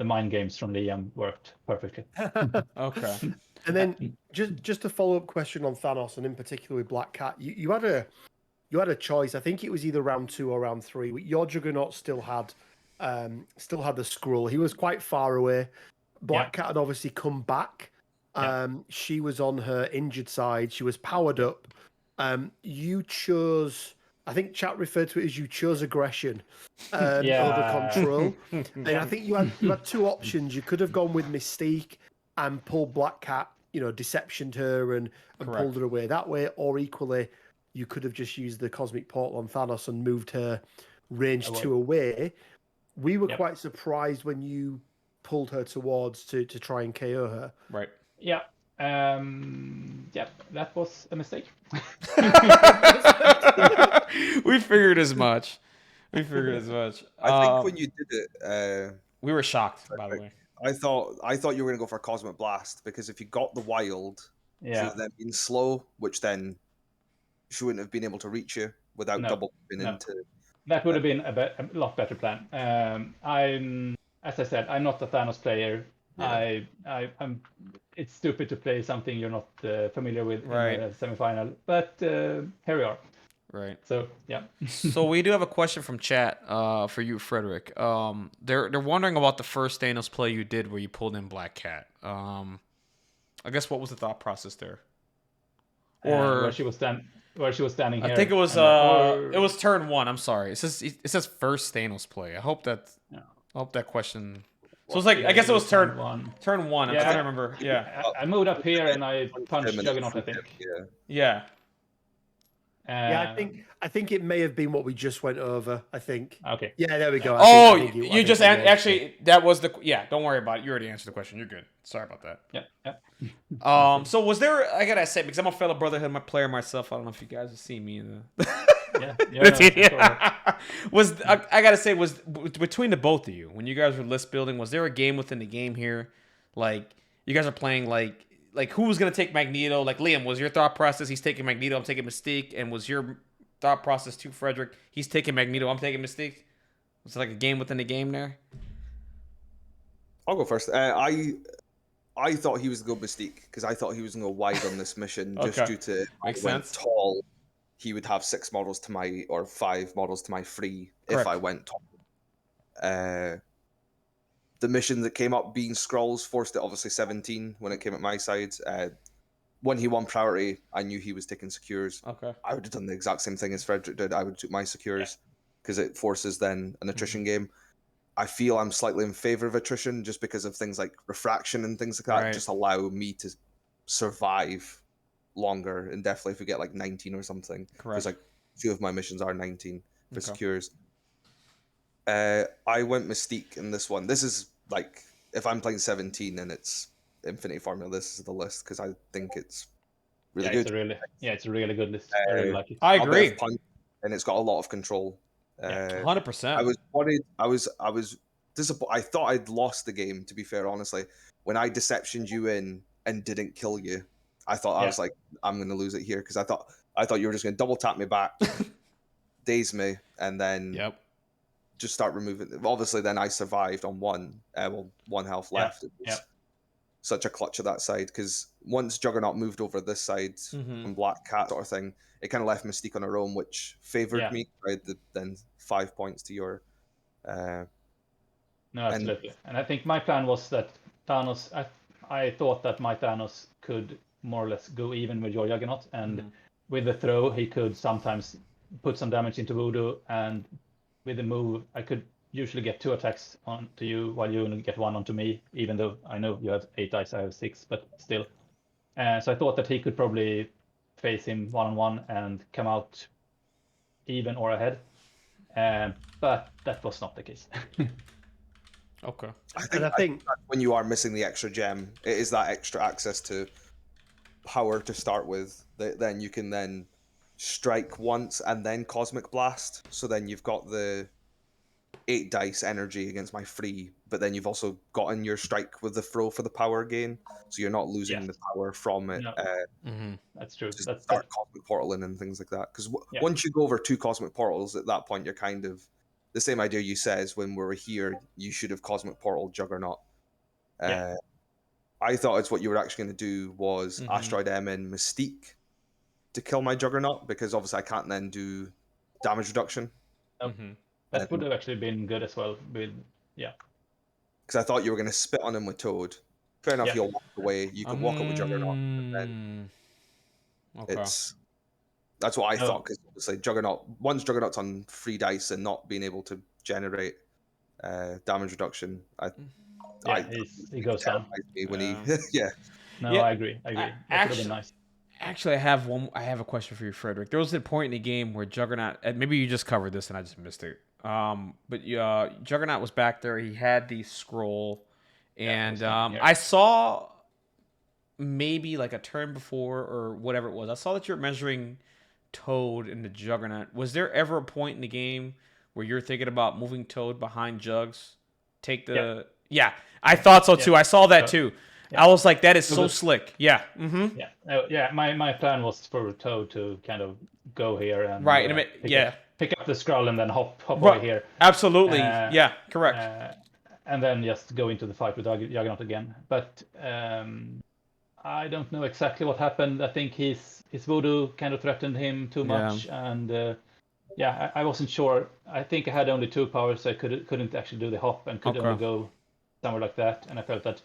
mind games from Liam worked perfectly. Okay. And then just a follow-up question on Thanos, and in particular with Black Cat, you had a choice. I think it was either round 2 or round 3. Your Juggernaut still had the scroll. He was quite far away. Black Cat had obviously come back. She was on her injured side. She was powered up. You chose, I think chat referred to it as you chose aggression over control. And I think you had 2 options. You could have gone with Mystique and pulled Black Cat, deceptioned her and pulled her away that way, or equally you could have just used the Cosmic Portal on Thanos and moved her range 2 away. We were quite surprised when you pulled her towards to try and KO her. Right. Yeah. That was a mistake. We figured as much. I think when you did it, we were shocked, by the way. I thought you were going to go for Cosmic Blast, because if you got the wild, should have then been slow, which then she wouldn't have been able to reach you without double into. That would have been a lot better plan. As I said, I'm not a Thanos player. Yeah. It's stupid to play something you're not familiar with in a semifinal, but here we are. Right. So yeah. So we do have a question from chat for you, Frederick. They're wondering about the first Thanos play you did where you pulled in Black Cat. I guess what was the thought process there? Or where she was standing here. I think it was turn 1. I'm sorry. It says first Thanos play. I hope that question. So it's like I guess it was turn 1. Turn 1. I'm trying to remember. Yeah. I moved up here and I punched Juggernaut, I think. Yeah. I think it may have been what we just went over. I think. Okay. Yeah, there we go. You just actually that was the Don't worry about it. You already answered the question. You're good. Sorry about that. Yeah. So was there? I gotta say, because I'm a fellow Brotherhood player myself. I don't know if you guys have seen me in the. I gotta say, was between the both of you when you guys were list building? Was there a game within the game here, like you guys are playing like who was gonna take Magneto? Like Liam, was your thought process he's taking Magneto, I'm taking Mystique, and was your thought process too, Frederick? He's taking Magneto, I'm taking Mystique. Was it like a game within the game there? I'll go first. I thought he was going to go Mystique because I thought he was going to go wide on this mission just due to Makes went sense. tall he would have 6 models to my, or 5 models to my free. Correct. If I went top. The mission that came up being scrolls forced it obviously 17 when it came at my side. When he won priority, I knew he was taking secures. Okay. I would have done the exact same thing as Fredrick did. I would took my secures because it forces then an attrition game. I feel I'm slightly in favor of attrition just because of things like refraction and things like that. Just allow me to survive longer, and definitely if we get like 19 or something. Because like 2 of my missions are 19 for secures. I went Mystique in this one. This is like, if I'm playing 17 and it's Infinity Formula, this is the list because I think it's really good. It's a really good list. I really like it. I agree. And it's got a lot of control. 100%. I was worried. I was disappointed. I thought I'd lost the game, to be fair, honestly. When I deceptioned you in and didn't kill you, I thought I was like, I'm going to lose it here because I thought you were just going to double tap me back, daze me, and then just start removing. Obviously, then I survived on 1 health left. It was such a clutch of that side because once Juggernaut moved over this side from Black Cat sort of thing, it kind of left Mystique on her own, which favored me. I had then 5 points to your. No, absolutely. And I think my plan was that Thanos. I thought that my Thanos could more or less go even with your Juggernaut, and with the throw, he could sometimes put some damage into Voodoo, and with the move, I could usually get 2 attacks onto you while you only get 1 onto me, even though I know you have 8 dice, I have 6, but still. So I thought that he could probably face him 1-on-1 and come out even or ahead. But that was not the case. Okay. I think when you are missing the extra gem, it is that extra access to power to start with. Then you can then strike once and then Cosmic Blast. So then you've got the 8 dice energy against my free, but then you've also gotten your strike with the throw for the power gain. So you're not losing the power from it. No. That's true. That's start Cosmic Portaling and things like that. Because once you go over 2 Cosmic Portals, at that point you're kind of the same idea you says when we were here. You should have Cosmic Portal Juggernaut. I thought it's what you were actually going to do was Asteroid M in Mystique to kill my Juggernaut, because obviously I can't then do damage reduction. That would have actually been good as well. Because I thought you were going to spit on him with Toad. Fair enough, you'll walk away. You can walk up with Juggernaut. And then that's what I thought, because obviously once Juggernaut's on 3 dice and not being able to generate damage reduction, he goes down. When he, I agree. That would have been nice. Actually, I have a question for you, Frederick. There was a point in the game where Juggernaut, maybe you just covered this and I just missed it. But Juggernaut was back there. He had the scroll, and I saw maybe like a turn before or whatever it was. I saw that you're measuring Toad in the Juggernaut. Was there ever a point in the game where you're thinking about moving Toad behind Jugs? Take the I thought so too. I saw that too. I was like, that is so slick. Yeah. My plan was for Toad to kind of go here and pick up the scroll and then hop over here. Absolutely. Correct. And then just go into the fight with Juggernaut again. But I don't know exactly what happened. I think his Voodoo kind of threatened him too much, and I wasn't sure. I think I had only 2 powers, so I couldn't actually do the hop and could only go somewhere like that. And I felt that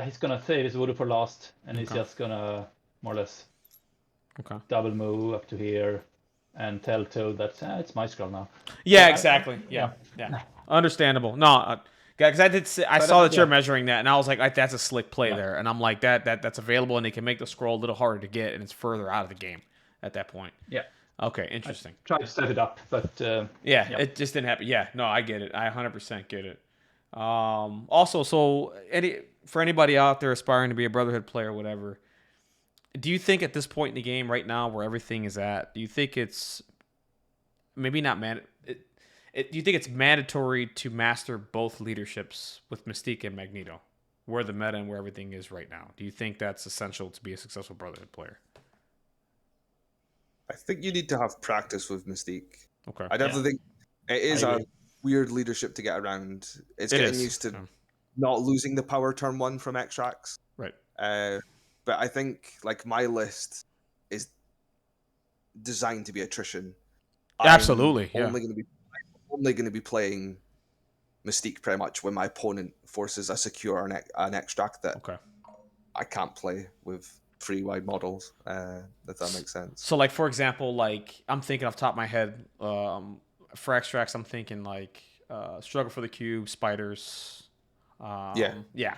he's gonna save his Voodoo for last, and he's just gonna more or less double move up to here and tell Toad that it's my scroll now. Yeah, exactly. Yeah. Understandable. No, because I saw that you're measuring that, and I was like, that's a slick play there, and I'm like, that's available, and they can make the scroll a little harder to get, and it's further out of the game at that point. Yeah. Okay, interesting. I tried to set it up, but it just didn't happen. Yeah, no, I get it. I 100% get it. Also, so for anybody out there aspiring to be a Brotherhood player or whatever, do you think at this point in the game right now where everything is at, do you think it's maybe not do you think it's mandatory to master both leaderships with Mystique and Magneto, where the meta and where everything is right now? Do you think that's essential to be a successful Brotherhood player? I think you need to have practice with Mystique. Okay. I definitely think it is a weird leadership to get around. It's getting used to not losing the power turn 1 from extracts. Right. But I think like my list is designed to be attrition. Absolutely, yeah. I'm only going to be playing Mystique pretty much when my opponent forces a secure or an extract that I can't play with 3 wide models, if that makes sense. So, like, for example, like, I'm thinking off the top of my head, for extracts, I'm thinking, like, Struggle for the Cube, Spiders. Yeah.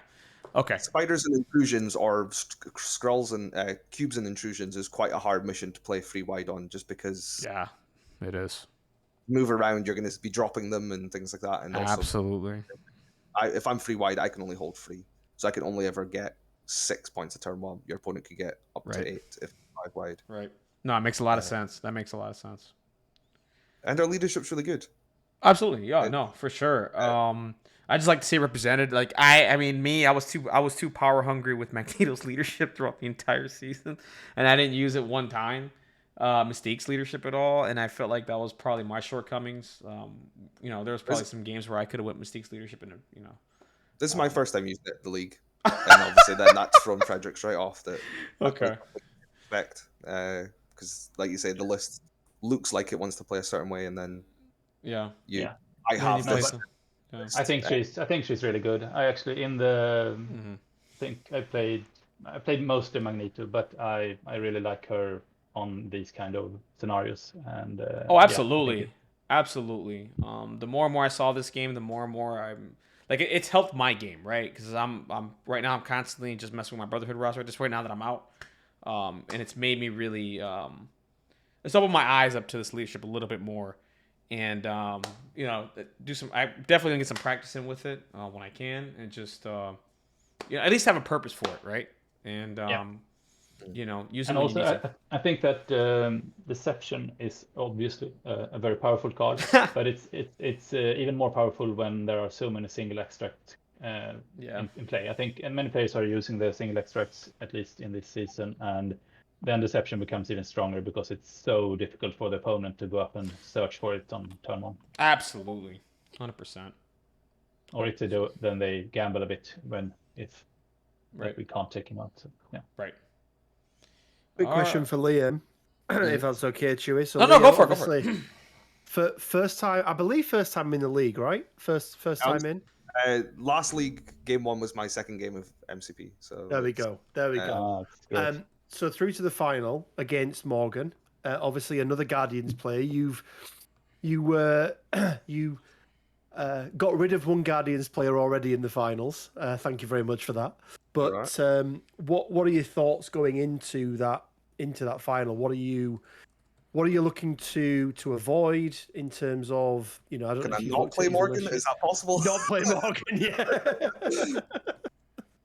Okay. Spiders and Intrusions, or Scrolls and Cubes and Intrusions, is quite a hard mission to play 3 wide on, just because... Yeah, it is. Move around, you're going to be dropping them and things like that. And also, absolutely. If I'm 3 wide, I can only hold 3. So I can only ever get 6 points a turn, while your opponent could get up to 8 if 5 wide. Right. No, it makes a lot of sense. That makes a lot of sense. And our leadership's really good. Absolutely. Yeah, no, for sure. I just like to see it represented. Like I was too power hungry with Magneto's leadership throughout the entire season, and I didn't use it one time. Mystique's leadership at all, and I felt like that was probably my shortcomings. There was probably some games where I could have went Mystique's leadership, and this is my first time using it in the league, and obviously then that's from Fredrick straight off. That okay. Expect because, like you say, the list looks like it wants to play a certain way, and then I have this. Yeah. I think she's really good. I actually think I played mostly Magneto, but I really like her on these kind of scenarios. And absolutely. Absolutely. The more and more I saw this game, the more and more I'm like it's helped my game, right? Because I'm right now I'm constantly just messing with my Brotherhood roster just right now that I'm out, and it's made me really it's opened my eyes up to this leadership a little bit more, and do some. I definitely gonna get some practice in with it when I can, and just at least have a purpose for it, right? And use it. And also, I think that Deception is obviously a very powerful card, but it's even more powerful when there are so many single extracts in play. I think, and many players are using the single extracts at least in this season, and then Deception becomes even stronger because it's so difficult for the opponent to go up and search for it on turn 1. Absolutely, 100%. Or if they do, then they gamble a bit if we can't take him out. So, yeah. Right. Quick question for Liam, if that's okay, Chewy. So no, go for it. First time in the league, right? First time in. Last league game 1 was my second game of MCP. So there we go. So through to the final against Morgan. Obviously, another Guardians player. You got rid of one Guardians player already in the finals. Thank you very much for that. But what are your thoughts going into that final? What are you looking to avoid in terms of I don't Can know I if you not play Morgan? Is that possible? Not play Morgan,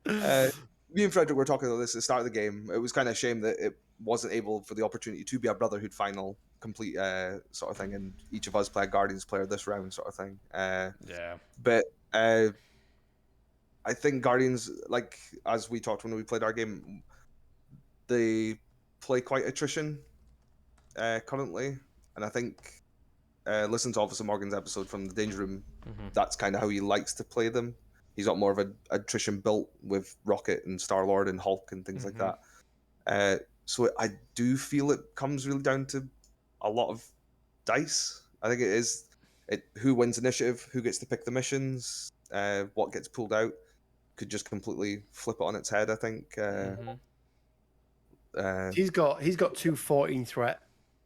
yeah. Me and Fredrick were talking about this at the start of the game. It was kind of a shame that it wasn't able for the opportunity to be a Brotherhood final complete sort of thing, and each of us play a Guardians player this round sort of thing. But I think Guardians, like as we talked when we played our game, they play quite attrition currently, and I think listen to Officer Morgan's episode from the Danger Room. That's kind of how he likes to play them. He's got more of an attrition built with Rocket and Star-Lord and Hulk and things like that. So I do feel it comes really down to a lot of dice. I think it is who wins initiative, who gets to pick the missions, what gets pulled out could just completely flip it on its head, I think. He's got 2 14 threat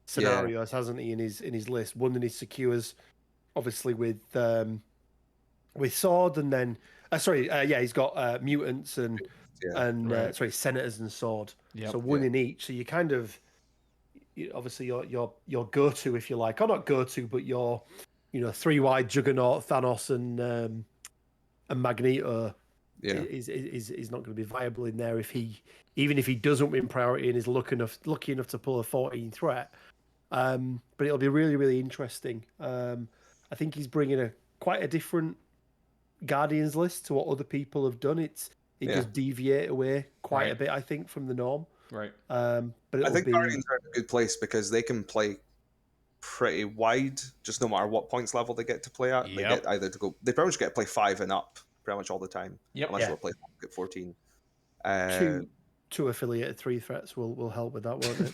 scenarios, hasn't he, in his list? One that he secures, obviously with Sword, and then he's got mutants and senators and Sword. So one in each. So you kind of obviously your go to, if you like, or not go to, but your 3 wide Juggernaut, Thanos, and Magneto. Is not going to be viable in there even if he doesn't win priority and is lucky enough to pull a 14 threat. But it'll be really, really interesting. I think he's bringing quite a different Guardians list to what other people have done. It does deviate away quite a bit, I think, from the norm. Right. But I think Guardians are in a good place because they can play pretty wide, just no matter what points level they get to play at. They get they pretty much get to play 5 and up pretty much all the time. Unless you play at 14. 2 affiliated 3 threats will help with that, won't it?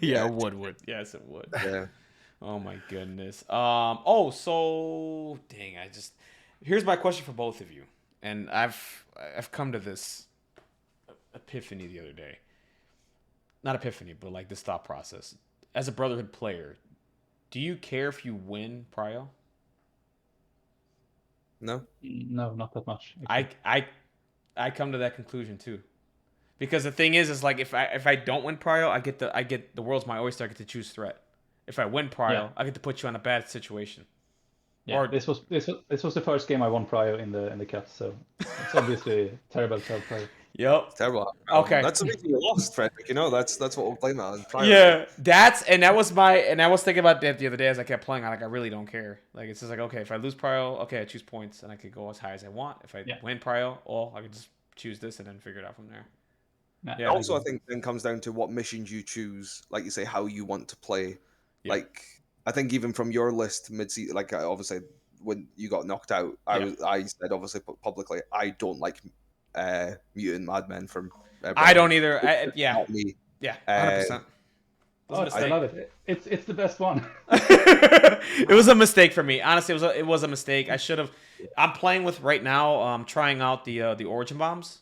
Yeah, it would. Yes, it would. Yeah. Oh my goodness. So dang, here's my question for both of you, and I've come to this epiphany the other day. Not epiphany, but like this thought process. As a Brotherhood player, do you care if you win Prio? No. No, not that much. I come to that conclusion too. Because the thing is like if I don't win Prio, I get the world's my oyster. I get to choose threat. If I win Prio, I get to put you on a bad situation. Yeah, or this was the first game I won Prio in the cut, so it's obviously terrible to have Prio. Yep. Terrible. Okay. That's the reason you lost, Fredrick. You know, that's what we'll blame that on. Prio. Yeah, I was thinking about that the other day as I kept playing. I really don't care. Like it's just like okay, if I lose Prio, okay, I choose points and I could go as high as I want. If I win Prio, I could just choose this and then figure it out from there. Yeah. Also, I think then comes down to what missions you choose. Like you say, how you want to play. Yeah. Like I think even from your list mid-season, like obviously when you got knocked out, I said obviously publicly I don't like mutant madmen from. I don't either. Not me. Yeah, 100%. I love it. It's the best one. It was a mistake for me. Honestly, it was a mistake. I should have. I'm playing with right now. Trying out the origin bombs.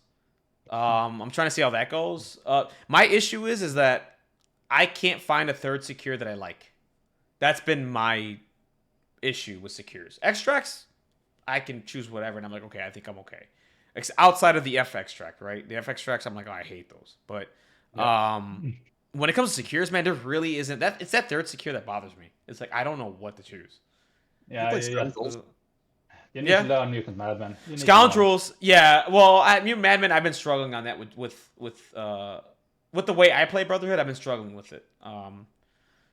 I'm trying to see how that goes. My issue is that I can't find a third secure that I like. That's been my issue with secures. Extracts, I can choose whatever, and I'm like, okay, I think I'm okay. Outside of the F extract, right? The F extracts, I'm like, oh, I hate those. But when it comes to secures, man, there really isn't that. It's that third secure that bothers me. It's like I don't know what to choose. Yeah, you need to learn Mutant Madman. Scoundrels, yeah. Well, Mutant Madman, I've been struggling on that with the way I play Brotherhood. I've been struggling with it.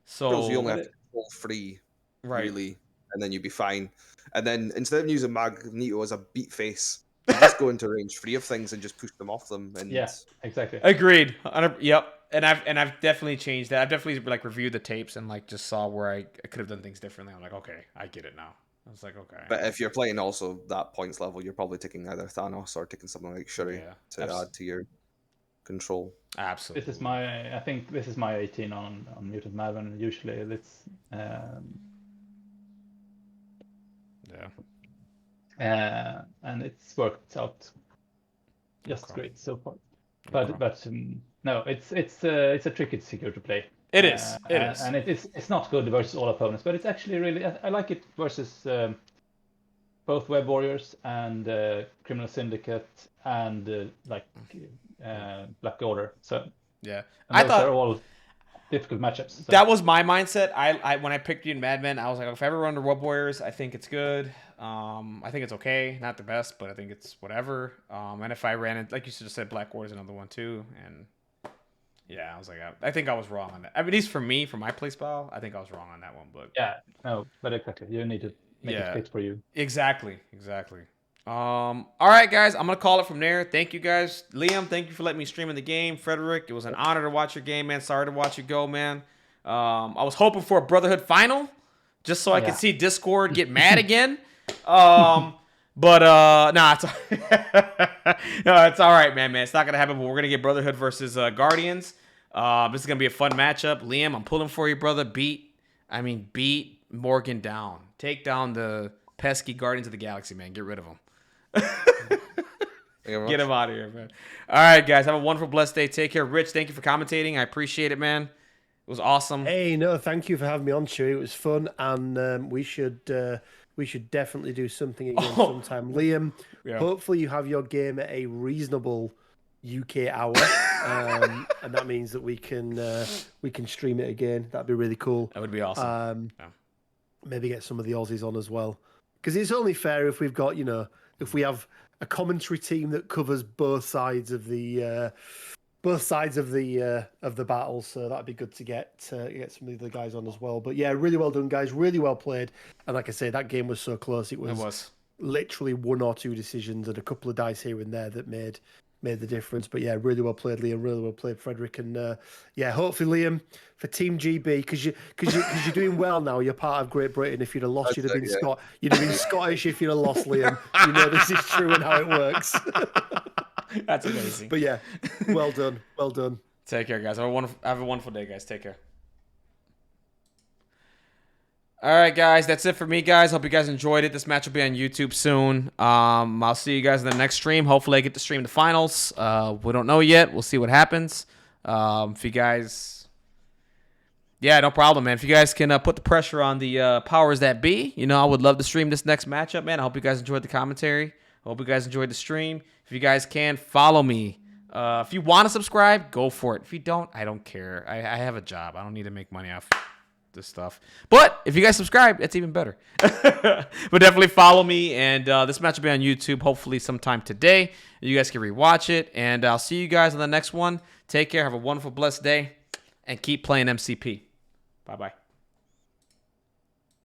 So you only have to pull 3, really, and then you'd be fine. And then instead of using Magneto as a beat face, you just go into range 3 of things and just push them off them. And yeah, exactly. Agreed. Yep. And I've definitely changed that. I've definitely like reviewed the tapes and like just saw where I could have done things differently. I'm like, okay, I get it now. I was like, okay. But if you're playing also that points level, you're probably taking either Thanos or taking something like Shuri to add to your control. Absolutely. I think this is my 18 on Mutant Madman. Usually it's and it's worked out just great so far. But no, it's a tricky secure to play. It is. And it's not good versus all opponents, but it's actually really I like it versus both Web Warriors and Criminal Syndicate and Black Order. So yeah, I thought they're all difficult matchups. So. That was my mindset. I when I picked you in Madman, I was like, if I ever run the Web Warriors, I think it's good. I think it's okay, not the best, but I think it's whatever. And if I ran it, like you just said, Black Order is another one too, and. Yeah, I was like, I think I was wrong on that. I mean, at least for me, for my play style, I think I was wrong on that one. But yeah, no, but exactly, you need to make it fit for you. Exactly. All right, guys, I'm gonna call it from there. Thank you, guys. Liam, thank you for letting me stream in the game. Frederick, it was an honor to watch your game, man. Sorry to watch you go, man. I was hoping for a Brotherhood final, just so I could see Discord get mad again. But nah, it's all right, man. It's not gonna happen. But we're gonna get Brotherhood versus Guardians. This is gonna be a fun matchup. Liam, I'm pulling for you, brother. Beat Morgan down. Take down the pesky Guardians of the Galaxy, man. Get rid of them. Get him out of here, man. All right, guys. Have a wonderful, blessed day. Take care. Rich, thank you for commentating. I appreciate it, man. It was awesome. Hey, no, thank you for having me on, Chewy. It was fun, and we should definitely do something again sometime. Liam, hopefully you have your game at a reasonable UK hour, and that means that we can stream it again. That'd be really cool. That would be awesome. Maybe get some of the Aussies on as well, because it's only fair if we've got if we have a commentary team that covers both sides of the battle. So that'd be good to get some of the other guys on as well. But yeah, really well done, guys. Really well played. And like I say, that game was so close. It was literally 1 or 2 decisions and a couple of dice here and there that made the difference. But yeah, really well played, Liam. Really well played, Frederick. And hopefully, Liam, for Team GB, because you're doing well now. You're part of Great Britain. If you'd have lost, you'd have been Scottish. If you'd have lost, Liam. You know this is true and how it works. That's amazing. But yeah, well done. Well done. Take care, guys. Have a wonderful day, guys. Take care. All right, guys. That's it for me, guys. Hope you guys enjoyed it. This match will be on YouTube soon. I'll see you guys in the next stream. Hopefully, I get to stream the finals. We don't know yet. We'll see what happens. If you guys... Yeah, no problem, man. If you guys can put the pressure on the powers that be, I would love to stream this next matchup, man. I hope you guys enjoyed the commentary. I hope you guys enjoyed the stream. If you guys can, follow me. If you want to subscribe, go for it. If you don't, I don't care. I have a job. I don't need to make money off this stuff. But if you guys subscribe, that's even better. But definitely follow me. And this match will be on YouTube hopefully sometime today. You guys can rewatch it. And I'll see you guys on the next one. Take care. Have a wonderful, blessed day. And keep playing MCP. Bye-bye.